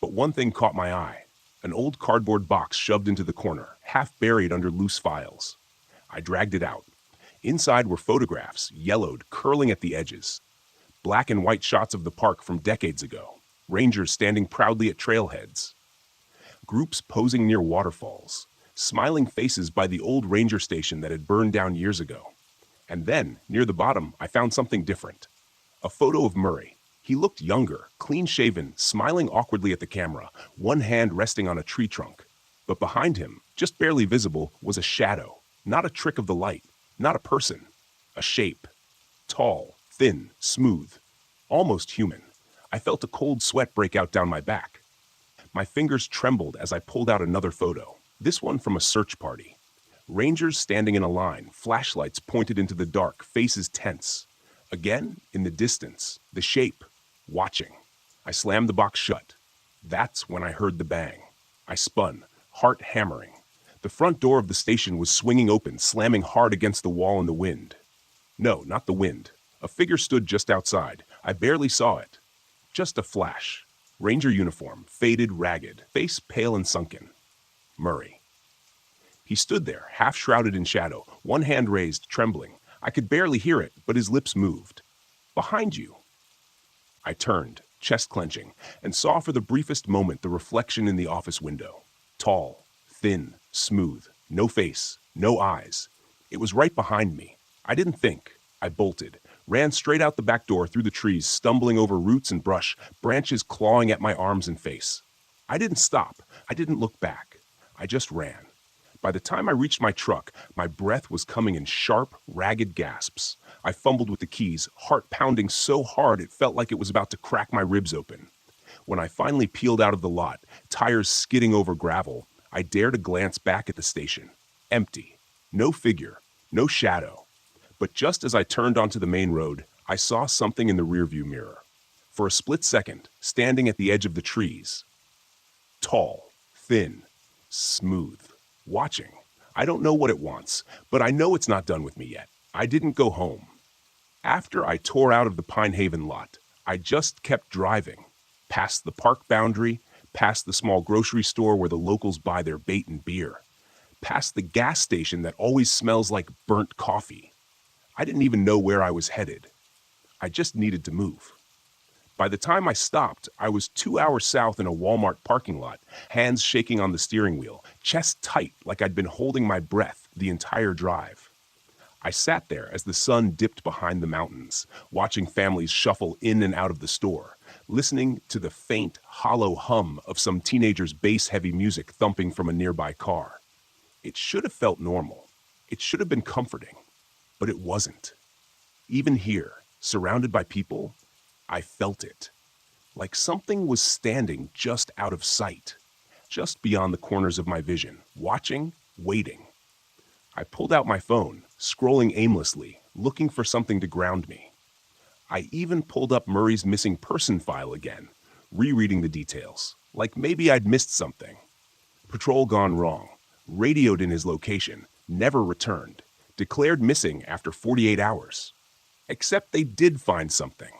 But one thing caught my eye. An old cardboard box shoved into the corner, half buried under loose files. I dragged it out. Inside were photographs, yellowed, curling at the edges. Black and white shots of the park from decades ago. Rangers standing proudly at trailheads. Groups posing near waterfalls. Smiling faces by the old ranger station that had burned down years ago. And then, near the bottom, I found something different. A photo of Murray. He looked younger, clean-shaven, smiling awkwardly at the camera, one hand resting on a tree trunk. But behind him, just barely visible, was a shadow. Not a trick of the light. Not a person. A shape. Tall, thin, smooth. Almost human. I felt a cold sweat break out down my back. My fingers trembled as I pulled out another photo. This one from a search party. Rangers standing in a line, flashlights pointed into the dark, faces tense. Again, in the distance, the shape, watching. I slammed the box shut. That's when I heard the bang. I spun, heart hammering. The front door of the station was swinging open, slamming hard against the wall in the wind. No, not the wind. A figure stood just outside. I barely saw it. Just a flash. Ranger uniform, faded, ragged, face pale and sunken. Murray. He stood there, half shrouded in shadow, one hand raised, trembling. I could barely hear it, but his lips moved. Behind you. I turned, chest clenching, and saw for the briefest moment the reflection in the office window. Tall, thin, smooth, no face, no eyes. It was right behind me. I didn't think. I bolted, ran straight out the back door through the trees, stumbling over roots and brush, branches clawing at my arms and face. I didn't stop. I didn't look back. I just ran. By the time I reached my truck, my breath was coming in sharp, ragged gasps. I fumbled with the keys, heart pounding so hard it felt like it was about to crack my ribs open. When I finally peeled out of the lot, tires skidding over gravel, I dared a glance back at the station. Empty. No figure. No shadow. But just as I turned onto the main road, I saw something in the rearview mirror. For a split second, standing at the edge of the trees. Tall, thin, smooth. Watching. I don't know what it wants, but I know it's not done with me yet. I didn't go home. After I tore out of the Pine Haven lot, I just kept driving. Past the park boundary, past the small grocery store where the locals buy their bait and beer. Past the gas station that always smells like burnt coffee. I didn't even know where I was headed. I just needed to move. By the time I stopped, I was 2 hours south in a Walmart parking lot, hands shaking on the steering wheel, chest tight like I'd been holding my breath the entire drive. I sat there as the sun dipped behind the mountains, watching families shuffle in and out of the store, listening to the faint, hollow hum of some teenager's bass-heavy music thumping from a nearby car. It should have felt normal. It should have been comforting, but it wasn't. Even here, surrounded by people, I felt it. Like something was standing just out of sight, just beyond the corners of my vision, watching, waiting. I pulled out my phone, scrolling aimlessly, looking for something to ground me. I even pulled up Murray's missing person file again, rereading the details, like maybe I'd missed something. Patrol gone wrong, radioed in his location, never returned, declared missing after 48 hours. Except they did find something.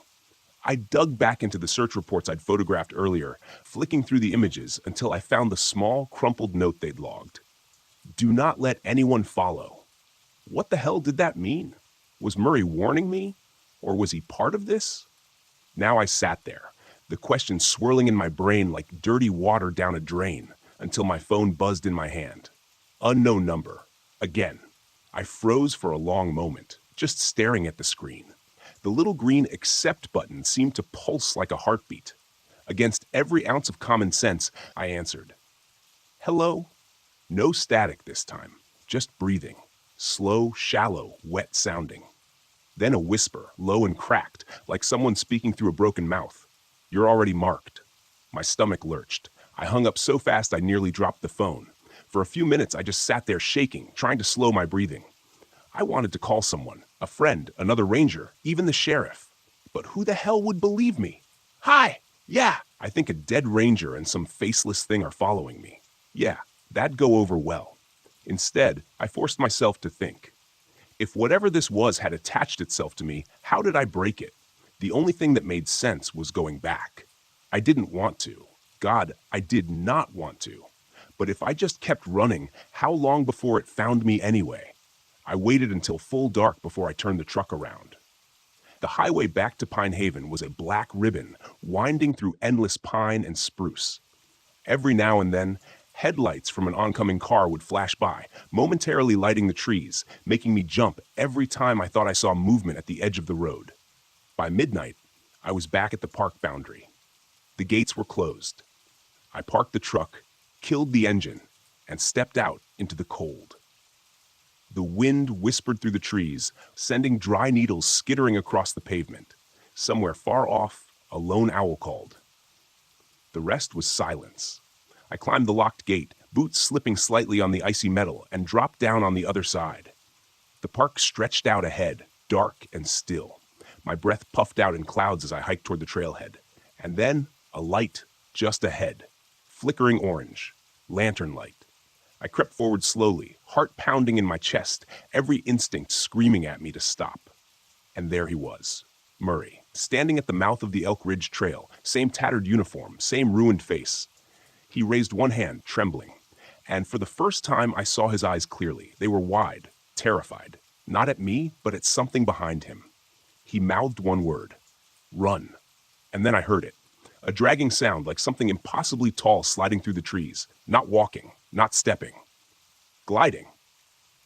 I dug back into the search reports I'd photographed earlier, flicking through the images until I found the small, crumpled note they'd logged. Do not let anyone follow. What the hell did that mean? Was Murray warning me? Or was he part of this? Now I sat there, the question swirling in my brain like dirty water down a drain, until my phone buzzed in my hand. Unknown number. Again. I froze for a long moment, just staring at the screen. The little green accept button seemed to pulse like a heartbeat. Against every ounce of common sense, I answered. Hello? No static this time, just breathing. Slow, shallow, wet sounding. Then a whisper, low and cracked, like someone speaking through a broken mouth. You're already marked. My stomach lurched. I hung up so fast I nearly dropped the phone. For a few minutes, I just sat there shaking, trying to slow my breathing. I wanted to call someone, a friend, another ranger, even the sheriff. But who the hell would believe me? Hi! Yeah! I think a dead ranger and some faceless thing are following me. Yeah, that'd go over well. Instead, I forced myself to think. If whatever this was had attached itself to me, how did I break it? The only thing that made sense was going back. I didn't want to. God, I did not want to. But if I just kept running, how long before it found me anyway? I waited until full dark before I turned the truck around. The highway back to Pine Haven was a black ribbon, winding through endless pine and spruce. Every now and then, headlights from an oncoming car would flash by, momentarily lighting the trees, making me jump every time I thought I saw movement at the edge of the road. By midnight, I was back at the park boundary. The gates were closed. I parked the truck, killed the engine, and stepped out into the cold. The wind whispered through the trees, sending dry needles skittering across the pavement. Somewhere far off, a lone owl called. The rest was silence. I climbed the locked gate, boots slipping slightly on the icy metal, and dropped down on the other side. The park stretched out ahead, dark and still. My breath puffed out in clouds as I hiked toward the trailhead. And then, a light just ahead. Flickering orange. Lantern light. I crept forward slowly, heart pounding in my chest, every instinct screaming at me to stop. And there he was, Murray, standing at the mouth of the Elk Ridge Trail, same tattered uniform, same ruined face. He raised one hand, trembling, and for the first time I saw his eyes clearly. They were wide, terrified, not at me, but at something behind him. He mouthed one word, run, and then I heard it, a dragging sound like something impossibly tall sliding through the trees, not walking, not stepping, gliding.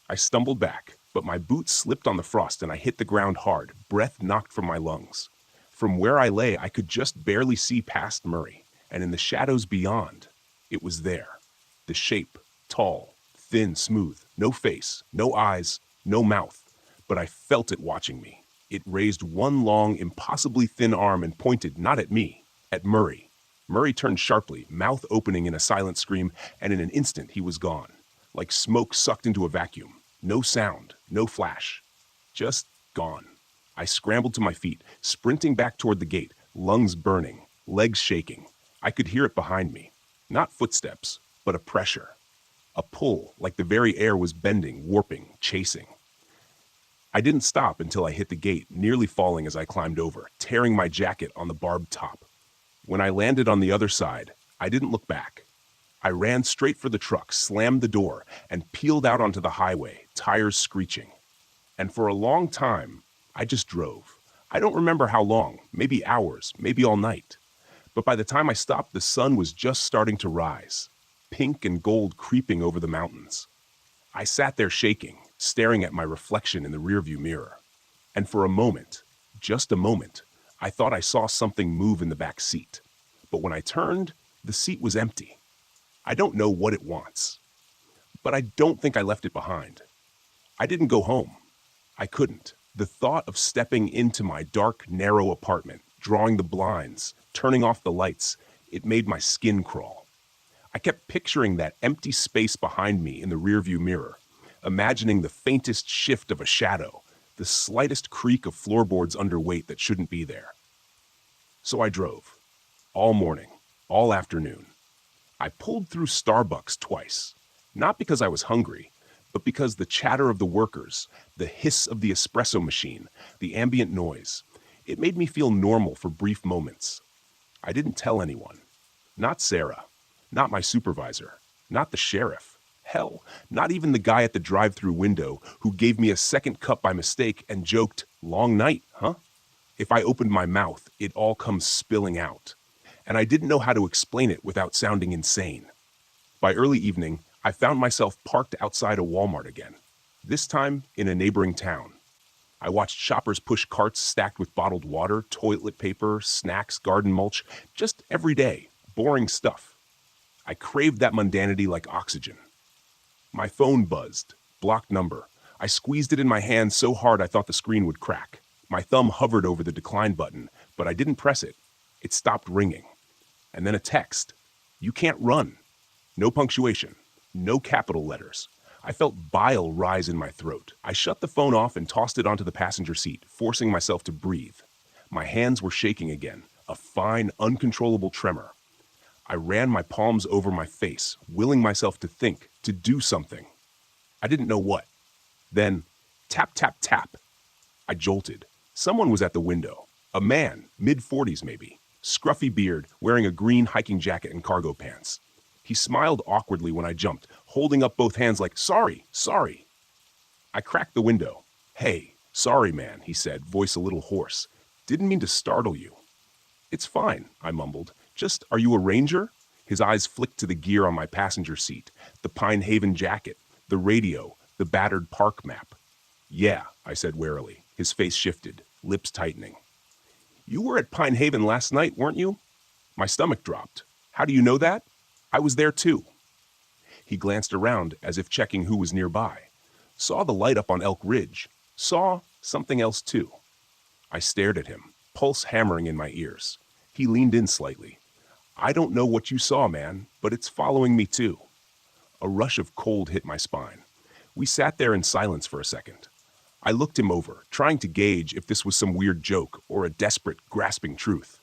I stumbled back, but my boots slipped on the frost and I hit the ground hard, breath knocked from my lungs. From where I lay, I could just barely see past Murray, and in the shadows beyond, it was there. The shape, tall, thin, smooth, no face, no eyes, no mouth, but I felt it watching me. It raised one long, impossibly thin arm and pointed not at me, at Murray. Murray turned sharply, mouth opening in a silent scream, and in an instant he was gone, like smoke sucked into a vacuum. No sound, no flash, just gone. I scrambled to my feet, sprinting back toward the gate, lungs burning, legs shaking. I could hear it behind me. Not footsteps, but a pressure. A pull, like the very air was bending, warping, chasing. I didn't stop until I hit the gate, nearly falling as I climbed over, tearing my jacket on the barbed top. When I landed on the other side, I didn't look back. I ran straight for the truck, slammed the door, and peeled out onto the highway, tires screeching. And for a long time, I just drove. I don't remember how long, maybe hours, maybe all night. But by the time I stopped, the sun was just starting to rise, pink and gold creeping over the mountains. I sat there shaking, staring at my reflection in the rearview mirror. And for a moment, just a moment, I thought I saw something move in the back seat. But when I turned, the seat was empty. I don't know what it wants, but I don't think I left it behind. I didn't go home. I couldn't. The thought of stepping into my dark, narrow apartment, drawing the blinds, turning off the lights, it made my skin crawl. I kept picturing that empty space behind me in the rearview mirror, imagining the faintest shift of a shadow, the slightest creak of floorboards under weight that shouldn't be there. So I drove. All morning, all afternoon. I pulled through Starbucks twice, not because I was hungry, but because the chatter of the workers, the hiss of the espresso machine, the ambient noise, it made me feel normal for brief moments. I didn't tell anyone. Not Sarah, not my supervisor, not the sheriff. Hell, not even the guy at the drive-thru window who gave me a second cup by mistake and joked, "Long night, huh?" If I opened my mouth, it all comes spilling out. And I didn't know how to explain it without sounding insane. By early evening, I found myself parked outside a Walmart again, this time in a neighboring town. I watched shoppers push carts stacked with bottled water, toilet paper, snacks, garden mulch, just everyday, boring stuff. I craved that mundanity like oxygen. My phone buzzed, blocked number. I squeezed it in my hand so hard I thought the screen would crack. My thumb hovered over the decline button, but I didn't press it. It stopped ringing. And then a text. "You can't run." No punctuation. No capital letters. I felt bile rise in my throat. I shut the phone off and tossed it onto the passenger seat, forcing myself to breathe. My hands were shaking again, a fine, uncontrollable tremor. I ran my palms over my face, willing myself to think, to do something. I didn't know what. Then, tap, tap, tap. I jolted. Someone was at the window. A man, mid-40s maybe. Scruffy beard, wearing a green hiking jacket and cargo pants. He smiled awkwardly when I jumped, holding up both hands like, "Sorry, sorry." I cracked the window. "Hey, sorry, man," he said, voice a little hoarse. "Didn't mean to startle you." "It's fine," I mumbled. "Just, are you a ranger?" His eyes flicked to the gear on my passenger seat, the Pine Haven jacket, the radio, the battered park map. "Yeah," I said warily. His face shifted, lips tightening. "You were at Pine Haven last night, weren't you?" My stomach dropped. "How do you know that?" "I was there too." He glanced around as if checking who was nearby. Saw the light up on Elk Ridge. Saw something else too. I stared at him, pulse hammering in my ears. He leaned in slightly. "I don't know what you saw, man, but it's following me too." A rush of cold hit my spine. We sat there in silence for a second. I looked him over, trying to gauge if this was some weird joke or a desperate, grasping truth.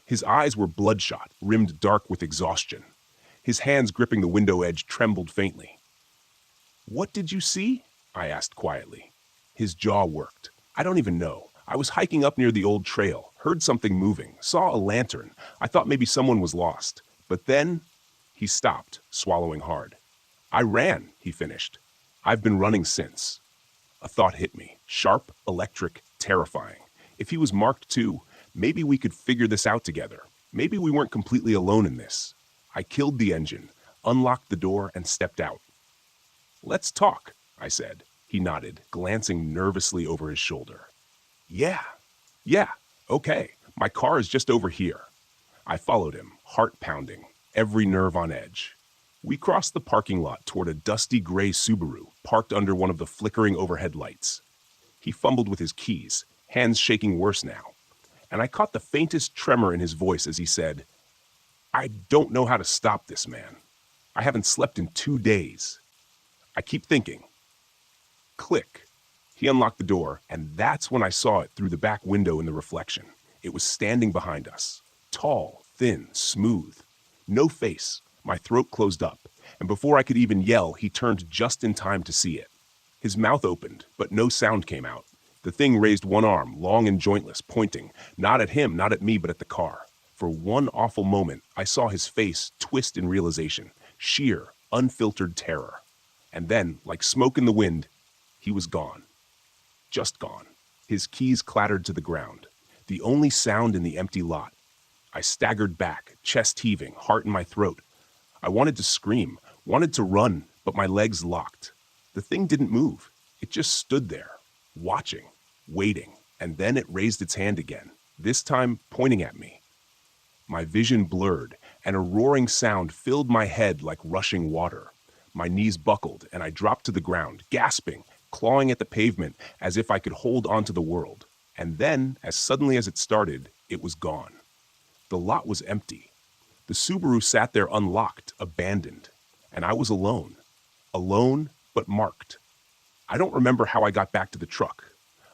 His eyes were bloodshot, rimmed dark with exhaustion. His hands gripping the window edge trembled faintly. "What did you see?" I asked quietly. His jaw worked. "I don't even know. I was hiking up near the old trail, heard something moving, saw a lantern. I thought maybe someone was lost. But then..." He stopped, swallowing hard. "I ran," he finished. "I've been running since." A thought hit me, sharp, electric, terrifying. If he was marked too, maybe we could figure this out together. Maybe we weren't completely alone in this. I killed the engine, unlocked the door, and stepped out. "Let's talk," I said. He nodded, glancing nervously over his shoulder. Yeah, okay. My car is just over here." I followed him, heart pounding, every nerve on edge. We crossed the parking lot toward a dusty gray Subaru parked under one of the flickering overhead lights. He fumbled with his keys, hands shaking worse now. And I caught the faintest tremor in his voice as he said, "I don't know how to stop this, man. I haven't slept in 2 days. I keep thinking." Click. He unlocked the door, and that's when I saw it through the back window in the reflection. It was standing behind us. Tall, thin, smooth. No face. My throat closed up, and before I could even yell, he turned just in time to see it. His mouth opened, but no sound came out. The thing raised one arm, long and jointless, pointing, not at him, not at me, but at the car. For one awful moment, I saw his face twist in realization, sheer, unfiltered terror. And then, like smoke in the wind, he was gone. Just gone. His keys clattered to the ground. The only sound in the empty lot. I staggered back, chest heaving, heart in my throat. I wanted to scream, wanted to run, but my legs locked. The thing didn't move. It just stood there, watching, waiting, and then it raised its hand again, this time pointing at me. My vision blurred, and a roaring sound filled my head like rushing water. My knees buckled, and I dropped to the ground, gasping, clawing at the pavement as if I could hold onto the world. And then, as suddenly as it started, it was gone. The lot was empty. The Subaru sat there unlocked, abandoned, and I was alone. Alone, but marked. I don't remember how I got back to the truck.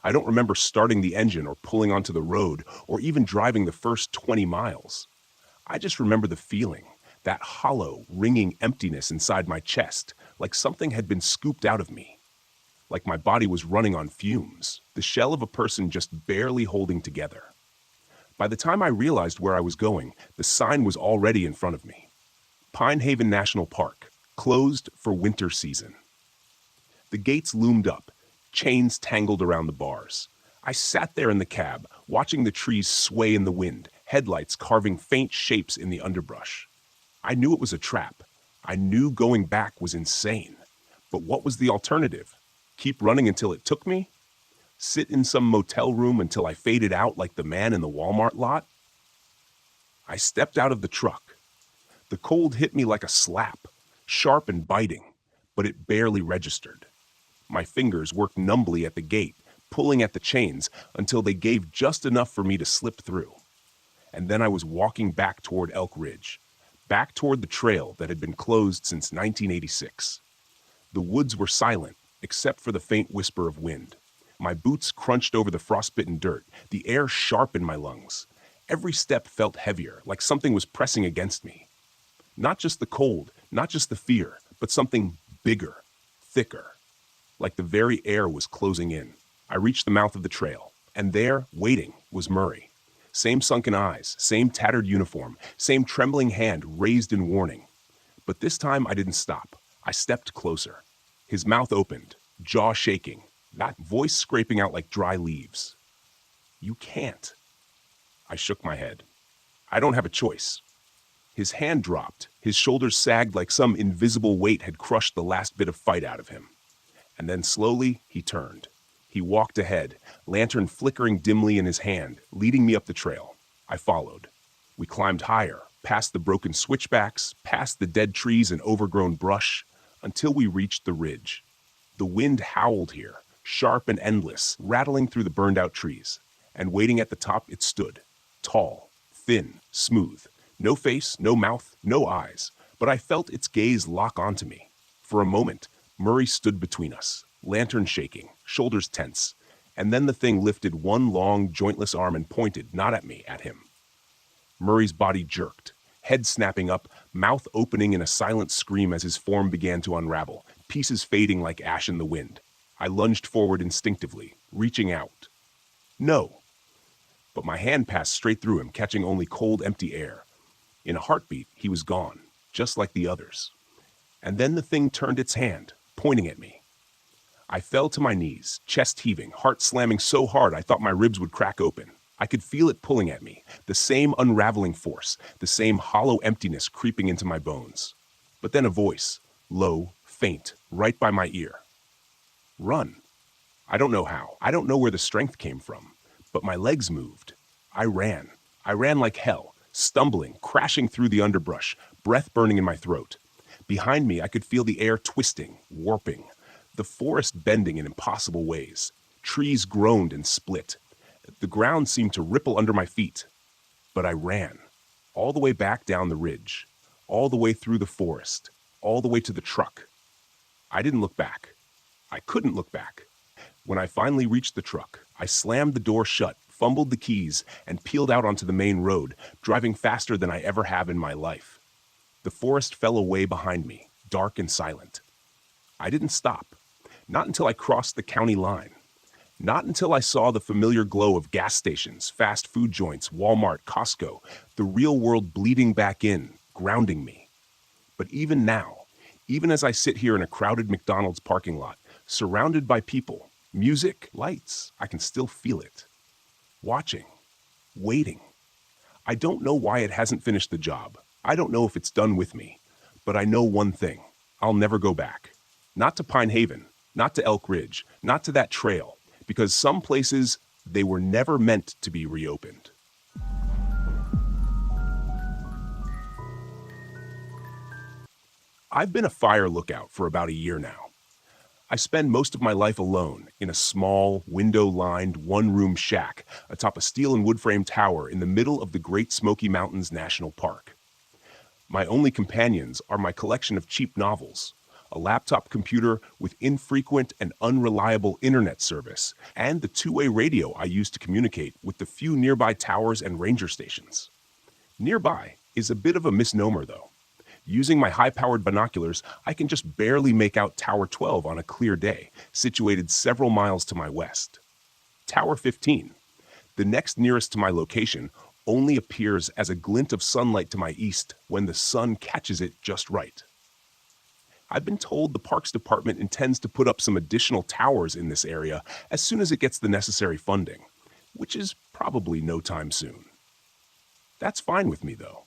I don't remember starting the engine or pulling onto the road or even driving the first 20 miles. I just remember the feeling, that hollow, ringing emptiness inside my chest, like something had been scooped out of me. Like my body was running on fumes, the shell of a person just barely holding together. By the time I realized where I was going, the sign was already in front of me. Pine Haven National Park, closed for winter season. The gates loomed up, chains tangled around the bars. I sat there in the cab, watching the trees sway in the wind, headlights carving faint shapes in the underbrush. I knew it was a trap. I knew going back was insane. But what was the alternative? Keep running until it took me? Sit in some motel room until I faded out like the man in the Walmart lot? I stepped out of the truck. The cold hit me like a slap, sharp and biting, but it barely registered. My fingers worked numbly at the gate, pulling at the chains until they gave just enough for me to slip through. And then I was walking back toward Elk Ridge, back toward the trail that had been closed since 1986. The woods were silent, except for the faint whisper of wind. My boots crunched over the frostbitten dirt, the air sharp in my lungs. Every step felt heavier, like something was pressing against me. Not just the cold, not just the fear, but something bigger, thicker. Like the very air was closing in. I reached the mouth of the trail, and there, waiting, was Murray. Same sunken eyes, same tattered uniform, same trembling hand raised in warning. But this time I didn't stop. I stepped closer. His mouth opened, jaw shaking, that voice scraping out like dry leaves. "You can't." I shook my head. "I don't have a choice." His hand dropped. His shoulders sagged like some invisible weight had crushed the last bit of fight out of him. And then slowly, he turned. He walked ahead, lantern flickering dimly in his hand, leading me up the trail. I followed. We climbed higher, past the broken switchbacks, past the dead trees and overgrown brush, until we reached the ridge. The wind howled here, sharp and endless, rattling through the burned-out trees. And waiting at the top, it stood. Tall, thin, smooth. No face, no mouth, no eyes. But I felt its gaze lock onto me. For a moment, Murray stood between us, lantern shaking, shoulders tense. And then the thing lifted one long, jointless arm and pointed, not at me, at him. Murray's body jerked, head snapping up, mouth opening in a silent scream as his form began to unravel, pieces fading like ash in the wind. I lunged forward instinctively, reaching out. No. But my hand passed straight through him, catching only cold, empty air. In a heartbeat, he was gone, just like the others. And then the thing turned its hand, pointing at me. I fell to my knees, chest heaving, heart slamming so hard I thought my ribs would crack open. I could feel it pulling at me, the same unraveling force, the same hollow emptiness creeping into my bones. But then a voice, low, faint, right by my ear. "Run." I don't know how. I don't know where the strength came from. But my legs moved. I ran. I ran like hell, stumbling, crashing through the underbrush, breath burning in my throat. Behind me, I could feel the air twisting, warping, the forest bending in impossible ways. Trees groaned and split. The ground seemed to ripple under my feet. But I ran, all the way back down the ridge, all the way through the forest, all the way to the truck. I didn't look back. I couldn't look back. When I finally reached the truck, I slammed the door shut, fumbled the keys, and peeled out onto the main road, driving faster than I ever have in my life. The forest fell away behind me, dark and silent. I didn't stop. Not until I crossed the county line. Not until I saw the familiar glow of gas stations, fast food joints, Walmart, Costco, the real world bleeding back in, grounding me. But even now, even as I sit here in a crowded McDonald's parking lot, surrounded by people, music, lights, I can still feel it. Watching, waiting. I don't know why it hasn't finished the job. I don't know if it's done with me. But I know one thing. I'll never go back. Not to Pine Haven, not to Elk Ridge, not to that trail. Because some places, they were never meant to be reopened. I've been a fire lookout for about a year now. I spend most of my life alone in a small, window-lined, one-room shack atop a steel and wood frame tower in the middle of the Great Smoky Mountains National Park. My only companions are my collection of cheap novels, a laptop computer with infrequent and unreliable internet service, and the two-way radio I use to communicate with the few nearby towers and ranger stations. Nearby is a bit of a misnomer, though. Using my high-powered binoculars, I can just barely make out Tower 12 on a clear day, situated several miles to my west. Tower 15, the next nearest to my location, only appears as a glint of sunlight to my east when the sun catches it just right. I've been told the Parks Department intends to put up some additional towers in this area as soon as it gets the necessary funding, which is probably no time soon. That's fine with me, though.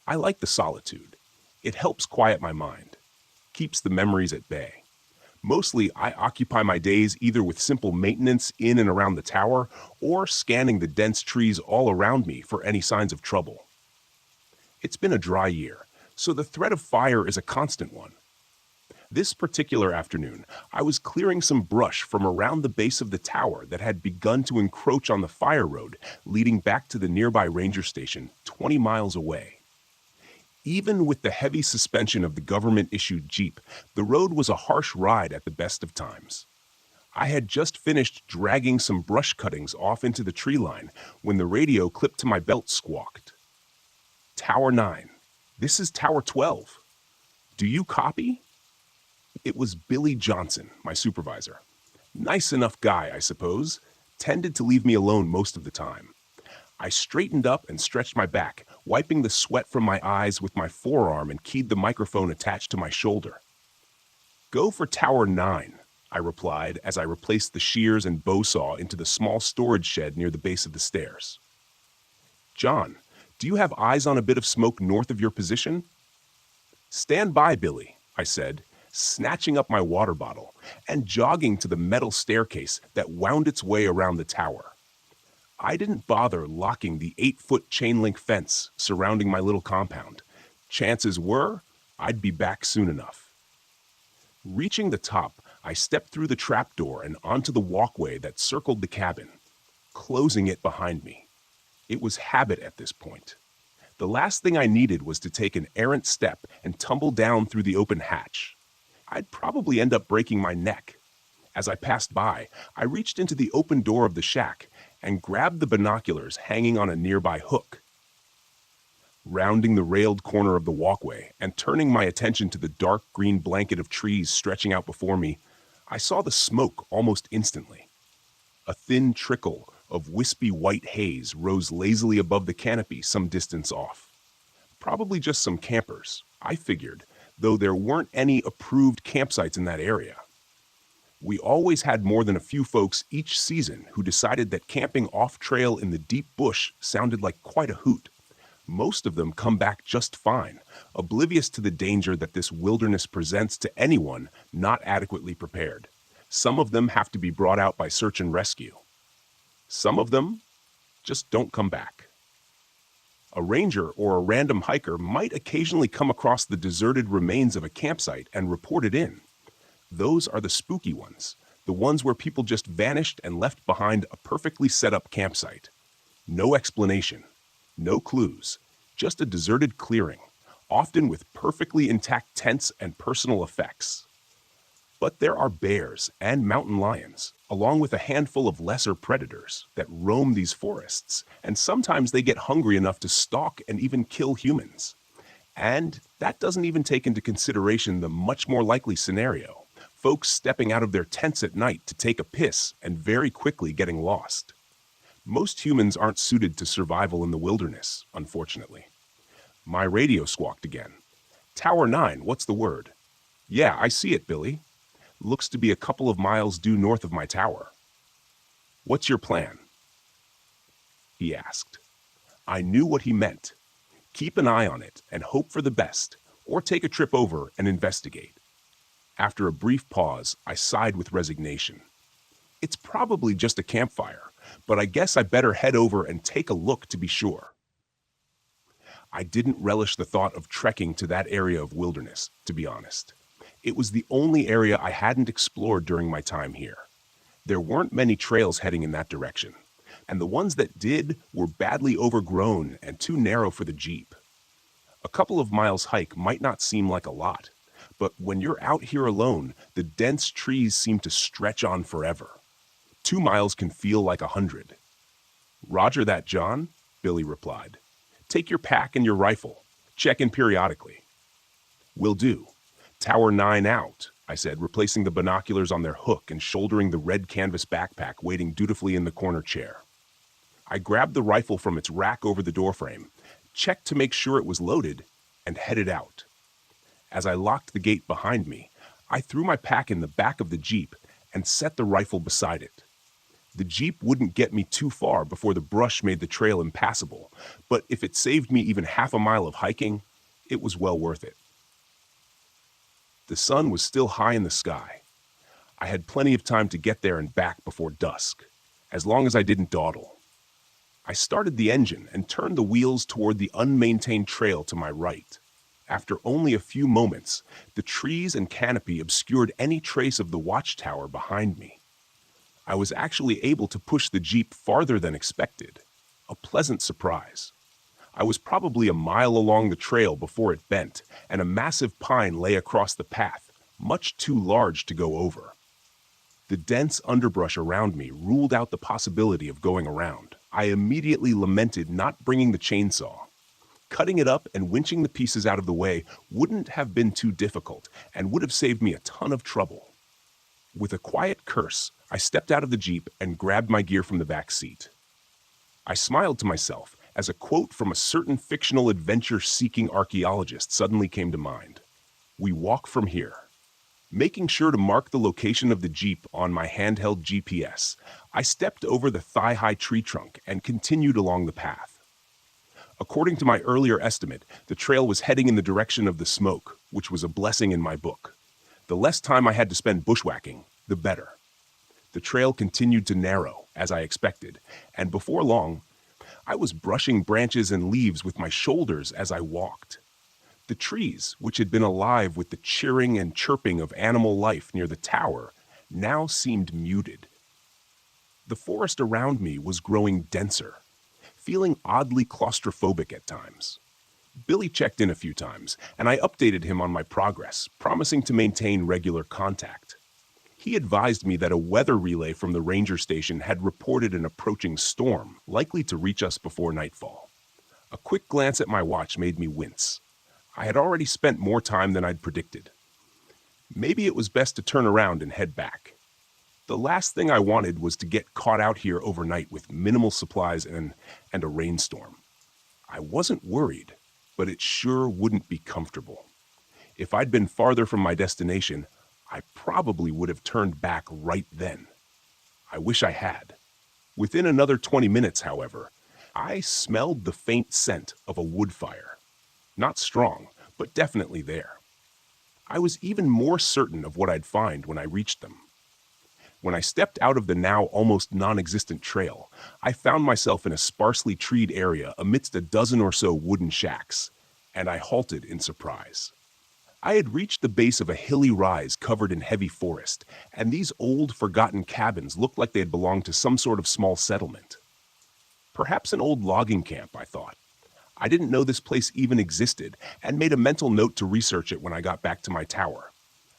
I like the solitude. It helps quiet my mind, keeps the memories at bay. Mostly, I occupy my days either with simple maintenance in and around the tower or scanning the dense trees all around me for any signs of trouble. It's been a dry year, so the threat of fire is a constant one. This particular afternoon, I was clearing some brush from around the base of the tower that had begun to encroach on the fire road leading back to the nearby ranger station 20 miles away. Even with the heavy suspension of the government-issued Jeep, the road was a harsh ride at the best of times. I had just finished dragging some brush cuttings off into the tree line when the radio clipped to my belt squawked. Tower 9. This is Tower 12. Do you copy? It was Billy Johnson, my supervisor. Nice enough guy, I suppose. Tended to leave me alone most of the time. I straightened up and stretched my back, wiping the sweat from my eyes with my forearm and keyed the microphone attached to my shoulder. Go for Tower 9, I replied as I replaced the shears and bow saw into the small storage shed near the base of the stairs. John, do you have eyes on a bit of smoke north of your position? Stand by, Billy, I said, snatching up my water bottle and jogging to the metal staircase that wound its way around the tower. I didn't bother locking the 8-foot chain-link fence surrounding my little compound. Chances were I'd be back soon enough. Reaching the top, I stepped through the trapdoor and onto the walkway that circled the cabin, closing it behind me. It was habit at this point. The last thing I needed was to take an errant step and tumble down through the open hatch. I'd probably end up breaking my neck. As I passed by, I reached into the open door of the shack and grabbed the binoculars hanging on a nearby hook. Rounding the railed corner of the walkway and turning my attention to the dark green blanket of trees stretching out before me, I saw the smoke almost instantly. A thin trickle of wispy white haze rose lazily above the canopy some distance off. Probably just some campers, I figured, though there weren't any approved campsites in that area. We always had more than a few folks each season who decided that camping off-trail in the deep bush sounded like quite a hoot. Most of them come back just fine, oblivious to the danger that this wilderness presents to anyone not adequately prepared. Some of them have to be brought out by search and rescue. Some of them just don't come back. A ranger or a random hiker might occasionally come across the deserted remains of a campsite and report it in. Those are the spooky ones, the ones where people just vanished and left behind a perfectly set-up campsite. No explanation, no clues, just a deserted clearing, often with perfectly intact tents and personal effects. But there are bears and mountain lions, along with a handful of lesser predators that roam these forests, and sometimes they get hungry enough to stalk and even kill humans. And that doesn't even take into consideration the much more likely scenario. Folks stepping out of their tents at night to take a piss and very quickly getting lost. Most humans aren't suited to survival in the wilderness, unfortunately. My radio squawked again. Tower 9, what's the word? Yeah, I see it, Billy. Looks to be a couple of miles due north of my tower. What's your plan? He asked. I knew what he meant. Keep an eye on it and hope for the best, or take a trip over and investigate. After a brief pause, I sighed with resignation. It's probably just a campfire, but I guess I better head over and take a look to be sure. I didn't relish the thought of trekking to that area of wilderness, to be honest. It was the only area I hadn't explored during my time here. There weren't many trails heading in that direction, and the ones that did were badly overgrown and too narrow for the Jeep. A couple of miles hike might not seem like a lot, but when you're out here alone, the dense trees seem to stretch on forever. 2 miles can feel like 100. Roger that, John, Billy replied. Take your pack and your rifle. Check in periodically. Will do. Tower 9 out, I said, replacing the binoculars on their hook and shouldering the red canvas backpack waiting dutifully in the corner chair. I grabbed the rifle from its rack over the doorframe, checked to make sure it was loaded, and headed out. As I locked the gate behind me, I threw my pack in the back of the Jeep and set the rifle beside it. The Jeep wouldn't get me too far before the brush made the trail impassable, but if it saved me even half a mile of hiking, it was well worth it. The sun was still high in the sky. I had plenty of time to get there and back before dusk, as long as I didn't dawdle. I started the engine and turned the wheels toward the unmaintained trail to my right. After only a few moments, the trees and canopy obscured any trace of the watchtower behind me. I was actually able to push the Jeep farther than expected, a pleasant surprise. I was probably a mile along the trail before it bent, and a massive pine lay across the path, much too large to go over. The dense underbrush around me ruled out the possibility of going around. I immediately lamented not bringing the chainsaw. Cutting it up and winching the pieces out of the way wouldn't have been too difficult and would have saved me a ton of trouble. With a quiet curse, I stepped out of the Jeep and grabbed my gear from the back seat. I smiled to myself as a quote from a certain fictional adventure-seeking archaeologist suddenly came to mind. We walk from here. Making sure to mark the location of the Jeep on my handheld GPS, I stepped over the thigh-high tree trunk and continued along the path. According to my earlier estimate, the trail was heading in the direction of the smoke, which was a blessing in my book. The less time I had to spend bushwhacking, the better. The trail continued to narrow, as I expected, and before long, I was brushing branches and leaves with my shoulders as I walked. The trees, which had been alive with the cheering and chirping of animal life near the tower, now seemed muted. The forest around me was growing denser, feeling oddly claustrophobic at times. Billy checked in a few times, and I updated him on my progress, promising to maintain regular contact. He advised me that a weather relay from the ranger station had reported an approaching storm, likely to reach us before nightfall. A quick glance at my watch made me wince. I had already spent more time than I'd predicted. Maybe it was best to turn around and head back. The last thing I wanted was to get caught out here overnight with minimal supplies and a rainstorm. I wasn't worried, but it sure wouldn't be comfortable. If I'd been farther from my destination, I probably would have turned back right then. I wish I had. Within another 20 minutes, however, I smelled the faint scent of a wood fire. Not strong, but definitely there. I was even more certain of what I'd find when I reached them. When I stepped out of the now almost non-existent trail, I found myself in a sparsely treed area amidst a dozen or so wooden shacks, and I halted in surprise. I had reached the base of a hilly rise covered in heavy forest, and these old, forgotten cabins looked like they had belonged to some sort of small settlement. Perhaps an old logging camp, I thought. I didn't know this place even existed, and made a mental note to research it when I got back to my tower.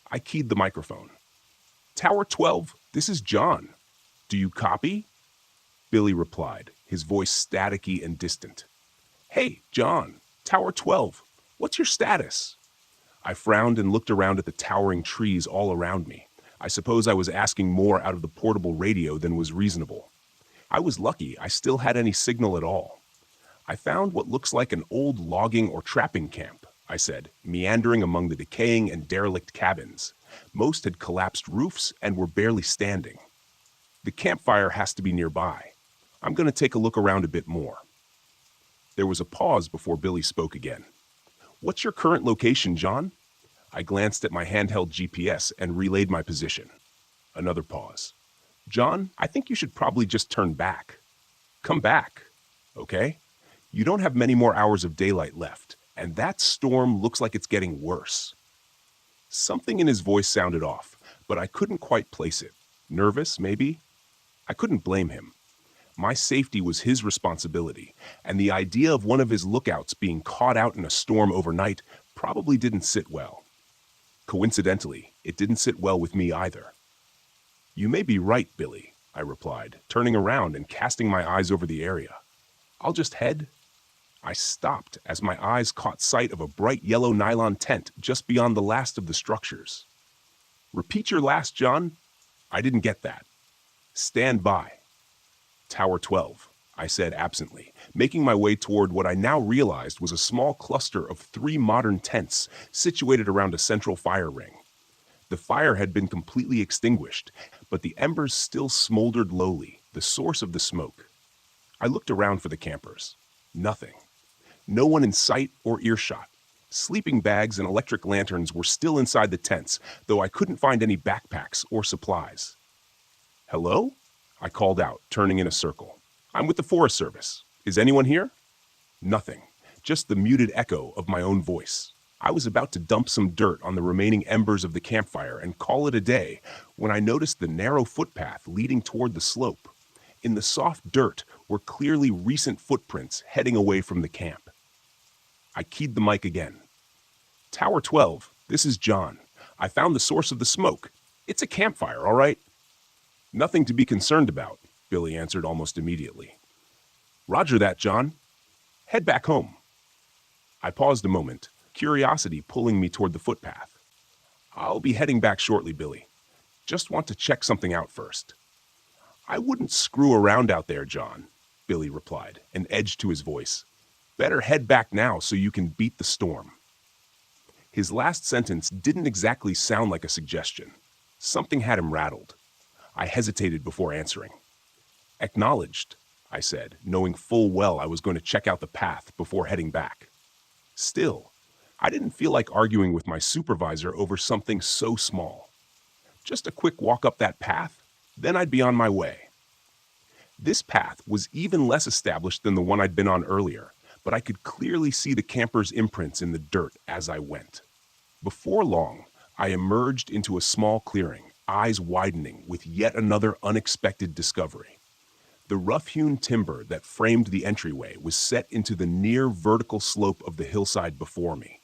I keyed the microphone. "Tower 12, this is John. Do you copy?" Billy replied, his voice staticky and distant. "Hey, John, Tower 12, what's your status?" I frowned and looked around at the towering trees all around me. I suppose I was asking more out of the portable radio than was reasonable. I was lucky I still had any signal at all. "I found what looks like an old logging or trapping camp," I said, meandering among the decaying and derelict cabins. Most had collapsed roofs and were barely standing. "The campfire has to be nearby. I'm going to take a look around a bit more." There was a pause before Billy spoke again. "What's your current location, John?" I glanced at my handheld GPS and relayed my position. Another pause. "John, I think you should probably just turn back." "Come back." "Okay." You don't have many more hours of daylight left, and that storm looks like it's getting worse. Something in his voice sounded off, but I couldn't quite place it. Nervous, maybe? I couldn't blame him. My safety was his responsibility, and the idea of one of his lookouts being caught out in a storm overnight probably didn't sit well. Coincidentally, it didn't sit well with me either. You may be right, Billy, I replied, turning around and casting my eyes over the area. I'll just head. I stopped as my eyes caught sight of a bright yellow nylon tent just beyond the last of the structures. Repeat your last, John? I didn't get that. Stand by. Tower 12, I said absently, making my way toward what I now realized was a small cluster of 3 modern tents situated around a central fire ring. The fire had been completely extinguished, but the embers still smoldered lowly, the source of the smoke. I looked around for the campers. Nothing. No one in sight or earshot. Sleeping bags and electric lanterns were still inside the tents, though I couldn't find any backpacks or supplies. Hello? I called out, turning in a circle. I'm with the Forest Service. Is anyone here? Nothing. Just the muted echo of my own voice. I was about to dump some dirt on the remaining embers of the campfire and call it a day when I noticed the narrow footpath leading toward the slope. In the soft dirt were clearly recent footprints heading away from the camp. I keyed the mic again. Tower 12, this is John. I found the source of the smoke. It's a campfire, all right? Nothing to be concerned about, Billy answered almost immediately. Roger that, John. Head back home. I paused a moment, curiosity pulling me toward the footpath. I'll be heading back shortly, Billy. Just want to check something out first. I wouldn't screw around out there, John, Billy replied, an edge to his voice. Better head back now so you can beat the storm. His last sentence didn't exactly sound like a suggestion. Something had him rattled. I hesitated before answering. Acknowledged, I said, knowing full well I was going to check out the path before heading back. Still, I didn't feel like arguing with my supervisor over something so small. Just a quick walk up that path, then I'd be on my way. This path was even less established than the one I'd been on earlier, but I could clearly see the campers' imprints in the dirt as I went. Before long, I emerged into a small clearing, eyes widening with yet another unexpected discovery. The rough-hewn timber that framed the entryway was set into the near vertical slope of the hillside before me.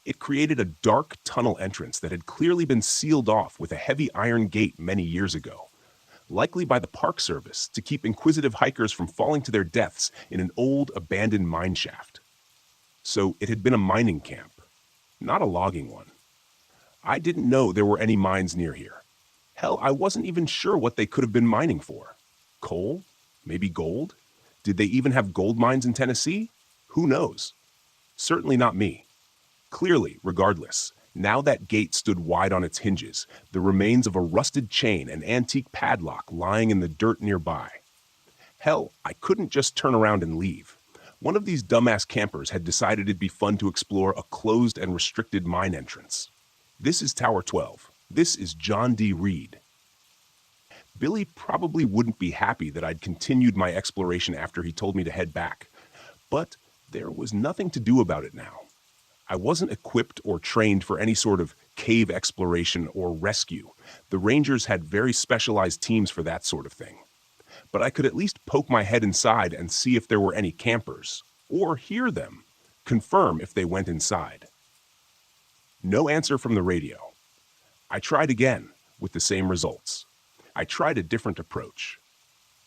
It created a dark tunnel entrance that had clearly been sealed off with a heavy iron gate many years ago, likely by the Park Service to keep inquisitive hikers from falling to their deaths in an old, abandoned mine shaft. So it had been a mining camp, not a logging one. I didn't know there were any mines near here. Hell, I wasn't even sure what they could have been mining for. Coal? Maybe gold? Did they even have gold mines in Tennessee? Who knows? Certainly not me. Clearly, regardless, now that gate stood wide on its hinges, the remains of a rusted chain and antique padlock lying in the dirt nearby. Hell, I couldn't just turn around and leave. One of these dumbass campers had decided it'd be fun to explore a closed and restricted mine entrance. This is Tower 12. This is John D. Reed. Billy probably wouldn't be happy that I'd continued my exploration after he told me to head back, but there was nothing to do about it now. I wasn't equipped or trained for any sort of cave exploration or rescue. The Rangers had very specialized teams for that sort of thing. But I could at least poke my head inside and see if there were any campers, or hear them, confirm if they went inside. No answer from the radio. I tried again, with the same results. I tried a different approach.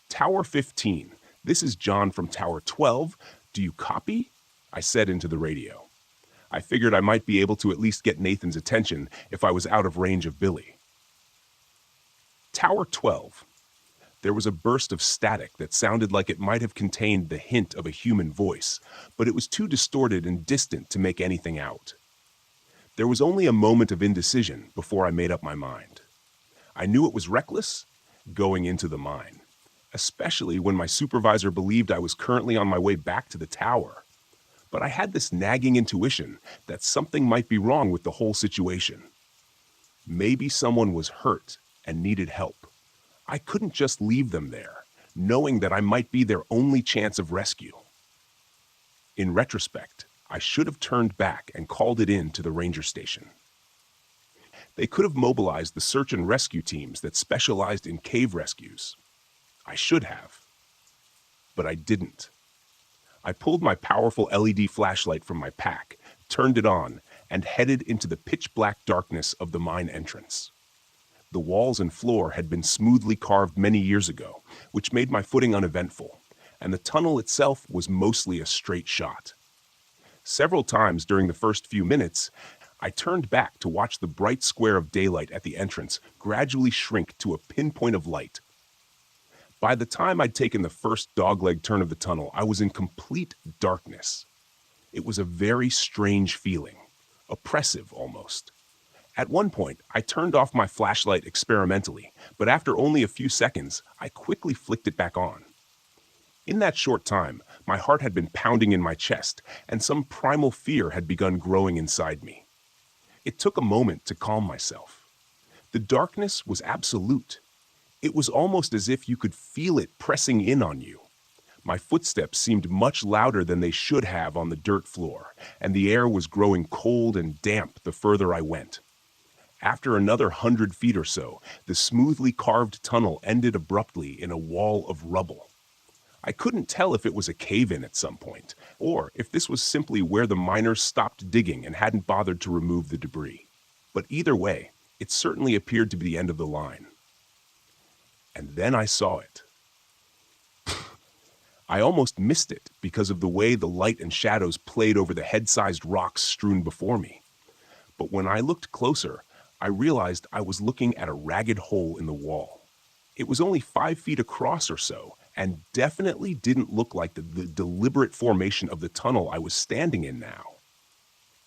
Tower 15, this is John from Tower 12. Do you copy? I said into the radio. I figured I might be able to at least get Nathan's attention if I was out of range of Billy. Tower 12. There was a burst of static that sounded like it might have contained the hint of a human voice, but it was too distorted and distant to make anything out. There was only a moment of indecision before I made up my mind. I knew it was reckless going into the mine, especially when my supervisor believed I was currently on my way back to the tower. But I had this nagging intuition that something might be wrong with the whole situation. Maybe someone was hurt and needed help. I couldn't just leave them there, knowing that I might be their only chance of rescue. In retrospect, I should have turned back and called it in to the ranger station. They could have mobilized the search and rescue teams that specialized in cave rescues. I should have. But I didn't. I pulled my powerful LED flashlight from my pack, turned it on, and headed into the pitch-black darkness of the mine entrance. The walls and floor had been smoothly carved many years ago, which made my footing uneventful, and the tunnel itself was mostly a straight shot. Several times during the first few minutes, I turned back to watch the bright square of daylight at the entrance gradually shrink to a pinpoint of light. By the time I'd taken the first dogleg turn of the tunnel, I was in complete darkness. It was a very strange feeling, oppressive almost. At one point, I turned off my flashlight experimentally, but after only a few seconds, I quickly flicked it back on. In that short time, my heart had been pounding in my chest, and some primal fear had begun growing inside me. It took a moment to calm myself. The darkness was absolute. It was almost as if you could feel it pressing in on you. My footsteps seemed much louder than they should have on the dirt floor, and the air was growing cold and damp the further I went. After another 100 feet or so, the smoothly carved tunnel ended abruptly in a wall of rubble. I couldn't tell if it was a cave-in at some point, or if this was simply where the miners stopped digging and hadn't bothered to remove the debris. But either way, it certainly appeared to be the end of the line. And then I saw it. I almost missed it because of the way the light and shadows played over the head-sized rocks strewn before me. But when I looked closer, I realized I was looking at a ragged hole in the wall. It was only 5 feet across or so, and definitely didn't look like the deliberate formation of the tunnel I was standing in now.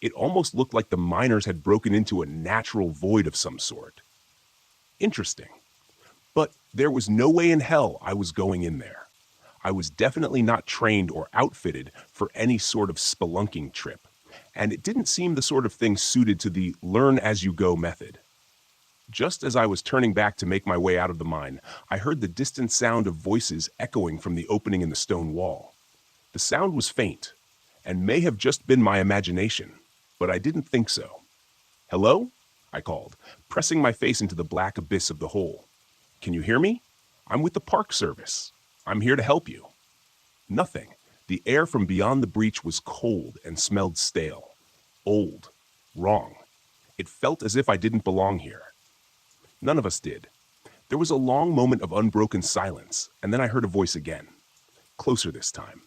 It almost looked like the miners had broken into a natural void of some sort. Interesting. But there was no way in hell I was going in there. I was definitely not trained or outfitted for any sort of spelunking trip, and it didn't seem the sort of thing suited to the learn-as-you-go method. Just as I was turning back to make my way out of the mine, I heard the distant sound of voices echoing from the opening in the stone wall. The sound was faint, and may have just been my imagination, but I didn't think so. "Hello?" I called, pressing my face into the black abyss of the hole. "Can you hear me? I'm with the Park Service. I'm here to help you." Nothing. The air from beyond the breach was cold and smelled stale. Old. Wrong. It felt as if I didn't belong here. None of us did. There was a long moment of unbroken silence, and then I heard a voice again. Closer this time.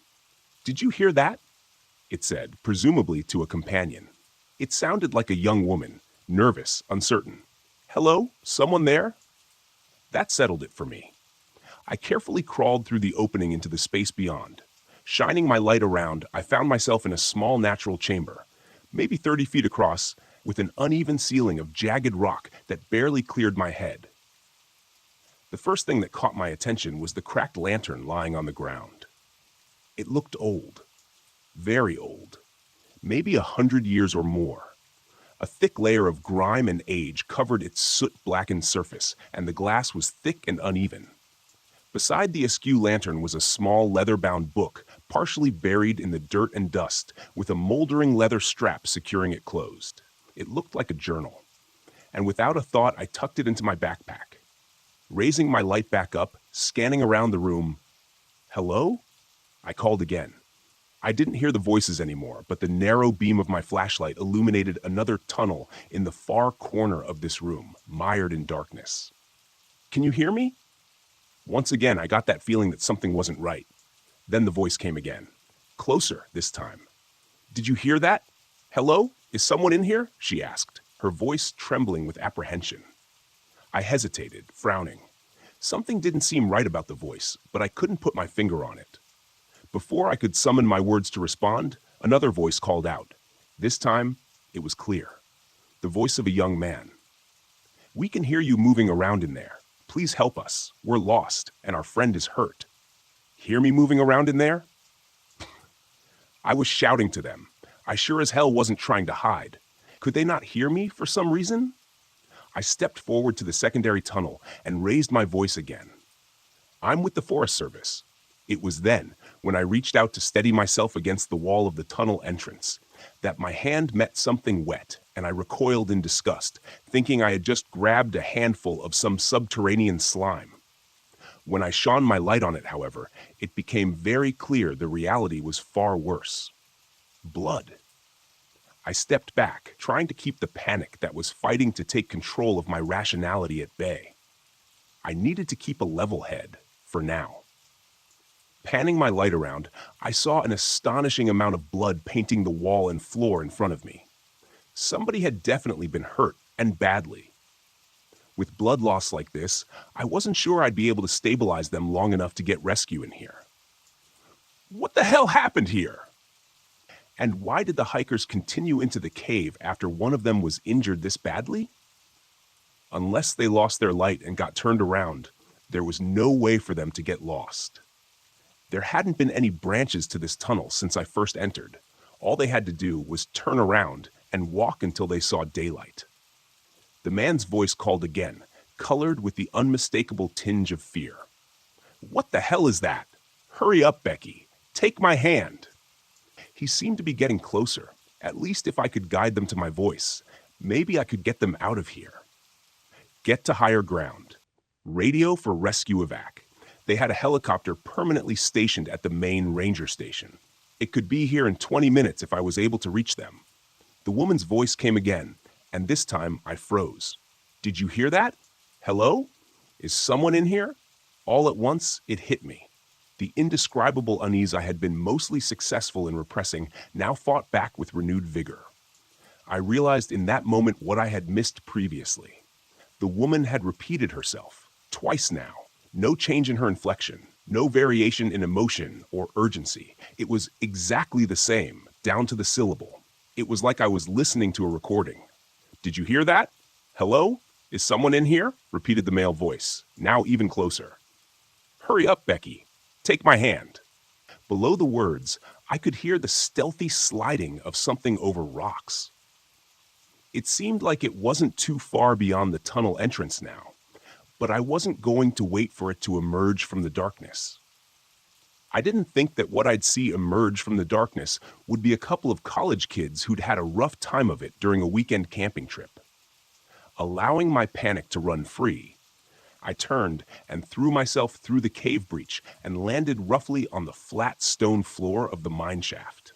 "Did you hear that?" it said, presumably to a companion. It sounded like a young woman, nervous, uncertain. "Hello? Someone there?" That settled it for me. I carefully crawled through the opening into the space beyond. Shining my light around, I found myself in a small natural chamber, maybe 30 feet across, with an uneven ceiling of jagged rock that barely cleared my head. The first thing that caught my attention was the cracked lantern lying on the ground. It looked old. Very old. Maybe 100 years or more. A thick layer of grime and age covered its soot-blackened surface, and the glass was thick and uneven. Beside the askew lantern was a small leather-bound book, partially buried in the dirt and dust, with a moldering leather strap securing it closed. It looked like a journal. And without a thought, I tucked it into my backpack. Raising my light back up, scanning around the room. "Hello?" I called again. I didn't hear the voices anymore, but the narrow beam of my flashlight illuminated another tunnel in the far corner of this room, mired in darkness. "Can you hear me?" Once again, I got that feeling that something wasn't right. Then the voice came again. Closer this time. "Did you hear that? Hello? Is someone in here?" she asked, her voice trembling with apprehension. I hesitated, frowning. Something didn't seem right about the voice, but I couldn't put my finger on it. Before I could summon my words to respond, another voice called out. This time, it was clear. The voice of a young man. "We can hear you moving around in there. Please help us. We're lost, and our friend is hurt." "Hear me moving around in there?" I was shouting to them. I sure as hell wasn't trying to hide. Could they not hear me for some reason? I stepped forward to the secondary tunnel and raised my voice again. "I'm with the Forest Service. It was then, when I reached out to steady myself against the wall of the tunnel entrance, that my hand met something wet, and I recoiled in disgust, thinking I had just grabbed a handful of some subterranean slime. When I shone my light on it, however, it became very clear the reality was far worse. Blood. I stepped back, trying to keep the panic that was fighting to take control of my rationality at bay. I needed to keep a level head, for now. Panning my light around, I saw an astonishing amount of blood painting the wall and floor in front of me. Somebody had definitely been hurt, and badly. With blood loss like this, I wasn't sure I'd be able to stabilize them long enough to get rescue in here. What the hell happened here? And why did the hikers continue into the cave after one of them was injured this badly? Unless they lost their light and got turned around, there was no way for them to get lost. There hadn't been any branches to this tunnel since I first entered. All they had to do was turn around and walk until they saw daylight. The man's voice called again, colored with the unmistakable tinge of fear. What the hell is that? Hurry up, Becky. Take my hand. He seemed to be getting closer. At least if I could guide them to my voice, maybe I could get them out of here. Get to higher ground. Radio for rescue evac. They had a helicopter permanently stationed at the main ranger station. It could be here in 20 minutes if I was able to reach them. The woman's voice came again, and this time I froze. Did you hear that? Hello? Is someone in here? All at once, it hit me. The indescribable unease I had been mostly successful in repressing now fought back with renewed vigor. I realized in that moment what I had missed previously. The woman had repeated herself, twice now. No change in her inflection, no variation in emotion or urgency. It was exactly the same, down to the syllable. It was like I was listening to a recording. Did you hear that? Hello? Is someone in here? Repeated the male voice, now even closer. Hurry up, Becky. Take my hand. Below the words, I could hear the stealthy sliding of something over rocks. It seemed like it wasn't too far beyond the tunnel entrance now, but I wasn't going to wait for it to emerge from the darkness. I didn't think that what I'd see emerge from the darkness would be a couple of college kids who'd had a rough time of it during a weekend camping trip. Allowing my panic to run free, I turned and threw myself through the cave breach and landed roughly on the flat stone floor of the mine shaft.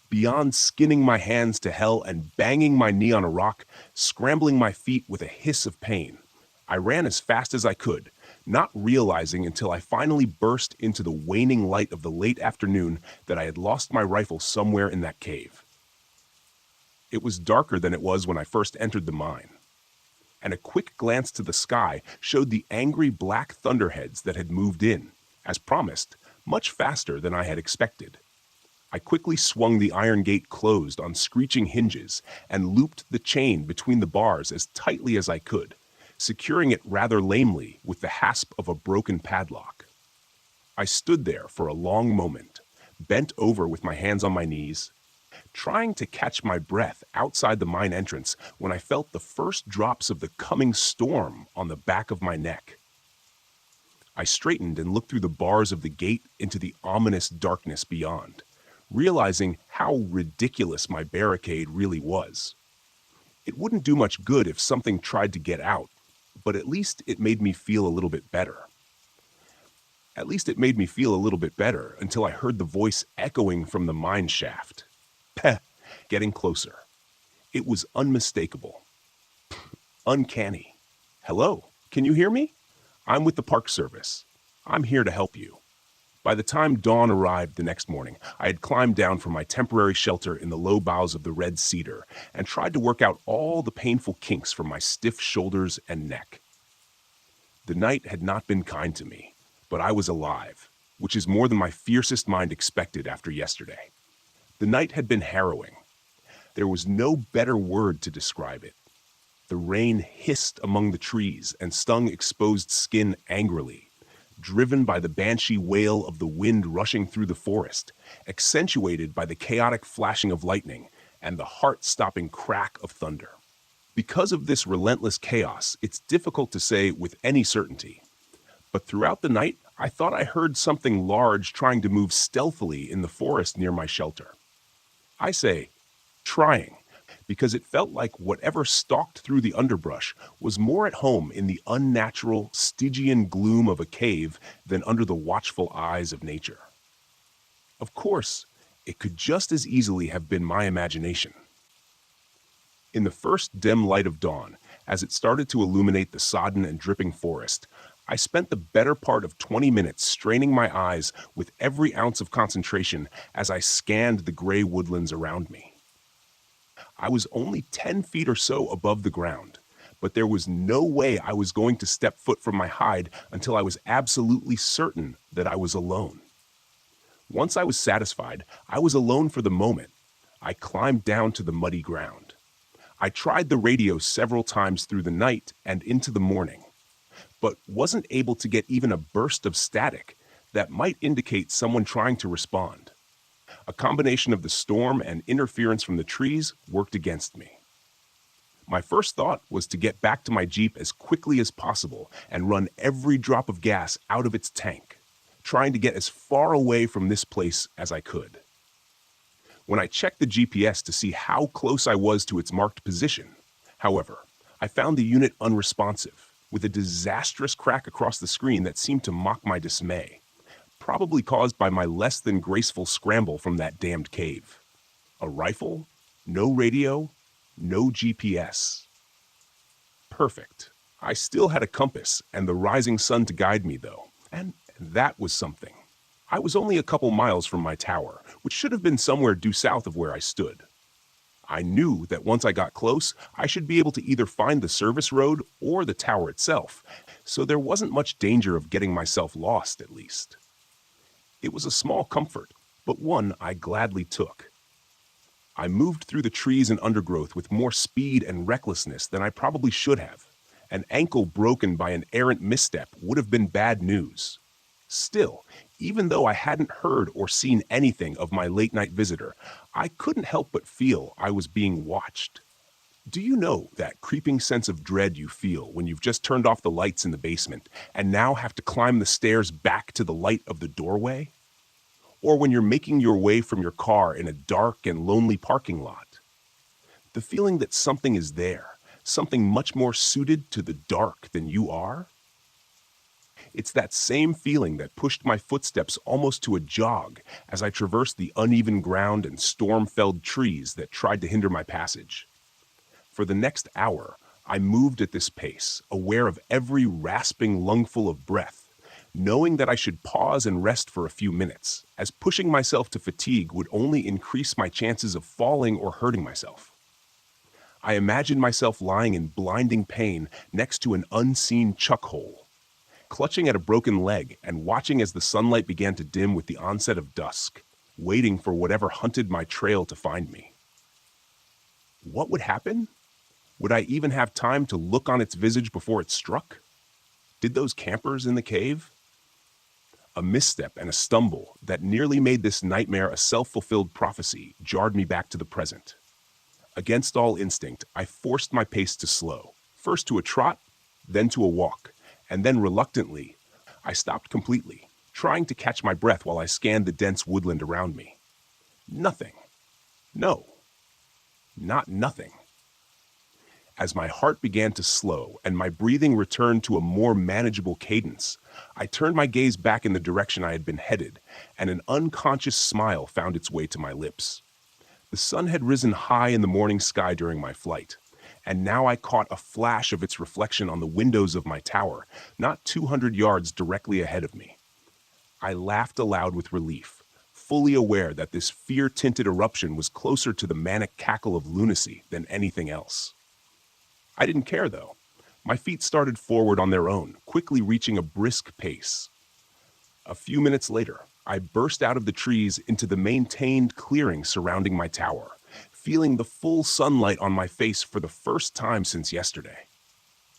Beyond skinning my hands to hell and banging my knee on a rock, scrambling my feet with a hiss of pain, I ran as fast as I could, not realizing until I finally burst into the waning light of the late afternoon that I had lost my rifle somewhere in that cave. It was darker than it was when I first entered the mine, and a quick glance to the sky showed the angry black thunderheads that had moved in, as promised, much faster than I had expected. I quickly swung the iron gate closed on screeching hinges and looped the chain between the bars as tightly as I could, securing it rather lamely with the hasp of a broken padlock. I stood there for a long moment, bent over with my hands on my knees, trying to catch my breath outside the mine entrance when I felt the first drops of the coming storm on the back of my neck. I straightened and looked through the bars of the gate into the ominous darkness beyond, realizing how ridiculous my barricade really was. It wouldn't do much good if something tried to get out, but at least it made me feel a little bit better. Until I heard the voice echoing from the mine shaft. Peh, getting closer. It was unmistakable. Uncanny. Hello, can you hear me? I'm with the Park Service. I'm here to help you. By the time dawn arrived the next morning, I had climbed down from my temporary shelter in the low boughs of the red cedar and tried to work out all the painful kinks from my stiff shoulders and neck. The night had not been kind to me, but I was alive, which is more than my fiercest mind expected after yesterday. The night had been harrowing. There was no better word to describe it. The rain hissed among the trees and stung exposed skin angrily, driven by the banshee wail of the wind rushing through the forest, accentuated by the chaotic flashing of lightning and the heart-stopping crack of thunder. Because of this relentless chaos, it's difficult to say with any certainty. But throughout the night, I thought I heard something large trying to move stealthily in the forest near my shelter. I say, trying, because it felt like whatever stalked through the underbrush was more at home in the unnatural, Stygian gloom of a cave than under the watchful eyes of nature. Of course, it could just as easily have been my imagination. In the first dim light of dawn, as it started to illuminate the sodden and dripping forest, I spent the better part of 20 minutes straining my eyes with every ounce of concentration as I scanned the gray woodlands around me. I was only 10 feet or so above the ground, but there was no way I was going to step foot from my hide until I was absolutely certain that I was alone. Once I was satisfied I was alone for the moment, I climbed down to the muddy ground. I tried the radio several times through the night and into the morning, but wasn't able to get even a burst of static that might indicate someone trying to respond. A combination of the storm and interference from the trees worked against me. My first thought was to get back to my Jeep as quickly as possible and run every drop of gas out of its tank, trying to get as far away from this place as I could. When I checked the GPS to see how close I was to its marked position, however, I found the unit unresponsive, with a disastrous crack across the screen that seemed to mock my dismay, probably caused by my less than graceful scramble from that damned cave. A rifle, no radio, no GPS. Perfect. I still had a compass and the rising sun to guide me, though, and that was something. I was only a couple miles from my tower, which should have been somewhere due south of where I stood. I knew that once I got close, I should be able to either find the service road or the tower itself, so there wasn't much danger of getting myself lost, at least. It was a small comfort, but one I gladly took. I moved through the trees and undergrowth with more speed and recklessness than I probably should have. An ankle broken by an errant misstep would have been bad news. Still, even though I hadn't heard or seen anything of my late-night visitor, I couldn't help but feel I was being watched. Do you know that creeping sense of dread you feel when you've just turned off the lights in the basement and now have to climb the stairs back to the light of the doorway? Or when you're making your way from your car in a dark and lonely parking lot? The feeling that something is there, something much more suited to the dark than you are? It's that same feeling that pushed my footsteps almost to a jog as I traversed the uneven ground and storm-felled trees that tried to hinder my passage. For the next hour, I moved at this pace, aware of every rasping lungful of breath, knowing that I should pause and rest for a few minutes, as pushing myself to fatigue would only increase my chances of falling or hurting myself. I imagined myself lying in blinding pain next to an unseen chuck hole, clutching at a broken leg and watching as the sunlight began to dim with the onset of dusk, waiting for whatever hunted my trail to find me. What would happen? Would I even have time to look on its visage before it struck? Did those campers in the cave? A misstep and a stumble that nearly made this nightmare a self-fulfilled prophecy jarred me back to the present. Against all instinct, I forced my pace to slow, first to a trot, then to a walk, and then reluctantly, I stopped completely, trying to catch my breath while I scanned the dense woodland around me. Nothing. No. Not nothing. As my heart began to slow and my breathing returned to a more manageable cadence, I turned my gaze back in the direction I had been headed, and an unconscious smile found its way to my lips. The sun had risen high in the morning sky during my flight, and now I caught a flash of its reflection on the windows of my tower, not 200 yards directly ahead of me. I laughed aloud with relief, fully aware that this fear-tinted eruption was closer to the manic cackle of lunacy than anything else. I didn't care, though. My feet started forward on their own, quickly reaching a brisk pace. A few minutes later, I burst out of the trees into the maintained clearing surrounding my tower, feeling the full sunlight on my face for the first time since yesterday.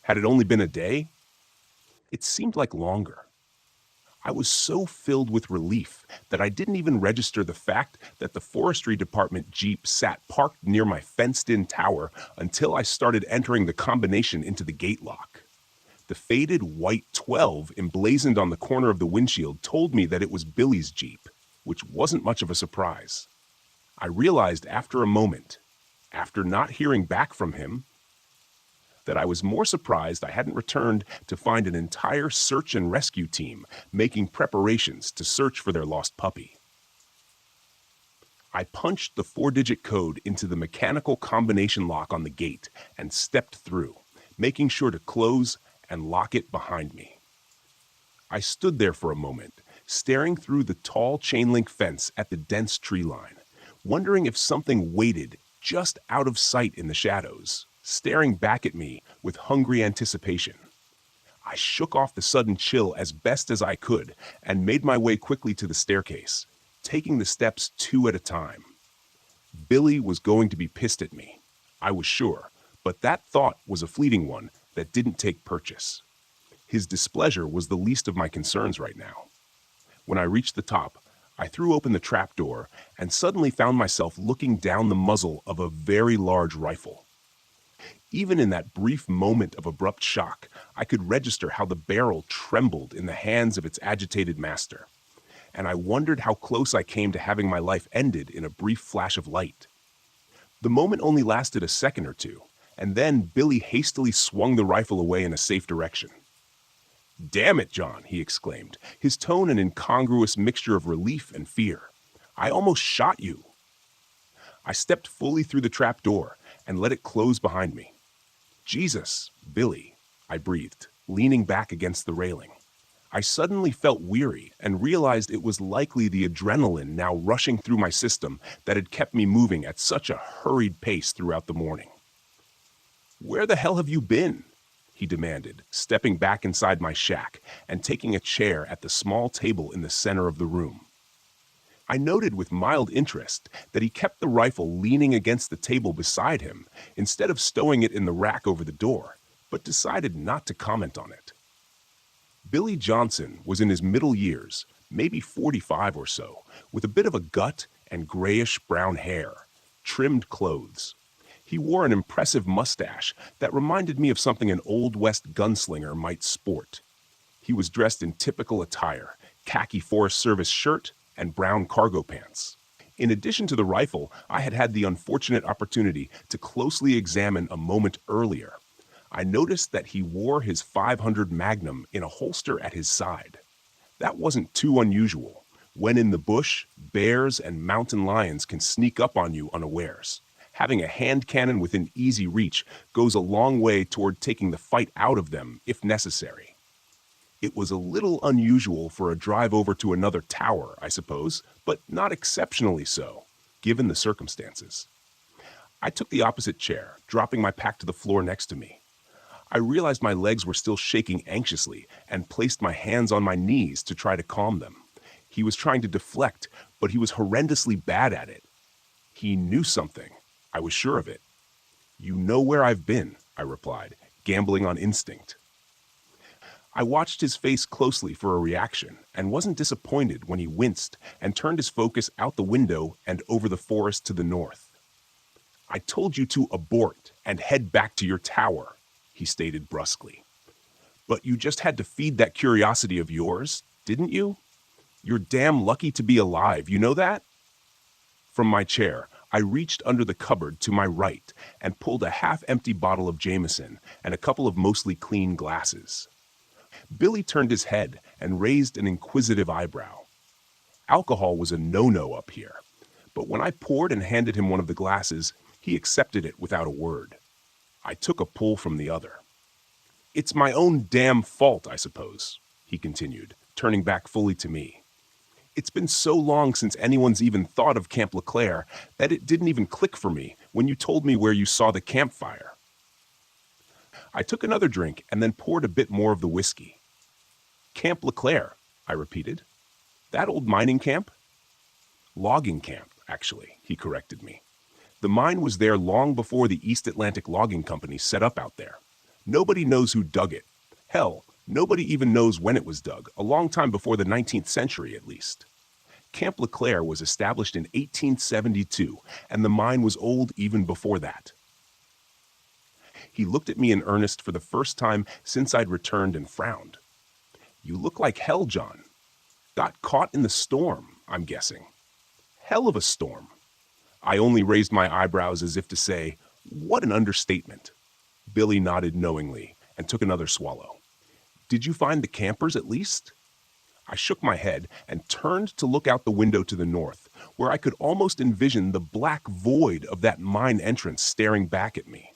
Had it only been a day? It seemed like longer. I was so filled with relief that I didn't even register the fact that the forestry department Jeep sat parked near my fenced-in tower until I started entering the combination into the gate lock. The faded white 12 emblazoned on the corner of the windshield told me that it was Billy's Jeep, which wasn't much of a surprise. I realized after a moment, after not hearing back from him, that I was more surprised I hadn't returned to find an entire search and rescue team making preparations to search for their lost puppy. I punched the 4-digit code into the mechanical combination lock on the gate and stepped through, making sure to close and lock it behind me. I stood there for a moment, staring through the tall chain-link fence at the dense tree line, wondering if something waited just out of sight in the shadows, staring back at me with hungry anticipation. I shook off the sudden chill as best as I could and made my way quickly to the staircase, taking the steps 2 at a time. Billy was going to be pissed at me, I was sure, but that thought was a fleeting one that didn't take purchase. His displeasure was the least of my concerns right now. When I reached the top, I threw open the trapdoor and suddenly found myself looking down the muzzle of a very large rifle. Even in that brief moment of abrupt shock, I could register how the barrel trembled in the hands of its agitated master, and I wondered how close I came to having my life ended in a brief flash of light. The moment only lasted a second or two, and then Billy hastily swung the rifle away in a safe direction. "Damn it, John," he exclaimed, his tone an incongruous mixture of relief and fear. "I almost shot you." I stepped fully through the trap door and let it close behind me. "Jesus, Billy," I breathed, leaning back against the railing. I suddenly felt weary and realized it was likely the adrenaline now rushing through my system that had kept me moving at such a hurried pace throughout the morning. "Where the hell have you been?" he demanded, stepping back inside my shack and taking a chair at the small table in the center of the room. I noted with mild interest that he kept the rifle leaning against the table beside him instead of stowing it in the rack over the door, but decided not to comment on it. Billy Johnson was in his middle years, maybe 45 or so, with a bit of a gut and grayish-brown hair, trimmed clothes. He wore an impressive mustache that reminded me of something an Old West gunslinger might sport. He was dressed in typical attire, khaki Forest Service shirt and brown cargo pants. In addition to the rifle, I had had the unfortunate opportunity to closely examine a moment earlier. I noticed that he wore his .500 Magnum in a holster at his side. That wasn't too unusual. When in the bush, bears and mountain lions can sneak up on you unawares. Having a hand cannon within easy reach goes a long way toward taking the fight out of them if necessary. It was a little unusual for a drive over to another tower, I suppose, but not exceptionally so, given the circumstances. I took the opposite chair, dropping my pack to the floor next to me. I realized my legs were still shaking anxiously and placed my hands on my knees to try to calm them. He was trying to deflect, but he was horrendously bad at it. He knew something. I was sure of it. "You know where I've been," I replied, gambling on instinct. I watched his face closely for a reaction and wasn't disappointed when he winced and turned his focus out the window and over the forest to the north. "I told you to abort and head back to your tower," he stated brusquely. "But you just had to feed that curiosity of yours, didn't you? You're damn lucky to be alive, you know that?" From my chair, I reached under the cupboard to my right and pulled a half-empty bottle of Jameson and a couple of mostly clean glasses. Billy turned his head and raised an inquisitive eyebrow. Alcohol was a no-no up here, but when I poured and handed him one of the glasses, he accepted it without a word. I took a pull from the other. "It's my own damn fault, I suppose," he continued, turning back fully to me. "It's been so long since anyone's even thought of Camp LeClaire that it didn't even click for me when you told me where you saw the campfire." I took another drink and then poured a bit more of the whiskey. "Camp LeClaire," I repeated. "That old mining camp?" "Logging camp, actually," he corrected me. "The mine was there long before the East Atlantic Logging Company set up out there. Nobody knows who dug it. Hell, nobody even knows when it was dug, a long time before the 19th century at least. Camp LeClaire was established in 1872, and the mine was old even before that." He looked at me in earnest for the first time since I'd returned and frowned. "You look like hell, John. Got caught in the storm, I'm guessing." "Hell of a storm." I only raised my eyebrows as if to say, "What an understatement." Billy nodded knowingly and took another swallow. "Did you find the campers at least?" I shook my head and turned to look out the window to the north, where I could almost envision the black void of that mine entrance staring back at me.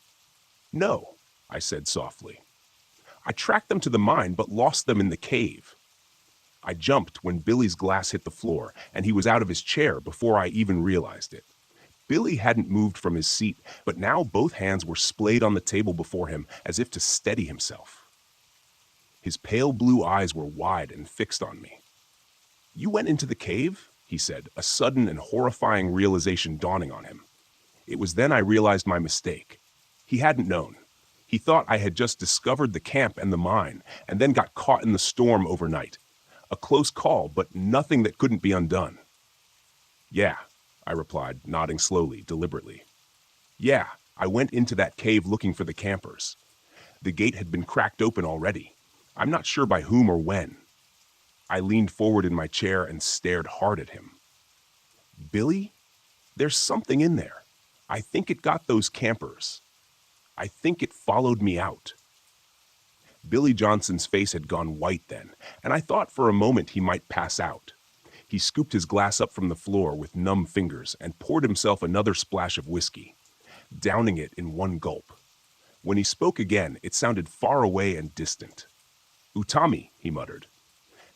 "No," I said softly. "I tracked them to the mine but lost them in the cave." I jumped when Billy's glass hit the floor, and he was out of his chair before I even realized it. Billy hadn't moved from his seat, but now both hands were splayed on the table before him as if to steady himself. His pale blue eyes were wide and fixed on me. "You went into the cave?" he said, a sudden and horrifying realization dawning on him. It was then I realized my mistake. He hadn't known. He thought I had just discovered the camp and the mine, and then got caught in the storm overnight. A close call, but nothing that couldn't be undone. "Yeah," I replied, nodding slowly, deliberately. "Yeah, I went into that cave looking for the campers. The gate had been cracked open already. I'm not sure by whom or when." I leaned forward in my chair and stared hard at him. "Billy, there's something in there. I think it got those campers. I think it followed me out." Billy Johnson's face had gone white then, and I thought for a moment he might pass out. He scooped his glass up from the floor with numb fingers and poured himself another splash of whiskey, downing it in one gulp. When he spoke again, it sounded far away and distant. "Utami," he muttered.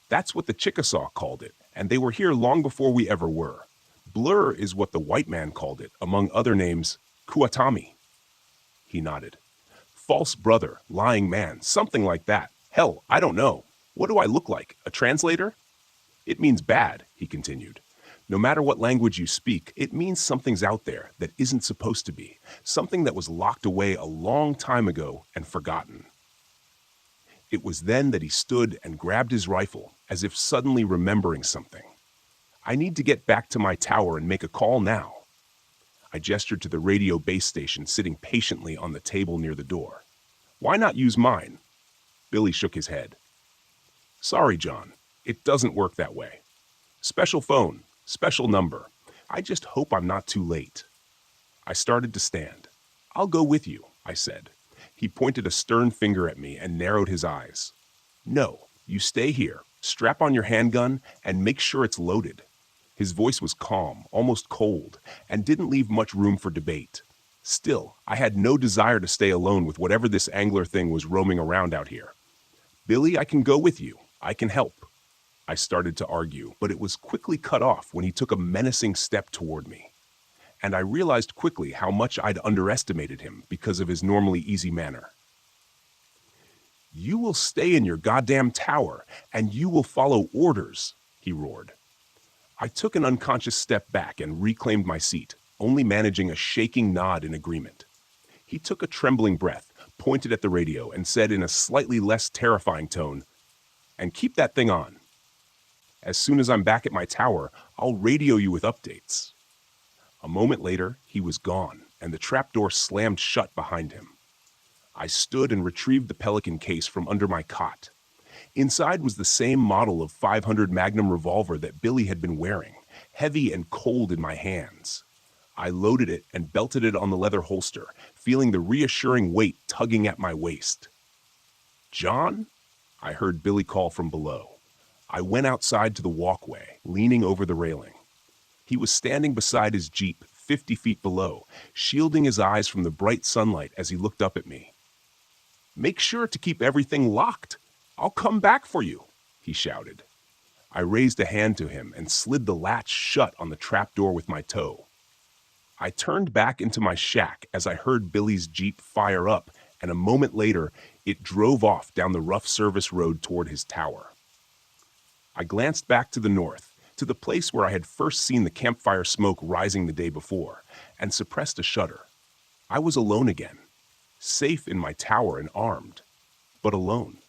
"That's what the Chickasaw called it, and they were here long before we ever were. Blur is what the white man called it, among other names, Kuatami." He nodded. "False brother, lying man, something like that. Hell, I don't know. What do I look like, a translator?" "It means bad," he continued. "No matter what language you speak, it means something's out there that isn't supposed to be, something that was locked away a long time ago and forgotten." It was then that he stood and grabbed his rifle, as if suddenly remembering something. "I need to get back to my tower and make a call now." I gestured to the radio base station sitting patiently on the table near the door. "Why not use mine?" Billy shook his head. "Sorry, John. It doesn't work that way. Special phone, special number. I just hope I'm not too late." I started to stand. "I'll go with you," I said. He pointed a stern finger at me and narrowed his eyes. "No, you stay here, strap on your handgun, and make sure it's loaded." His voice was calm, almost cold, and didn't leave much room for debate. Still, I had no desire to stay alone with whatever this angler thing was roaming around out here. "Billy, I can go with you. I can help." I started to argue, but it was quickly cut off when he took a menacing step toward me. And I realized quickly how much I'd underestimated him because of his normally easy manner. "You will stay in your goddamn tower, and you will follow orders," he roared. I took an unconscious step back and reclaimed my seat, only managing a shaking nod in agreement. He took a trembling breath, pointed at the radio, and said in a slightly less terrifying tone, "And keep that thing on. As soon as I'm back at my tower, I'll radio you with updates." A moment later, he was gone, and the trapdoor slammed shut behind him. I stood and retrieved the Pelican case from under my cot. Inside was the same model of .500 Magnum revolver that Billy had been wearing, heavy and cold in my hands. I loaded it and belted it on the leather holster, feeling the reassuring weight tugging at my waist. "John?" I heard Billy call from below. I went outside to the walkway, leaning over the railing. He was standing beside his Jeep, 50 feet below, shielding his eyes from the bright sunlight as he looked up at me. "Make sure to keep everything locked. I'll come back for you," he shouted. I raised a hand to him and slid the latch shut on the trapdoor with my toe. I turned back into my shack as I heard Billy's Jeep fire up, and a moment later, it drove off down the rough service road toward his tower. I glanced back to the north, to the place where I had first seen the campfire smoke rising the day before, and suppressed a shudder. I was alone again, safe in my tower and armed, but alone.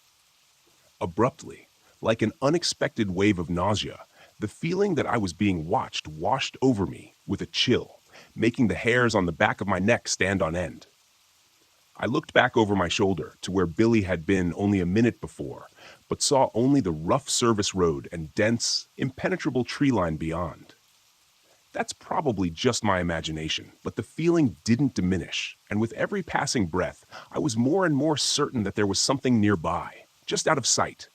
Abruptly, like an unexpected wave of nausea, the feeling that I was being watched washed over me with a chill, making the hairs on the back of my neck stand on end. I looked back over my shoulder to where Billy had been only a minute before, but saw only the rough service road and dense, impenetrable tree line beyond. That's probably just my imagination, but the feeling didn't diminish, and with every passing breath, I was more and more certain that there was something nearby, just out of sight,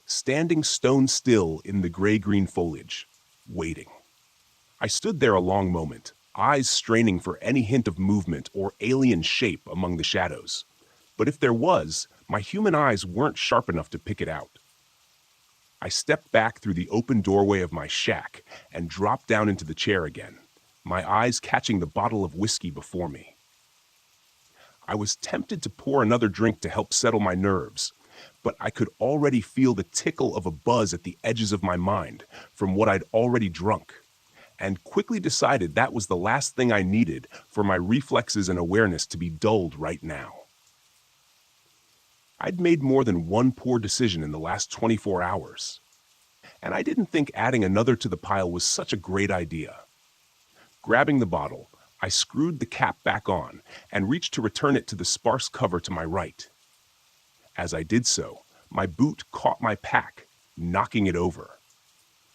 standing stone still in the gray-green foliage, waiting. I stood there a long moment, eyes straining for any hint of movement or alien shape among the shadows. But if there was, my human eyes weren't sharp enough to pick it out. I stepped back through the open doorway of my shack and dropped down into the chair again, my eyes catching the bottle of whiskey before me. I was tempted to pour another drink to help settle my nerves, but I could already feel the tickle of a buzz at the edges of my mind from what I'd already drunk, and quickly decided that was the last thing I needed for my reflexes and awareness to be dulled right now. I'd made more than one poor decision in the last 24 hours, and I didn't think adding another to the pile was such a great idea. Grabbing the bottle, I screwed the cap back on and reached to return it to the sparse cover to my right. As I did so, my boot caught my pack, knocking it over.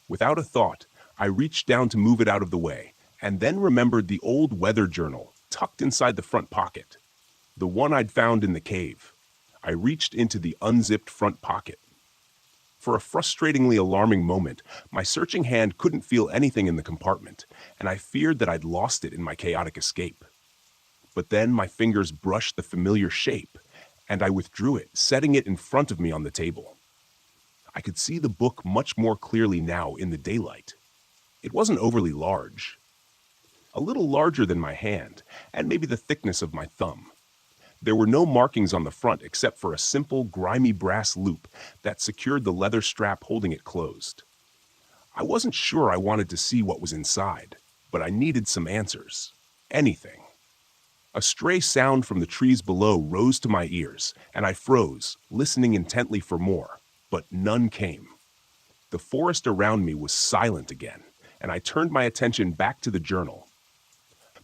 Without a thought, I reached down to move it out of the way, and then remembered the old weather journal tucked inside the front pocket, the one I'd found in the cave. I reached into the unzipped front pocket. For a frustratingly alarming moment, my searching hand couldn't feel anything in the compartment, and I feared that I'd lost it in my chaotic escape. But then my fingers brushed the familiar shape, and I withdrew it, setting it in front of me on the table. I could see the book much more clearly now in the daylight. It wasn't overly large. A little larger than my hand, and maybe the thickness of my thumb. There were no markings on the front except for a simple, grimy brass loop that secured the leather strap holding it closed. I wasn't sure I wanted to see what was inside, but I needed some answers. Anything. A stray sound from the trees below rose to my ears, and I froze, listening intently for more, but none came. The forest around me was silent again, and I turned my attention back to the journal,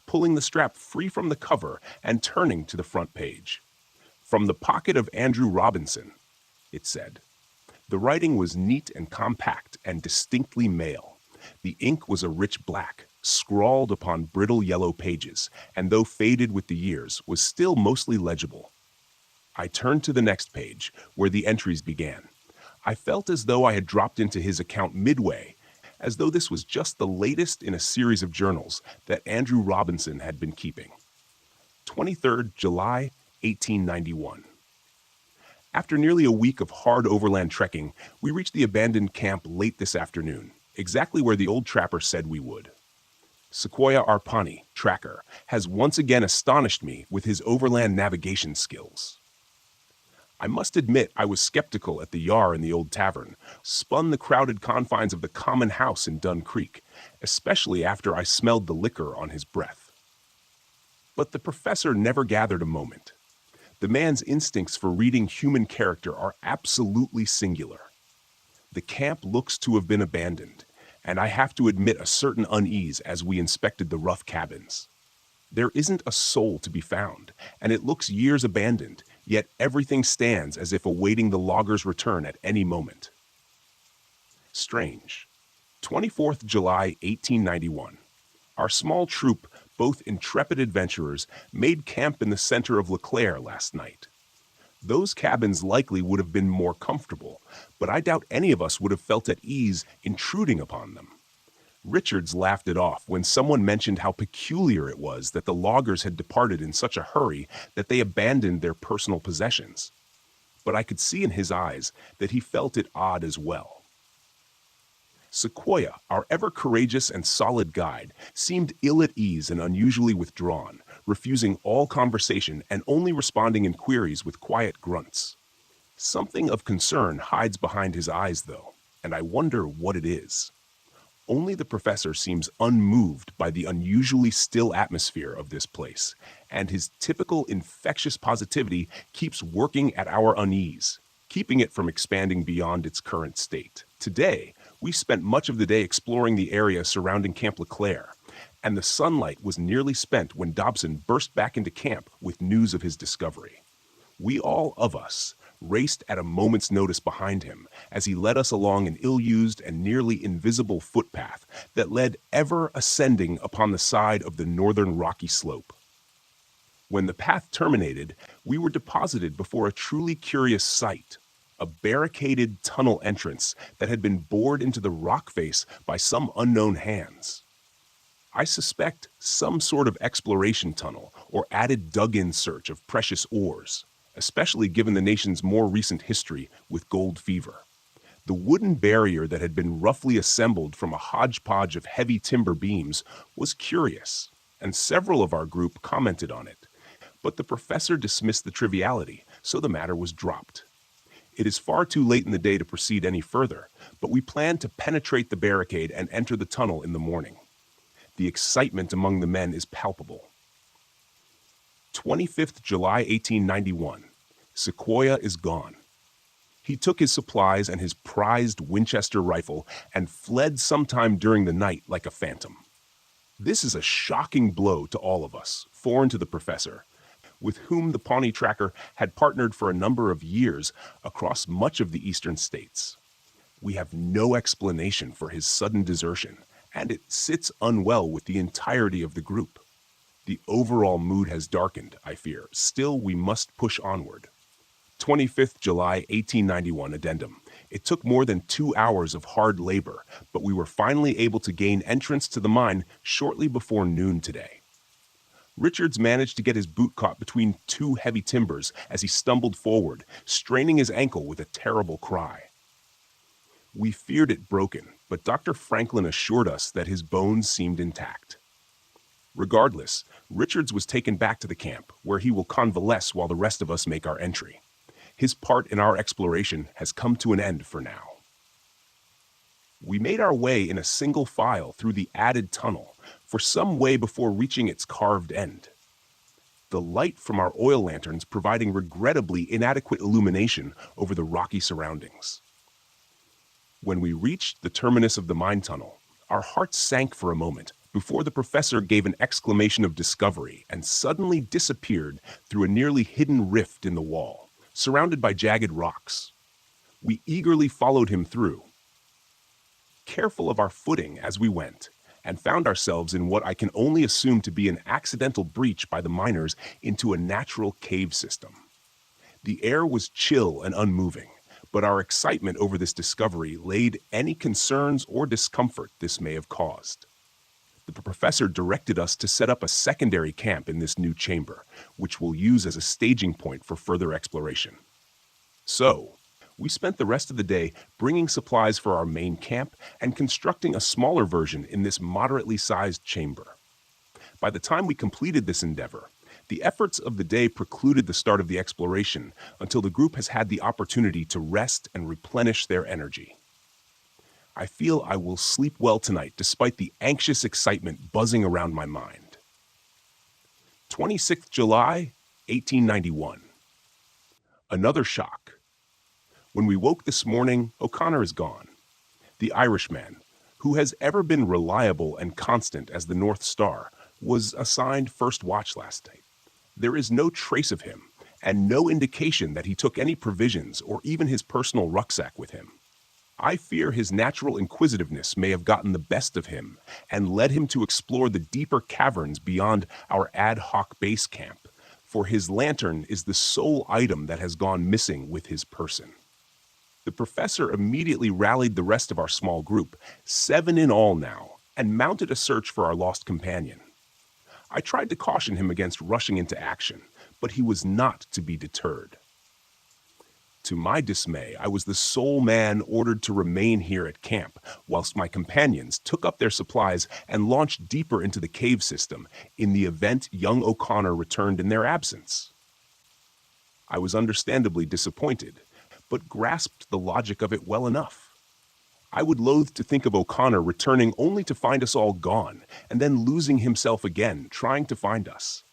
pulling the strap free from the cover and turning to the front page. From the pocket of Andrew Robinson, it said. The writing was neat and compact and distinctly male. The ink was a rich black, scrawled upon brittle yellow pages, and though faded with the years, was still mostly legible. I turned to the next page, where the entries began. I felt as though I had dropped into his account midway, as though this was just the latest in a series of journals that Andrew Robinson had been keeping. 23rd July, 1891. After nearly a week of hard overland trekking, we reached the abandoned camp late this afternoon, exactly where the old trapper said we would. Sequoia Arpani, tracker, has once again astonished me with his overland navigation skills. I must admit I was skeptical at the yar in the old tavern, spun the crowded confines of the common house in Dun Creek, especially after I smelled the liquor on his breath. But the professor never gathered a moment. The man's instincts for reading human character are absolutely singular. The camp looks to have been abandoned, and I have to admit a certain unease as we inspected the rough cabins. There isn't a soul to be found, and it looks years abandoned, yet everything stands as if awaiting the loggers' return at any moment. Strange. 24th July, 1891. Our small troop, both intrepid adventurers, made camp in the center of LeClaire last night. Those cabins likely would have been more comfortable, but I doubt any of us would have felt at ease intruding upon them. Richards laughed it off when someone mentioned how peculiar it was that the loggers had departed in such a hurry that they abandoned their personal possessions. But I could see in his eyes that he felt it odd as well. Sequoia, our ever-courageous and solid guide, seemed ill at ease and unusually withdrawn, refusing all conversation and only responding in queries with quiet grunts. Something of concern hides behind his eyes, though, and I wonder what it is. Only the professor seems unmoved by the unusually still atmosphere of this place, and his typical infectious positivity keeps working at our unease, keeping it from expanding beyond its current state. Today, we spent much of the day exploring the area surrounding Camp LeClaire, and the sunlight was nearly spent when Dobson burst back into camp with news of his discovery. We all of us raced at a moment's notice behind him as he led us along an ill-used and nearly invisible footpath that led ever ascending upon the side of the northern rocky slope. When the path terminated, we were deposited before a truly curious sight, a barricaded tunnel entrance that had been bored into the rock face by some unknown hands. I suspect some sort of exploration tunnel or added dug-in search of precious ores, especially given the nation's more recent history with gold fever. The wooden barrier that had been roughly assembled from a hodgepodge of heavy timber beams was curious, and several of our group commented on it. But the professor dismissed the triviality, so the matter was dropped. It is far too late in the day to proceed any further, but we plan to penetrate the barricade and enter the tunnel in the morning. The excitement among the men is palpable. 25th July 1891. Sequoia is gone. He took his supplies and his prized Winchester rifle and fled sometime during the night like a phantom. This is a shocking blow to all of us, foreign to the professor, with whom the Pawnee Tracker had partnered for a number of years across much of the eastern states. We have no explanation for his sudden desertion, and it sits unwell with the entirety of the group. The overall mood has darkened, I fear. Still, we must push onward. 25th July 1891 addendum. It took more than 2 hours of hard labor, but we were finally able to gain entrance to the mine shortly before noon today. Richards managed to get his boot caught between two heavy timbers as he stumbled forward, straining his ankle with a terrible cry. We feared it broken, but Dr. Franklin assured us that his bones seemed intact. Regardless, Richards was taken back to the camp, where he will convalesce while the rest of us make our entry. His part in our exploration has come to an end for now. We made our way in a single file through the added tunnel for some way before reaching its carved end. The light from our oil lanterns providing regrettably inadequate illumination over the rocky surroundings. When we reached the terminus of the mine tunnel, our hearts sank for a moment before the professor gave an exclamation of discovery and suddenly disappeared through a nearly hidden rift in the wall, surrounded by jagged rocks. We eagerly followed him through, careful of our footing as we went, and found ourselves in what I can only assume to be an accidental breach by the miners into a natural cave system. The air was chill and unmoving, but our excitement over this discovery laid any concerns or discomfort this may have caused. The professor directed us to set up a secondary camp in this new chamber, which we'll use as a staging point for further exploration. So, we spent the rest of the day bringing supplies for our main camp and constructing a smaller version in this moderately sized chamber. By the time we completed this endeavor, the efforts of the day precluded the start of the exploration until the group has had the opportunity to rest and replenish their energy. I feel I will sleep well tonight despite the anxious excitement buzzing around my mind. 26th July, 1891. Another shock. When we woke this morning, O'Connor is gone. The Irishman, who has ever been reliable and constant as the North Star, was assigned first watch last night. There is no trace of him, and no indication that he took any provisions or even his personal rucksack with him. I fear his natural inquisitiveness may have gotten the best of him and led him to explore the deeper caverns beyond our ad hoc base camp, for his lantern is the sole item that has gone missing with his person. The professor immediately rallied the rest of our small group, 7 in all now, and mounted a search for our lost companion. I tried to caution him against rushing into action, but he was not to be deterred. To my dismay, I was the sole man ordered to remain here at camp, whilst my companions took up their supplies and launched deeper into the cave system in the event young O'Connor returned in their absence. I was understandably disappointed, but grasped the logic of it well enough. I would loathe to think of O'Connor returning only to find us all gone, and then losing himself again, trying to find us.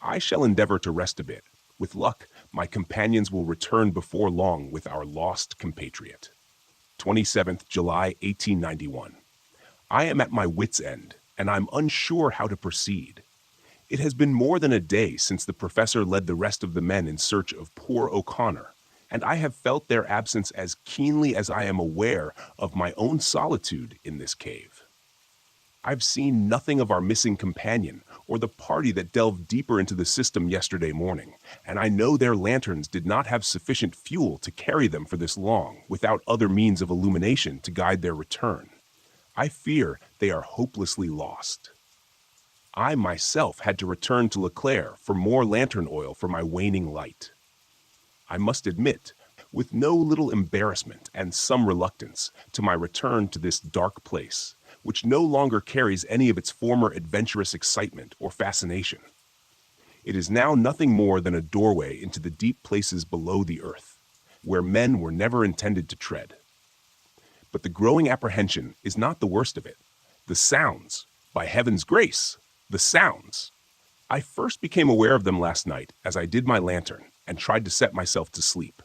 I shall endeavor to rest a bit. With luck, my companions will return before long with our lost compatriot. 27th July 1891. I am at my wit's end, and I'm unsure how to proceed. It has been more than a day since the professor led the rest of the men in search of poor O'Connor, and I have felt their absence as keenly as I am aware of my own solitude in this cave. I've seen nothing of our missing companion or the party that delved deeper into the system yesterday morning, and I know their lanterns did not have sufficient fuel to carry them for this long without other means of illumination to guide their return. I fear they are hopelessly lost. I myself had to return to Leclerc for more lantern oil for my waning light. I must admit, with no little embarrassment and some reluctance, to my return to this dark place, which no longer carries any of its former adventurous excitement or fascination. It is now nothing more than a doorway into the deep places below the earth, where men were never intended to tread. But the growing apprehension is not the worst of it. The sounds, by heaven's grace, the sounds. I first became aware of them last night as I did my lantern and tried to set myself to sleep.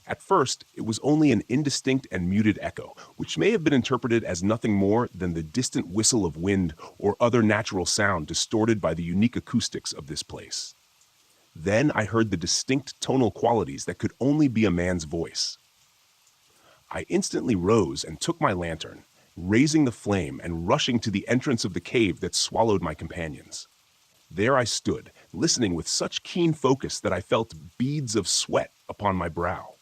At first, it was only an indistinct and muted echo, which may have been interpreted as nothing more than the distant whistle of wind or other natural sound distorted by the unique acoustics of this place. Then I heard the distinct tonal qualities that could only be a man's voice. I instantly rose and took my lantern, raising the flame and rushing to the entrance of the cave that swallowed my companions. There I stood, listening with such keen focus that I felt beads of sweat upon my brow.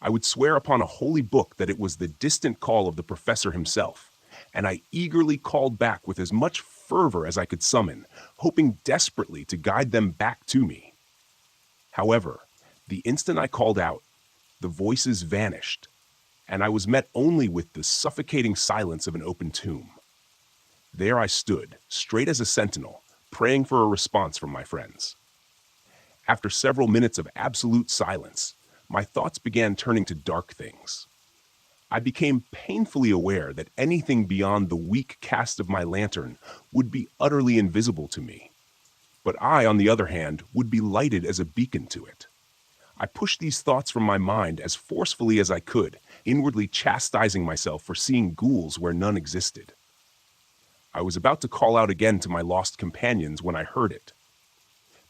I would swear upon a holy book that it was the distant call of the professor himself, and I eagerly called back with as much fervor as I could summon, hoping desperately to guide them back to me. However, the instant I called out, the voices vanished, and I was met only with the suffocating silence of an open tomb. There I stood, straight as a sentinel, praying for a response from my friends. After several minutes of absolute silence, my thoughts began turning to dark things. I became painfully aware that anything beyond the weak cast of my lantern would be utterly invisible to me. But I, on the other hand, would be lighted as a beacon to it. I pushed these thoughts from my mind as forcefully as I could, inwardly chastising myself for seeing ghouls where none existed. I was about to call out again to my lost companions when I heard it.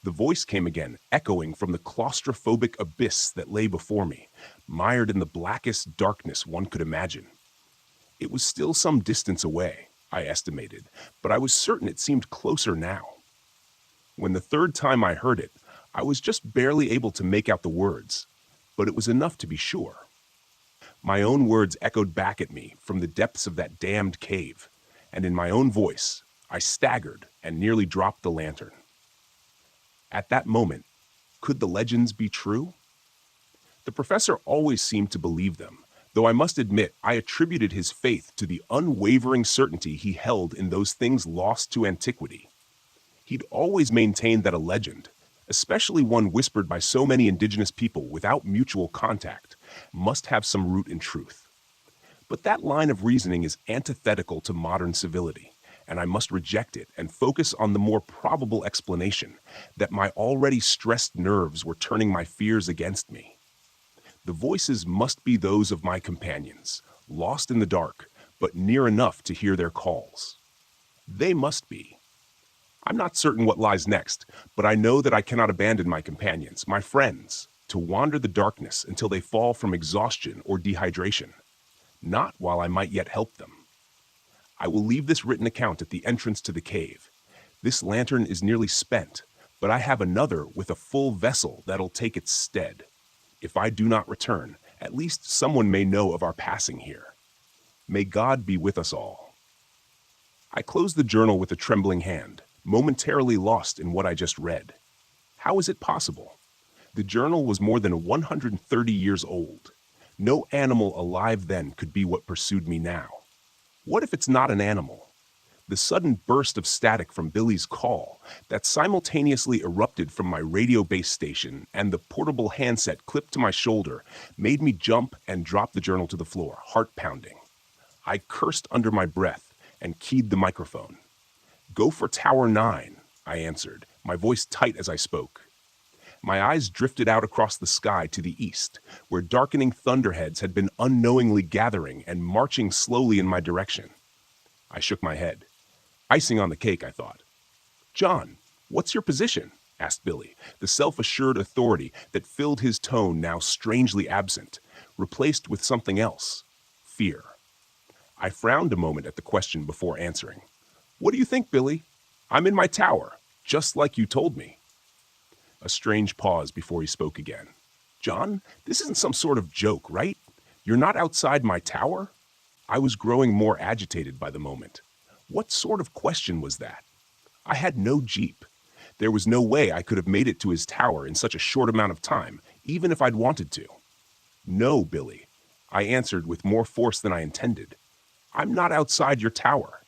The voice came again, echoing from the claustrophobic abyss that lay before me, mired in the blackest darkness one could imagine. It was still some distance away, I estimated, but I was certain it seemed closer now. When the third time I heard it, I was just barely able to make out the words, but it was enough to be sure. My own words echoed back at me from the depths of that damned cave, and in my own voice, I staggered and nearly dropped the lantern. At that moment, could the legends be true? The professor always seemed to believe them, though I must admit I attributed his faith to the unwavering certainty he held in those things lost to antiquity. He'd always maintained that a legend, especially one whispered by so many indigenous people without mutual contact, must have some root in truth. But that line of reasoning is antithetical to modern civility, and I must reject it and focus on the more probable explanation that my already stressed nerves were turning my fears against me. The voices must be those of my companions, lost in the dark, but near enough to hear their calls. They must be. I'm not certain what lies next, but I know that I cannot abandon my companions, my friends, to wander the darkness until they fall from exhaustion or dehydration. Not while I might yet help them. I will leave this written account at the entrance to the cave. This lantern is nearly spent, but I have another with a full vessel that'll take its stead. If I do not return, at least someone may know of our passing here. May God be with us all. I closed the journal with a trembling hand, momentarily lost in what I just read. How is it possible? The journal was more than 130 years old. No animal alive then could be what pursued me now. What if it's not an animal? The sudden burst of static from Billy's call that simultaneously erupted from my radio base station and the portable handset clipped to my shoulder made me jump and drop the journal to the floor, heart pounding. I cursed under my breath and keyed the microphone. "Go for Tower 9, I answered, my voice tight as I spoke. My eyes drifted out across the sky to the east, where darkening thunderheads had been unknowingly gathering and marching slowly in my direction. I shook my head. Icing on the cake, I thought. John, what's your position? Asked Billy, the self-assured authority that filled his tone now strangely absent, replaced with something else, fear. I frowned a moment at the question before answering. What do you think, Billy? I'm in my tower, just like you told me. A strange pause before he spoke again. John, this isn't some sort of joke, right? You're not outside my tower? I was growing more agitated by the moment. What sort of question was that? I had no jeep. There was no way I could have made it to his tower in such a short amount of time, even if I'd wanted to. No, Billy, I answered with more force than I intended. I'm not outside your tower.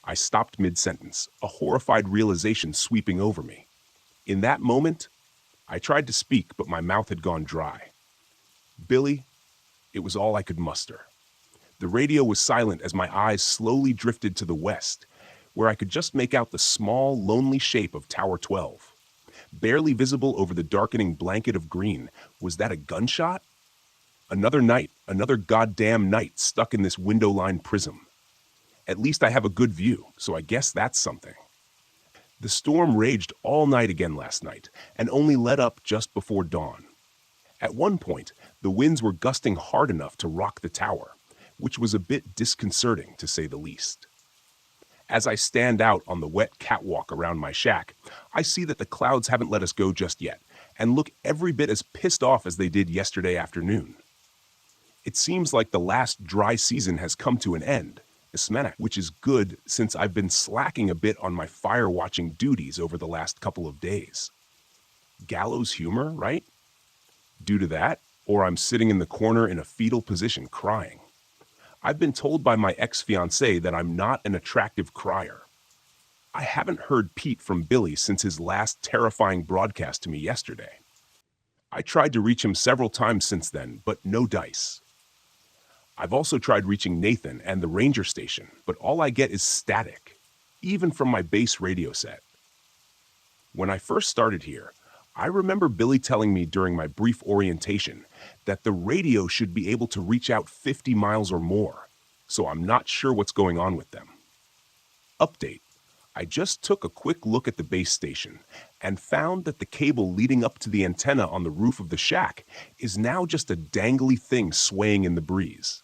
I stopped mid-sentence, a horrified realization sweeping over me. In that moment, I tried to speak, but my mouth had gone dry. Billy, it was all I could muster. The radio was silent as my eyes slowly drifted to the west, where I could just make out the small, lonely shape of Tower 12. Barely visible over the darkening blanket of green, was that a gunshot? Another night, another goddamn night stuck in this window-lined prism. At least I have a good view, so I guess that's something. The storm raged all night again last night, and only let up just before dawn. At one point, the winds were gusting hard enough to rock the tower, which was a bit disconcerting, to say the least. As I stand out on the wet catwalk around my shack, I see that the clouds haven't let us go just yet, and look every bit as pissed off as they did yesterday afternoon. It seems like the last dry season has come to an end, which is good since I've been slacking a bit on my fire-watching duties over the last couple of days. Gallows humor, right? Due to that, or I'm sitting in the corner in a fetal position crying. I've been told by my ex-fiancée that I'm not an attractive crier. I haven't heard Pete from Billy since his last terrifying broadcast to me yesterday. I tried to reach him several times since then, but no dice. I've also tried reaching Nathan and the ranger station, but all I get is static, even from my base radio set. When I first started here, I remember Billy telling me during my brief orientation that the radio should be able to reach out 50 miles or more, so I'm not sure what's going on with them. Update. I just took a quick look at the base station and found that the cable leading up to the antenna on the roof of the shack is now just a dangly thing swaying in the breeze.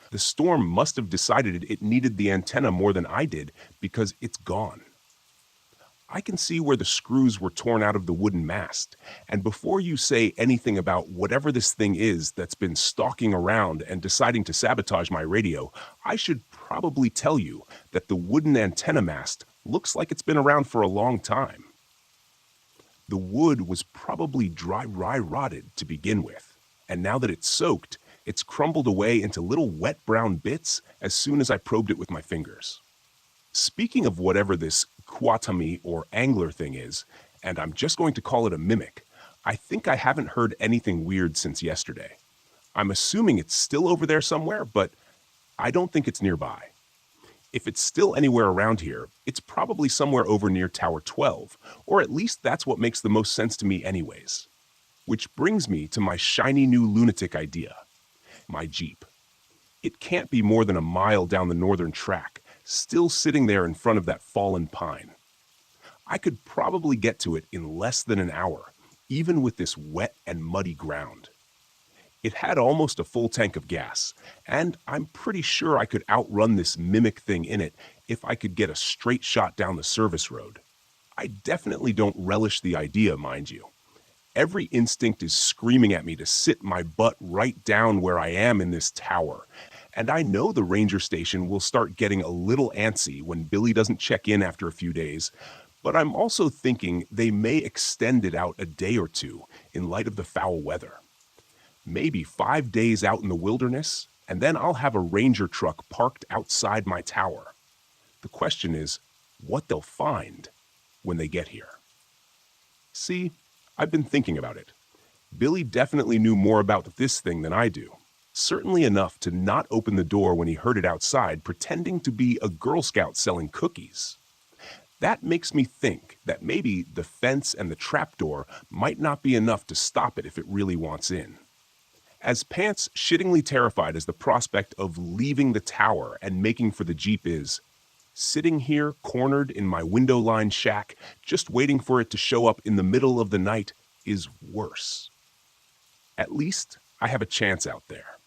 The storm must have decided it needed the antenna more than I did because it's gone. I can see where the screws were torn out of the wooden mast, and before you say anything about whatever this thing is that's been stalking around and deciding to sabotage my radio, I should probably tell you that the wooden antenna mast looks like it's been around for a long time. The wood was probably dry rotted to begin with, and now that it's soaked, it's crumbled away into little wet brown bits as soon as I probed it with my fingers. Speaking of whatever this Kwatami or angler thing is, and I'm just going to call it a mimic, I think I haven't heard anything weird since yesterday. I'm assuming it's still over there somewhere, but I don't think it's nearby. If it's still anywhere around here, it's probably somewhere over near Tower 12, or at least that's what makes the most sense to me anyways. Which brings me to my shiny new lunatic idea. My Jeep. It can't be more than a mile down the northern track, still sitting there in front of that fallen pine. I could probably get to it in less than an hour, even with this wet and muddy ground. It had almost a full tank of gas, and I'm pretty sure I could outrun this mimic thing in it if I could get a straight shot down the service road. I definitely don't relish the idea, mind you. Every instinct is screaming at me to sit my butt right down where I am in this tower, and I know the ranger station will start getting a little antsy when Billy doesn't check in after a few days, but I'm also thinking they may extend it out a day or two in light of the foul weather. Maybe 5 days out in the wilderness, and then I'll have a ranger truck parked outside my tower. The question is, what they'll find when they get here. See, I've been thinking about it. Billy definitely knew more about this thing than I do. Certainly enough to not open the door when he heard it outside pretending to be a Girl Scout selling cookies. That makes me think that maybe the fence and the trapdoor might not be enough to stop it if it really wants in. As pants shittingly terrified as the prospect of leaving the tower and making for the Jeep is, Sitting here, cornered in my window-lined shack, just waiting for it to show up in the middle of the night, is worse. At least I have a chance out there.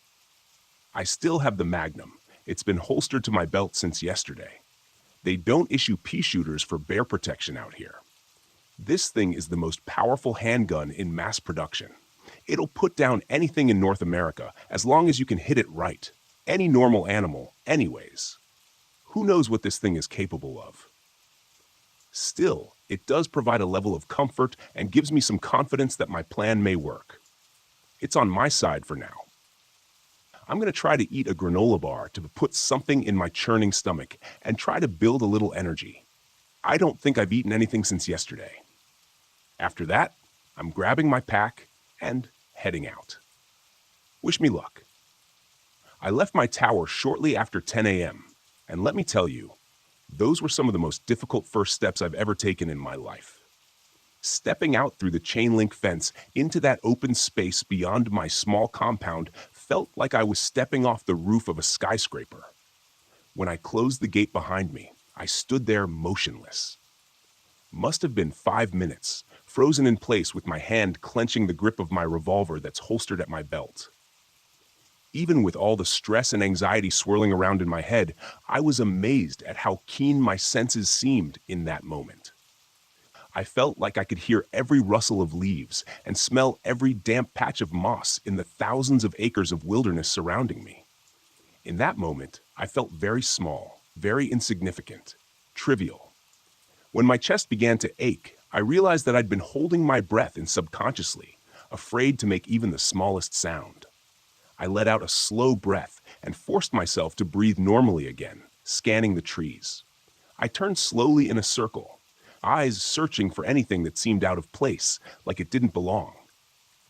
I still have the Magnum. It's been holstered to my belt since yesterday. They don't issue pea shooters for bear protection out here. This thing is the most powerful handgun in mass production. It'll put down anything in North America as long as you can hit it right. Any normal animal, anyways. Who knows what this thing is capable of? Still, it does provide a level of comfort and gives me some confidence that my plan may work. It's on my side for now. I'm going to try to eat a granola bar to put something in my churning stomach and try to build a little energy. I don't think I've eaten anything since yesterday. After that, I'm grabbing my pack and heading out. Wish me luck. I left my tower shortly after 10 a.m., and let me tell you, those were some of the most difficult first steps I've ever taken in my life. Stepping out through the chain link fence into that open space beyond my small compound felt like I was stepping off the roof of a skyscraper. When I closed the gate behind me, I stood there motionless. Must have been 5 minutes, frozen in place with my hand clenching the grip of my revolver that's holstered at my belt. Even with all the stress and anxiety swirling around in my head, I was amazed at how keen my senses seemed in that moment. I felt like I could hear every rustle of leaves and smell every damp patch of moss in the thousands of acres of wilderness surrounding me. In that moment, I felt very small, very insignificant, trivial. When my chest began to ache, I realized that I'd been holding my breath in subconsciously, afraid to make even the smallest sound. I let out a slow breath and forced myself to breathe normally again, scanning the trees. I turned slowly in a circle, eyes searching for anything that seemed out of place, like it didn't belong.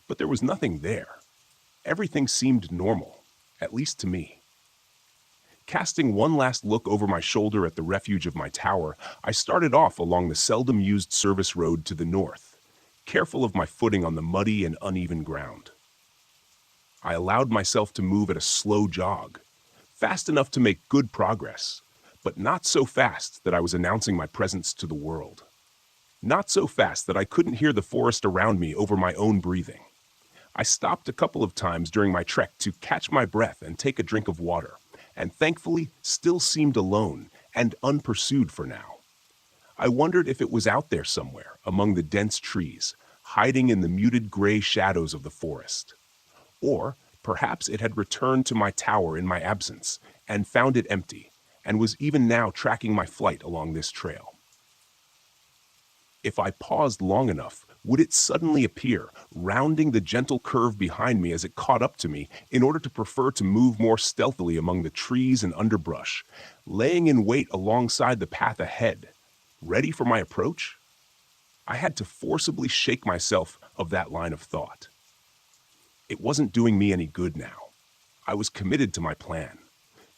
But there was nothing there. Everything seemed normal, at least to me. Casting one last look over my shoulder at the refuge of my tower, I started off along the seldom-used service road to the north, careful of my footing on the muddy and uneven ground. I allowed myself to move at a slow jog, fast enough to make good progress, but not so fast that I was announcing my presence to the world. Not so fast that I couldn't hear the forest around me over my own breathing. I stopped a couple of times during my trek to catch my breath and take a drink of water, and thankfully still seemed alone and unpursued for now. I wondered if it was out there somewhere among the dense trees, hiding in the muted gray shadows of the forest. Or perhaps it had returned to my tower in my absence and found it empty, and was even now tracking my flight along this trail. If I paused long enough, would it suddenly appear, rounding the gentle curve behind me as it caught up to me in order to prefer to move more stealthily among the trees and underbrush, laying in wait alongside the path ahead, ready for my approach? I had to forcibly shake myself of that line of thought. It wasn't doing me any good now. I was committed to my plan.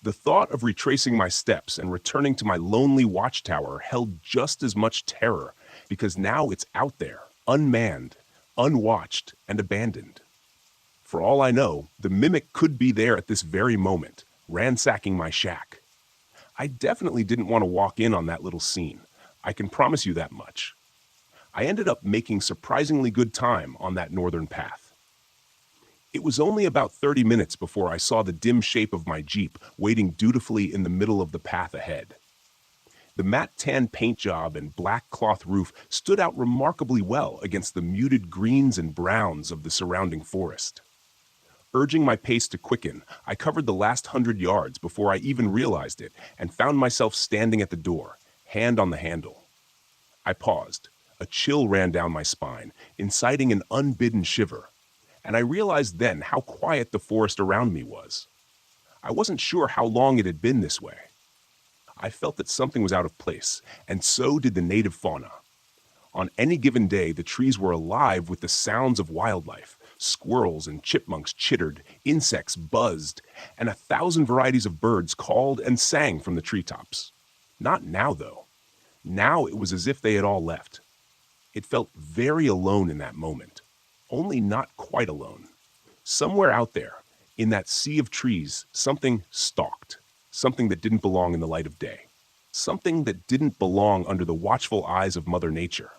The thought of retracing my steps and returning to my lonely watchtower held just as much terror, because now it's out there, unmanned, unwatched, and abandoned. For all I know, the mimic could be there at this very moment, ransacking my shack. I definitely didn't want to walk in on that little scene. I can promise you that much. I ended up making surprisingly good time on that northern path. It was only about 30 minutes before I saw the dim shape of my Jeep waiting dutifully in the middle of the path ahead. The matte tan paint job and black cloth roof stood out remarkably well against the muted greens and browns of the surrounding forest. Urging my pace to quicken, I covered the last 100 yards before I even realized it and found myself standing at the door, hand on the handle. I paused. A chill ran down my spine, inciting an unbidden shiver. And I realized then how quiet the forest around me was. I wasn't sure how long it had been this way. I felt that something was out of place, and so did the native fauna. On any given day, the trees were alive with the sounds of wildlife. Squirrels and chipmunks chittered, insects buzzed, and 1,000 varieties of birds called and sang from the treetops. Not now, though. Now it was as if they had all left. It felt very alone in that moment. Only not quite alone. Somewhere out there, in that sea of trees, something stalked, something that didn't belong in the light of day. something that didn't belong under the watchful eyes of Mother Nature.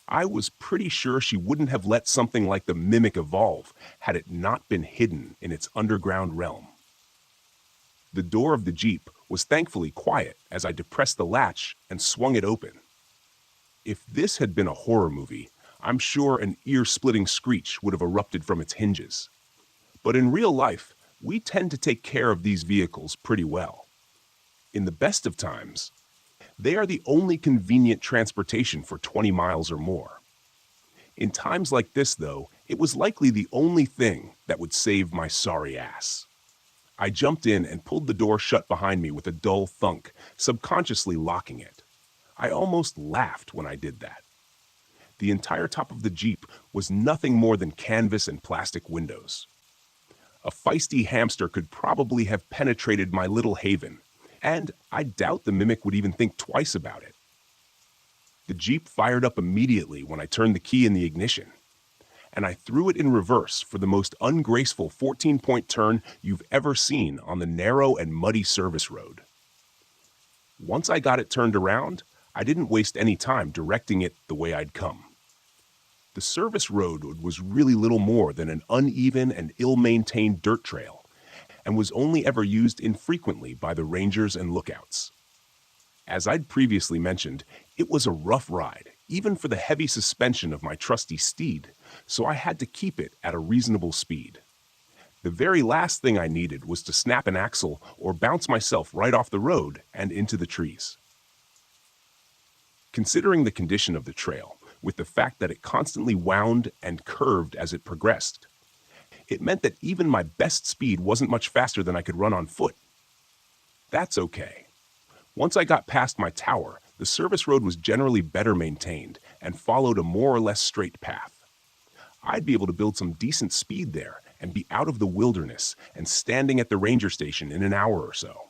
I was pretty sure she wouldn't have let something like the mimic evolve had it not been hidden in its underground realm. The door of the Jeep was thankfully quiet as I depressed the latch and swung it open. If this had been a horror movie, I'm sure an ear-splitting screech would have erupted from its hinges. But in real life, we tend to take care of these vehicles pretty well. In the best of times, they are the only convenient transportation for 20 miles or more. In times like this, though, it was likely the only thing that would save my sorry ass. I jumped in and pulled the door shut behind me with a dull thunk, subconsciously locking it. I almost laughed when I did that. The entire top of the Jeep was nothing more than canvas and plastic windows. A feisty hamster could probably have penetrated my little haven, and I doubt the mimic would even think twice about it. The Jeep fired up immediately when I turned the key in the ignition, and I threw it in reverse for the most ungraceful 14-point turn you've ever seen on the narrow and muddy service road. Once I got it turned around, I didn't waste any time directing it the way I'd come. The service road was really little more than an uneven and ill-maintained dirt trail, and was only ever used infrequently by the rangers and lookouts. As I'd previously mentioned, it was a rough ride, even for the heavy suspension of my trusty steed, so I had to keep it at a reasonable speed. The very last thing I needed was to snap an axle or bounce myself right off the road and into the trees. Considering the condition of the trail, with the fact that it constantly wound and curved as it progressed, it meant that even my best speed wasn't much faster than I could run on foot. That's okay. Once I got past my tower, the service road was generally better maintained and followed a more or less straight path. I'd be able to build some decent speed there and be out of the wilderness and standing at the ranger station in an hour or so.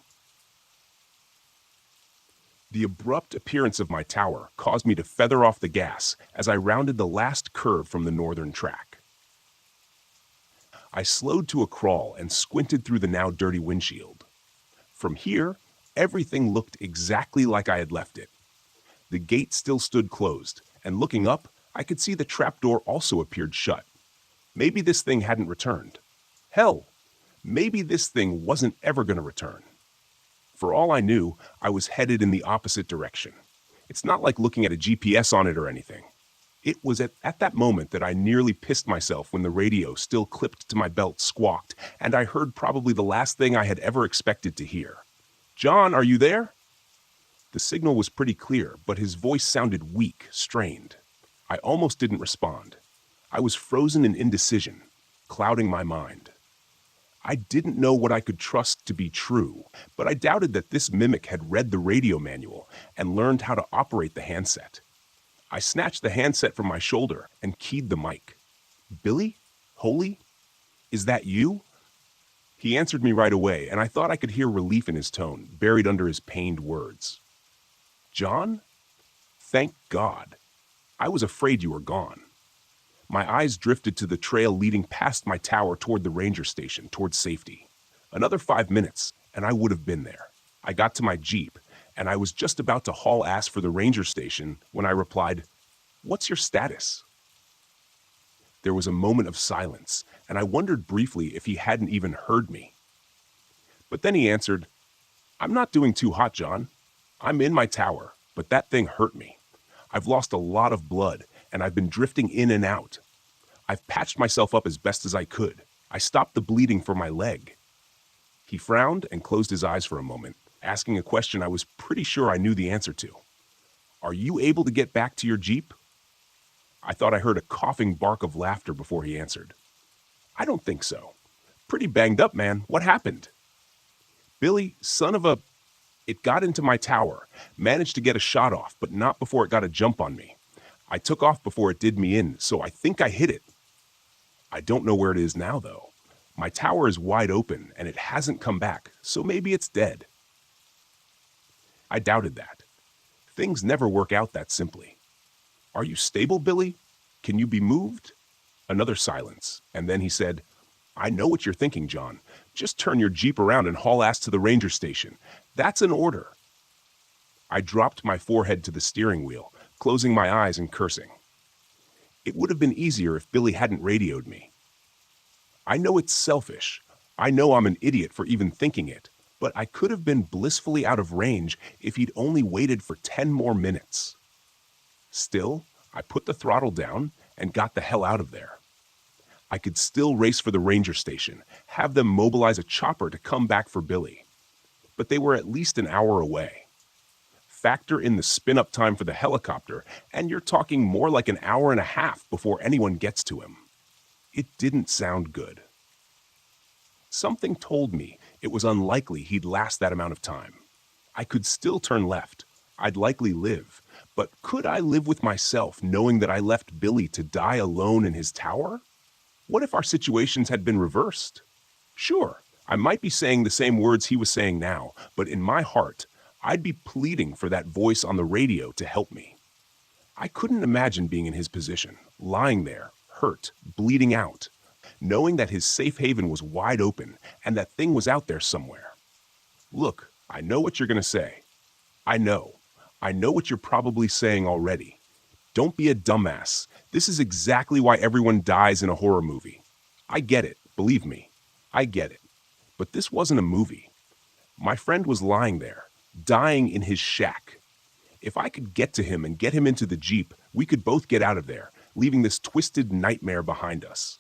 The abrupt appearance of my tower caused me to feather off the gas as I rounded the last curve from the northern track. I slowed to a crawl and squinted through the now dirty windshield. From here, everything looked exactly like I had left it. The gate still stood closed, and looking up, I could see the trapdoor also appeared shut. Maybe this thing hadn't returned. Hell, maybe this thing wasn't ever going to return. For all I knew, I was headed in the opposite direction. It's not like looking at a GPS on it or anything. It was at that moment that I nearly pissed myself when the radio, still clipped to my belt, squawked, and I heard probably the last thing I had ever expected to hear. "John, are you there?" The signal was pretty clear, but his voice sounded weak, strained. I almost didn't respond. I was frozen in indecision, clouding my mind. I didn't know what I could trust to be true, but I doubted that this mimic had read the radio manual and learned how to operate the handset. I snatched the handset from my shoulder and keyed the mic. "Billy? Holy? Is that you?" He answered me right away, and I thought I could hear relief in his tone, buried under his pained words. "John? Thank God. I was afraid you were gone." My eyes drifted to the trail leading past my tower toward the ranger station, toward safety. Another 5 minutes, and I would have been there. I got to my Jeep, and I was just about to haul ass for the ranger station when I replied, "What's your status?" There was a moment of silence, and I wondered briefly if he hadn't even heard me. But then he answered, "I'm not doing too hot, John. I'm in my tower, but that thing hurt me. I've lost a lot of blood, and I've been drifting in and out. I've patched myself up as best as I could. I stopped the bleeding from my leg." He frowned and closed his eyes for a moment, asking a question I was pretty sure I knew the answer to. "Are you able to get back to your Jeep?" I thought I heard a coughing bark of laughter before he answered. "I don't think so. Pretty banged up, man. What happened?" "Billy, son of a... It got into my tower, managed to get a shot off, but not before it got a jump on me. I took off before it did me in, so I think I hit it. I don't know where it is now, though. My tower is wide open, and it hasn't come back, so maybe it's dead." I doubted that. Things never work out that simply. "Are you stable, Billy? Can you be moved?" Another silence, and then he said, "I know what you're thinking, John. Just turn your Jeep around and haul ass to the ranger station. That's an order." I dropped my forehead to the steering wheel, closing my eyes and cursing. It would have been easier if Billy hadn't radioed me. I know it's selfish. I know I'm an idiot for even thinking it, but I could have been blissfully out of range if he'd only waited for 10 more minutes. Still, I put the throttle down and got the hell out of there. I could still race for the ranger station, have them mobilize a chopper to come back for Billy. But they were at least an hour away. Factor in the spin-up time for the helicopter, and you're talking more like an hour and a half before anyone gets to him. It didn't sound good. Something told me it was unlikely he'd last that amount of time. I could still turn left. I'd likely live. But could I live with myself knowing that I left Billy to die alone in his tower? What if our situations had been reversed? Sure, I might be saying the same words he was saying now, but in my heart, I'd be pleading for that voice on the radio to help me. I couldn't imagine being in his position, lying there, hurt, bleeding out, knowing that his safe haven was wide open and that thing was out there somewhere. Look, I know what you're going to say. I know what you're probably saying already. Don't be a dumbass. This is exactly why everyone dies in a horror movie. I get it, believe me. I get it. But this wasn't a movie. My friend was lying there, dying in his shack. If I could get to him and get him into the Jeep, we could both get out of there, leaving this twisted nightmare behind us.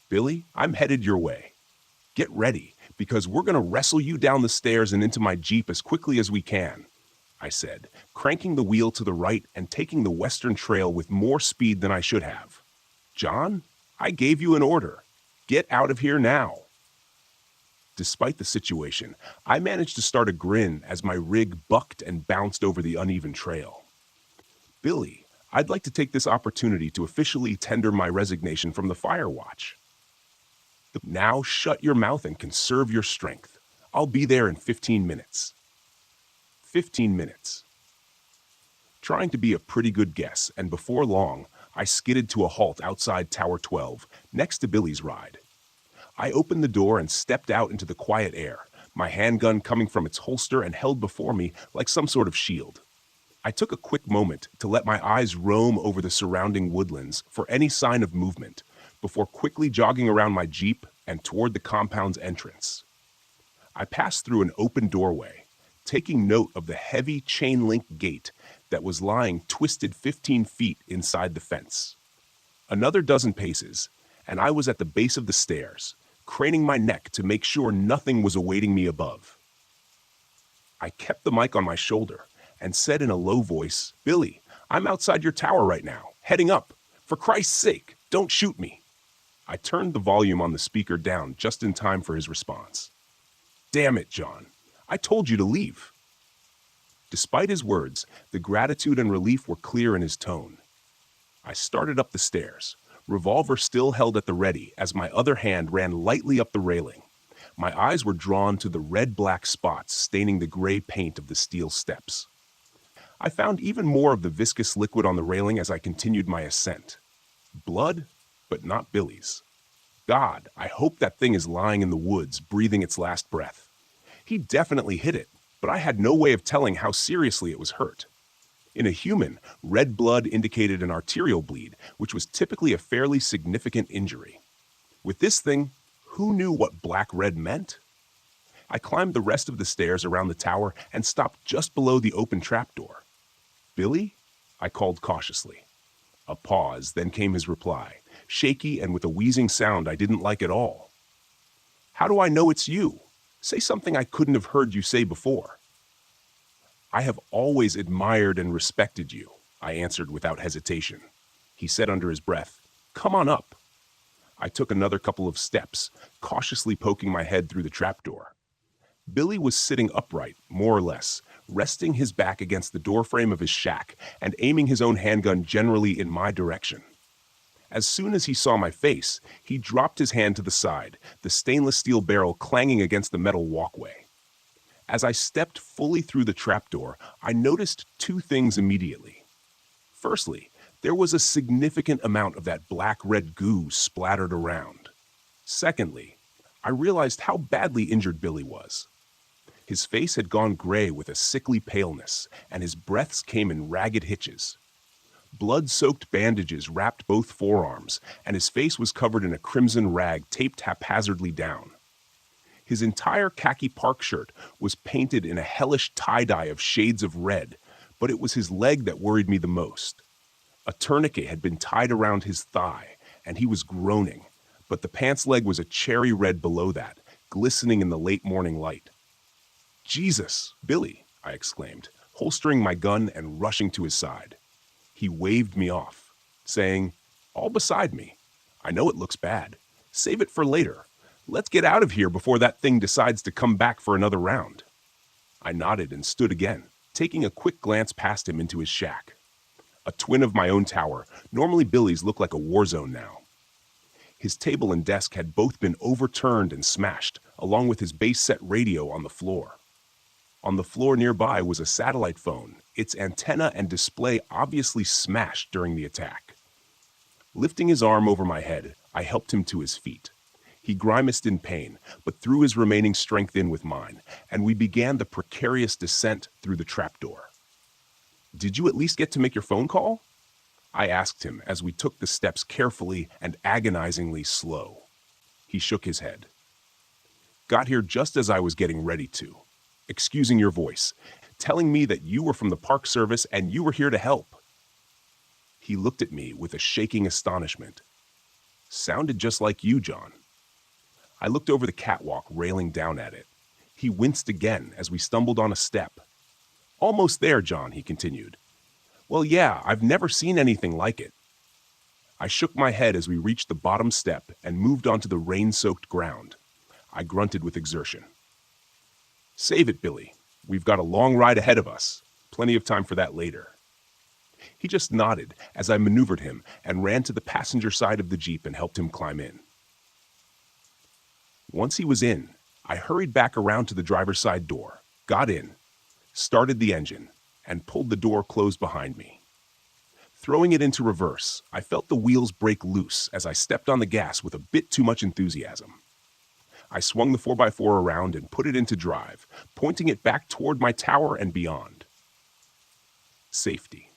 Billy, I'm headed your way. Get ready, because we're going to wrestle you down the stairs and into my Jeep as quickly as we can, I said, cranking the wheel to the right and taking the western trail with more speed than I should have. John, I gave you an order. Get out of here now. Despite the situation, I managed to start a grin as my rig bucked and bounced over the uneven trail. Billy, I'd like to take this opportunity to officially tender my resignation from the fire watch. Now shut your mouth and conserve your strength. I'll be there in 15 minutes. 15 minutes. Trying to be a pretty good guess, and before long, I skidded to a halt outside Tower 12, next to Billy's ride. I opened the door and stepped out into the quiet air, my handgun coming from its holster and held before me like some sort of shield. I took a quick moment to let my eyes roam over the surrounding woodlands for any sign of movement, before quickly jogging around my Jeep and toward the compound's entrance. I passed through an open doorway, taking note of the heavy chain-link gate that was lying twisted 15 feet inside the fence. Another dozen paces, and I was at the base of the stairs, craning my neck to make sure nothing was awaiting me above. I kept the mic on my shoulder and said in a low voice, "Billy, I'm outside your tower right now, heading up. For Christ's sake, don't shoot me." I turned the volume on the speaker down just in time for his response. "Damn it, John. I told you to leave." Despite his words, the gratitude and relief were clear in his tone. I started up the stairs, revolver still held at the ready as my other hand ran lightly up the railing. My eyes were drawn to the red-black spots staining the gray paint of the steel steps. I found even more of the viscous liquid on the railing as I continued my ascent. Blood, but not Billy's. God, I hope that thing is lying in the woods, breathing its last breath. He definitely hit it, but I had no way of telling how seriously it was hurt. In a human, red blood indicated an arterial bleed, which was typically a fairly significant injury. With this thing, who knew what black-red meant? I climbed the rest of the stairs around the tower and stopped just below the open trapdoor. "Billy?" I called cautiously. A pause, then came his reply, shaky and with a wheezing sound I didn't like at all. "How do I know it's you? Say something I couldn't have heard you say before." "I have always admired and respected you," I answered without hesitation. He said under his breath, "Come on up." I took another couple of steps, cautiously poking my head through the trapdoor. Billy was sitting upright, more or less, resting his back against the doorframe of his shack and aiming his own handgun generally in my direction. As soon as he saw my face, he dropped his hand to the side, the stainless steel barrel clanging against the metal walkway. As I stepped fully through the trapdoor, I noticed two things immediately. Firstly, there was a significant amount of that black-red goo splattered around. Secondly, I realized how badly injured Billy was. His face had gone gray with a sickly paleness, and his breaths came in ragged hitches. Blood-soaked bandages wrapped both forearms, and his face was covered in a crimson rag taped haphazardly down. His entire khaki park shirt was painted in a hellish tie-dye of shades of red, but it was his leg that worried me the most. A tourniquet had been tied around his thigh, and he was groaning, but the pants leg was a cherry red below that, glistening in the late morning light. "Jesus, Billy," I exclaimed, holstering my gun and rushing to his side. He waved me off, saying, "All beside me. I know it looks bad. Save it for later. Let's get out of here before that thing decides to come back for another round." I nodded and stood again, taking a quick glance past him into his shack. A twin of my own tower, normally Billy's looked like a war zone now. His table and desk had both been overturned and smashed, along with his base-set radio on the floor. On the floor nearby was a satellite phone, its antenna and display obviously smashed during the attack. Lifting his arm over my head, I helped him to his feet. He grimaced in pain, but threw his remaining strength in with mine, and we began the precarious descent through the trapdoor. "Did you at least get to make your phone call?" I asked him as we took the steps carefully and agonizingly slow. He shook his head. "Got here just as I was getting ready to. Excusing your voice, telling me that you were from the Park Service and you were here to help." He looked at me with a shaking astonishment. "Sounded just like you, John." I looked over the catwalk, railing down at it. He winced again as we stumbled on a step. "Almost there, John," he continued. "Well, yeah, I've never seen anything like it." I shook my head as we reached the bottom step and moved onto the rain-soaked ground. I grunted with exertion. "Save it, Billy. We've got a long ride ahead of us. Plenty of time for that later." He just nodded as I maneuvered him and ran to the passenger side of the Jeep and helped him climb in. Once he was in, I hurried back around to the driver's side door, got in, started the engine, and pulled the door closed behind me. Throwing it into reverse, I felt the wheels break loose as I stepped on the gas with a bit too much enthusiasm. I swung the 4x4 around and put it into drive, pointing it back toward my tower and beyond. Safety.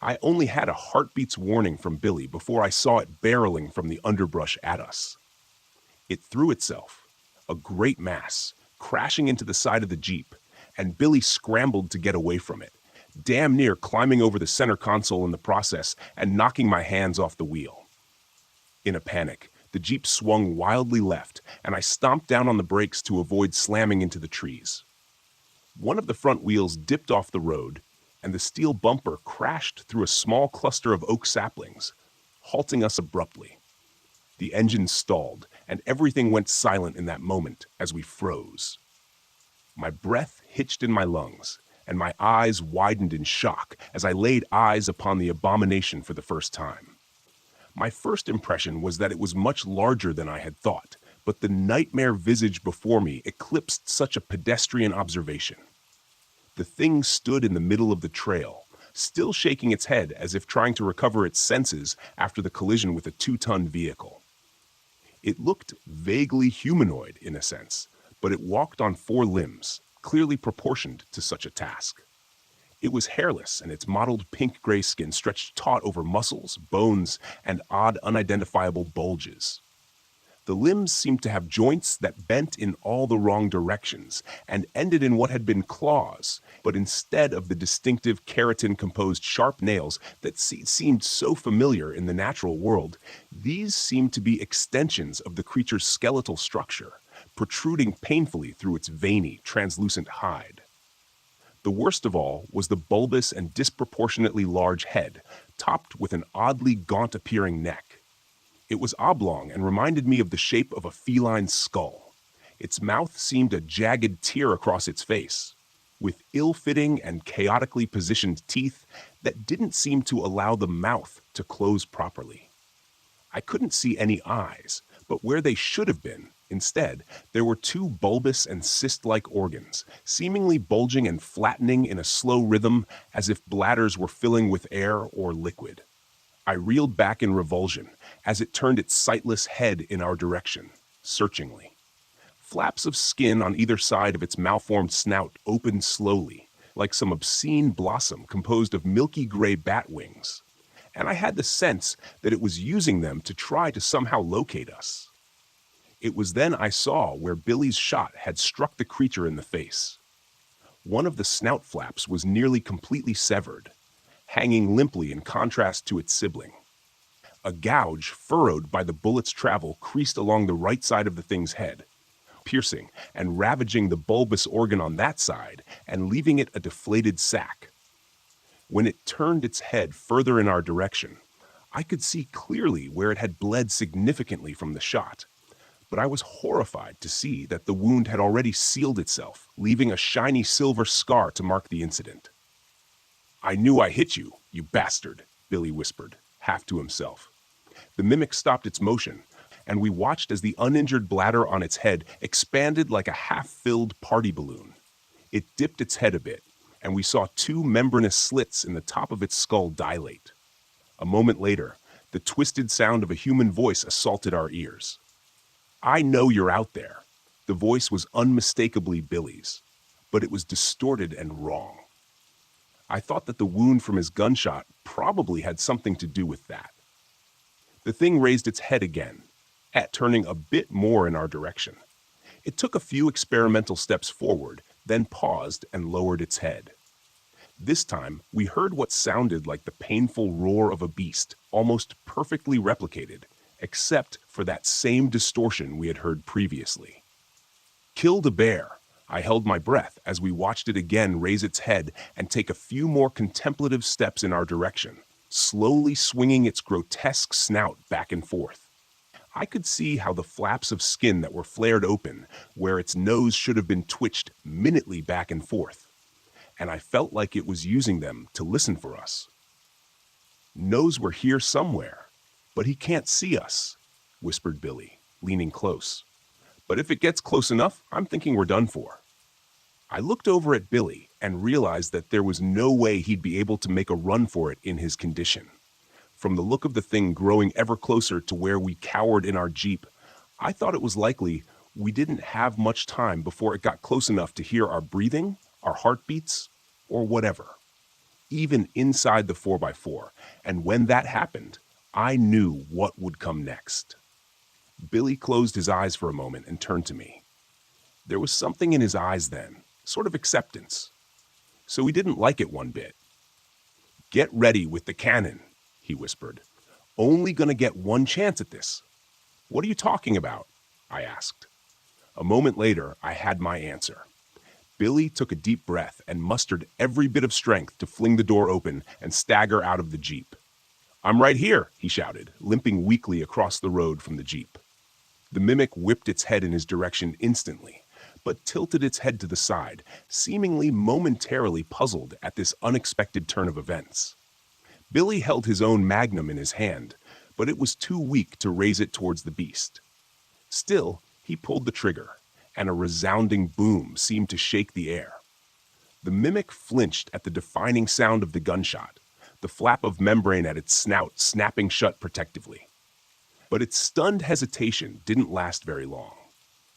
I only had a heartbeat's warning from Billy before I saw it barreling from the underbrush at us. It threw itself, a great mass, crashing into the side of the Jeep, and Billy scrambled to get away from it, damn near climbing over the center console in the process and knocking my hands off the wheel. In a panic, the Jeep swung wildly left, and I stomped down on the brakes to avoid slamming into the trees. One of the front wheels dipped off the road, and the steel bumper crashed through a small cluster of oak saplings, halting us abruptly. The engine stalled, and everything went silent in that moment as we froze. My breath hitched in my lungs, and my eyes widened in shock as I laid eyes upon the abomination for the first time. My first impression was that it was much larger than I had thought, but the nightmare visage before me eclipsed such a pedestrian observation. The thing stood in the middle of the trail, still shaking its head as if trying to recover its senses after the collision with a 2-ton vehicle. It looked vaguely humanoid in a sense, but it walked on 4 limbs, clearly proportioned to such a task. It was hairless, and its mottled pink-gray skin stretched taut over muscles, bones, and odd unidentifiable bulges. The limbs seemed to have joints that bent in all the wrong directions and ended in what had been claws, but instead of the distinctive keratin-composed sharp nails that seemed so familiar in the natural world, these seemed to be extensions of the creature's skeletal structure, protruding painfully through its veiny, translucent hide. The worst of all was the bulbous and disproportionately large head, topped with an oddly gaunt-appearing neck. It was oblong and reminded me of the shape of a feline skull. Its mouth seemed a jagged tear across its face, with ill-fitting and chaotically positioned teeth that didn't seem to allow the mouth to close properly. I couldn't see any eyes, but where they should have been, instead, there were 2 bulbous and cyst-like organs, seemingly bulging and flattening in a slow rhythm as if bladders were filling with air or liquid. I reeled back in revulsion as it turned its sightless head in our direction, searchingly. Flaps of skin on either side of its malformed snout opened slowly, like some obscene blossom composed of milky gray bat wings, and I had the sense that it was using them to try to somehow locate us. It was then I saw where Billy's shot had struck the creature in the face. One of the snout flaps was nearly completely severed, hanging limply in contrast to its sibling. A gouge furrowed by the bullet's travel creased along the right side of the thing's head, piercing and ravaging the bulbous organ on that side and leaving it a deflated sac. When it turned its head further in our direction, I could see clearly where it had bled significantly from the shot, but I was horrified to see that the wound had already sealed itself, leaving a shiny silver scar to mark the incident. "I knew I hit you, you bastard," Billy whispered, half to himself. The mimic stopped its motion, and we watched as the uninjured bladder on its head expanded like a half-filled party balloon. It dipped its head a bit, and we saw two membranous slits in the top of its skull dilate. A moment later, the twisted sound of a human voice assaulted our ears. "I know you're out there." The voice was unmistakably Billy's, but it was distorted and wrong. I thought that the wound from his gunshot probably had something to do with that. The thing raised its head again, turning a bit more in our direction. It took a few experimental steps forward, then paused and lowered its head. This time, we heard what sounded like the painful roar of a beast, almost perfectly replicated, except for that same distortion we had heard previously. "Killed a bear." I held my breath as we watched it again raise its head and take a few more contemplative steps in our direction, slowly swinging its grotesque snout back and forth. I could see how the flaps of skin that were flared open, where its nose should have been twitched minutely back and forth, and I felt like it was using them to listen for us. "Knows we're here somewhere, but he can't see us," whispered Billy, leaning close. "But if it gets close enough, I'm thinking we're done for." I looked over at Billy and realized that there was no way he'd be able to make a run for it in his condition. From the look of the thing growing ever closer to where we cowered in our Jeep, I thought it was likely we didn't have much time before it got close enough to hear our breathing, our heartbeats, or whatever, even inside the 4x4, and when that happened, I knew what would come next. Billy closed his eyes for a moment and turned to me. There was something in his eyes then, sort of acceptance. So he didn't like it one bit. "Get ready with the cannon," he whispered. "Only gonna get one chance at this." "What are you talking about?" I asked. A moment later, I had my answer. Billy took a deep breath and mustered every bit of strength to fling the door open and stagger out of the Jeep. "I'm right here," he shouted, limping weakly across the road from the Jeep. The mimic whipped its head in his direction instantly, but tilted its head to the side, seemingly momentarily puzzled at this unexpected turn of events. Billy held his own magnum in his hand, but it was too weak to raise it towards the beast. Still, he pulled the trigger, and a resounding boom seemed to shake the air. The mimic flinched at the defining sound of the gunshot, the flap of membrane at its snout snapping shut protectively. But its stunned hesitation didn't last very long.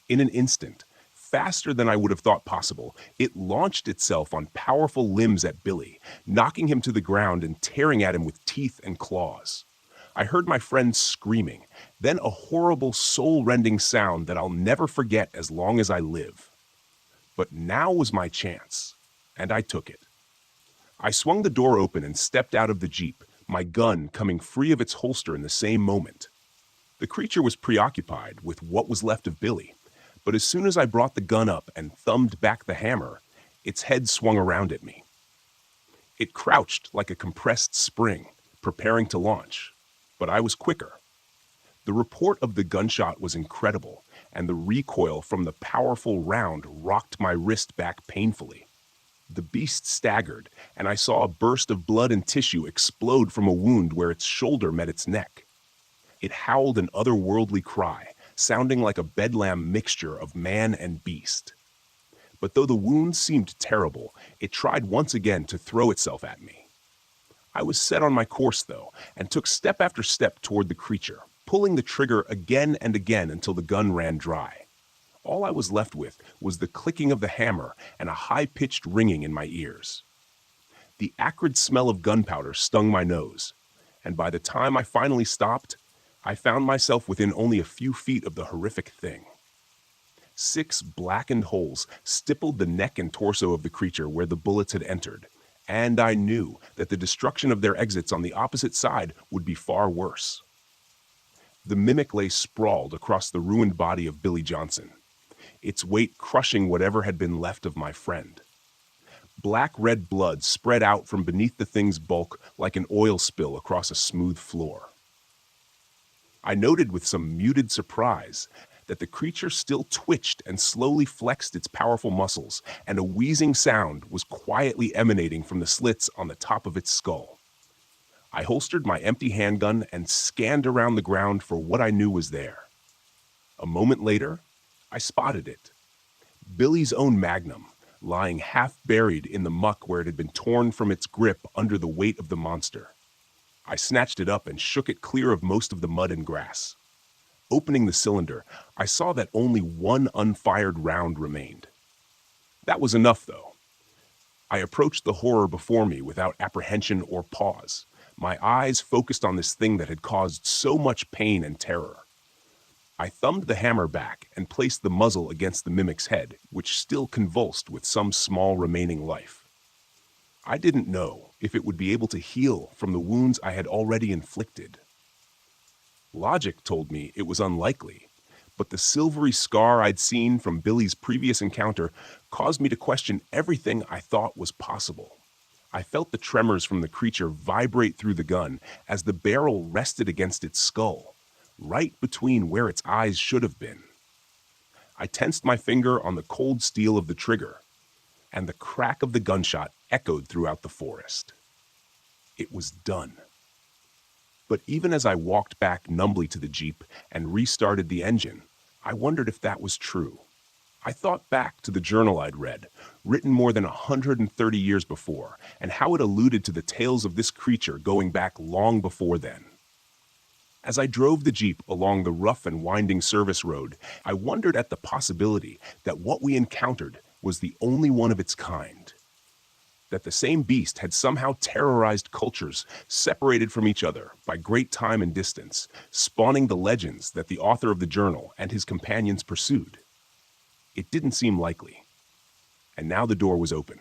In an instant, faster than I would have thought possible, it launched itself on powerful limbs at Billy, knocking him to the ground and tearing at him with teeth and claws. I heard my friend screaming, then a horrible soul-rending sound that I'll never forget as long as I live. But now was my chance, and I took it. I swung the door open and stepped out of the Jeep, my gun coming free of its holster in the same moment. The creature was preoccupied with what was left of Billy, but as soon as I brought the gun up and thumbed back the hammer, its head swung around at me. It crouched like a compressed spring, preparing to launch, but I was quicker. The report of the gunshot was incredible, and the recoil from the powerful round rocked my wrist back painfully. The beast staggered, and I saw a burst of blood and tissue explode from a wound where its shoulder met its neck. It howled an otherworldly cry, sounding like a bedlam mixture of man and beast. But though the wound seemed terrible, it tried once again to throw itself at me. I was set on my course, though, and took step after step toward the creature, pulling the trigger again and again until the gun ran dry. All I was left with was the clicking of the hammer and a high-pitched ringing in my ears. The acrid smell of gunpowder stung my nose, and by the time I finally stopped, I found myself within only a few feet of the horrific thing. 6 blackened holes stippled the neck and torso of the creature where the bullets had entered, and I knew that the destruction of their exits on the opposite side would be far worse. The mimic lay sprawled across the ruined body of Billy Johnson, its weight crushing whatever had been left of my friend. Black-red blood spread out from beneath the thing's bulk like an oil spill across a smooth floor. I noted with some muted surprise that the creature still twitched and slowly flexed its powerful muscles, and a wheezing sound was quietly emanating from the slits on the top of its skull. I holstered my empty handgun and scanned around the ground for what I knew was there. A moment later, I spotted it. Billy's own Magnum, lying half buried in the muck where it had been torn from its grip under the weight of the monster. I snatched it up and shook it clear of most of the mud and grass. Opening the cylinder, I saw that only one unfired round remained. That was enough, though. I approached the horror before me without apprehension or pause, my eyes focused on this thing that had caused so much pain and terror. I thumbed the hammer back and placed the muzzle against the mimic's head, which still convulsed with some small remaining life. I didn't know if it would be able to heal from the wounds I had already inflicted. Logic told me it was unlikely, but the silvery scar I'd seen from Billy's previous encounter caused me to question everything I thought was possible. I felt the tremors from the creature vibrate through the gun as the barrel rested against its skull, right between where its eyes should have been. I tensed my finger on the cold steel of the trigger, and the crack of the gunshot echoed throughout the forest. It was done. But even as I walked back numbly to the Jeep and restarted the engine, I wondered if that was true. I thought back to the journal I'd read, written more than 130 years before, and how it alluded to the tales of this creature going back long before then. As I drove the Jeep along the rough and winding service road, I wondered at the possibility that what we encountered was the only one of its kind. That the same beast had somehow terrorized cultures separated from each other by great time and distance, spawning the legends that the author of the journal and his companions pursued. It didn't seem likely. And now the door was open.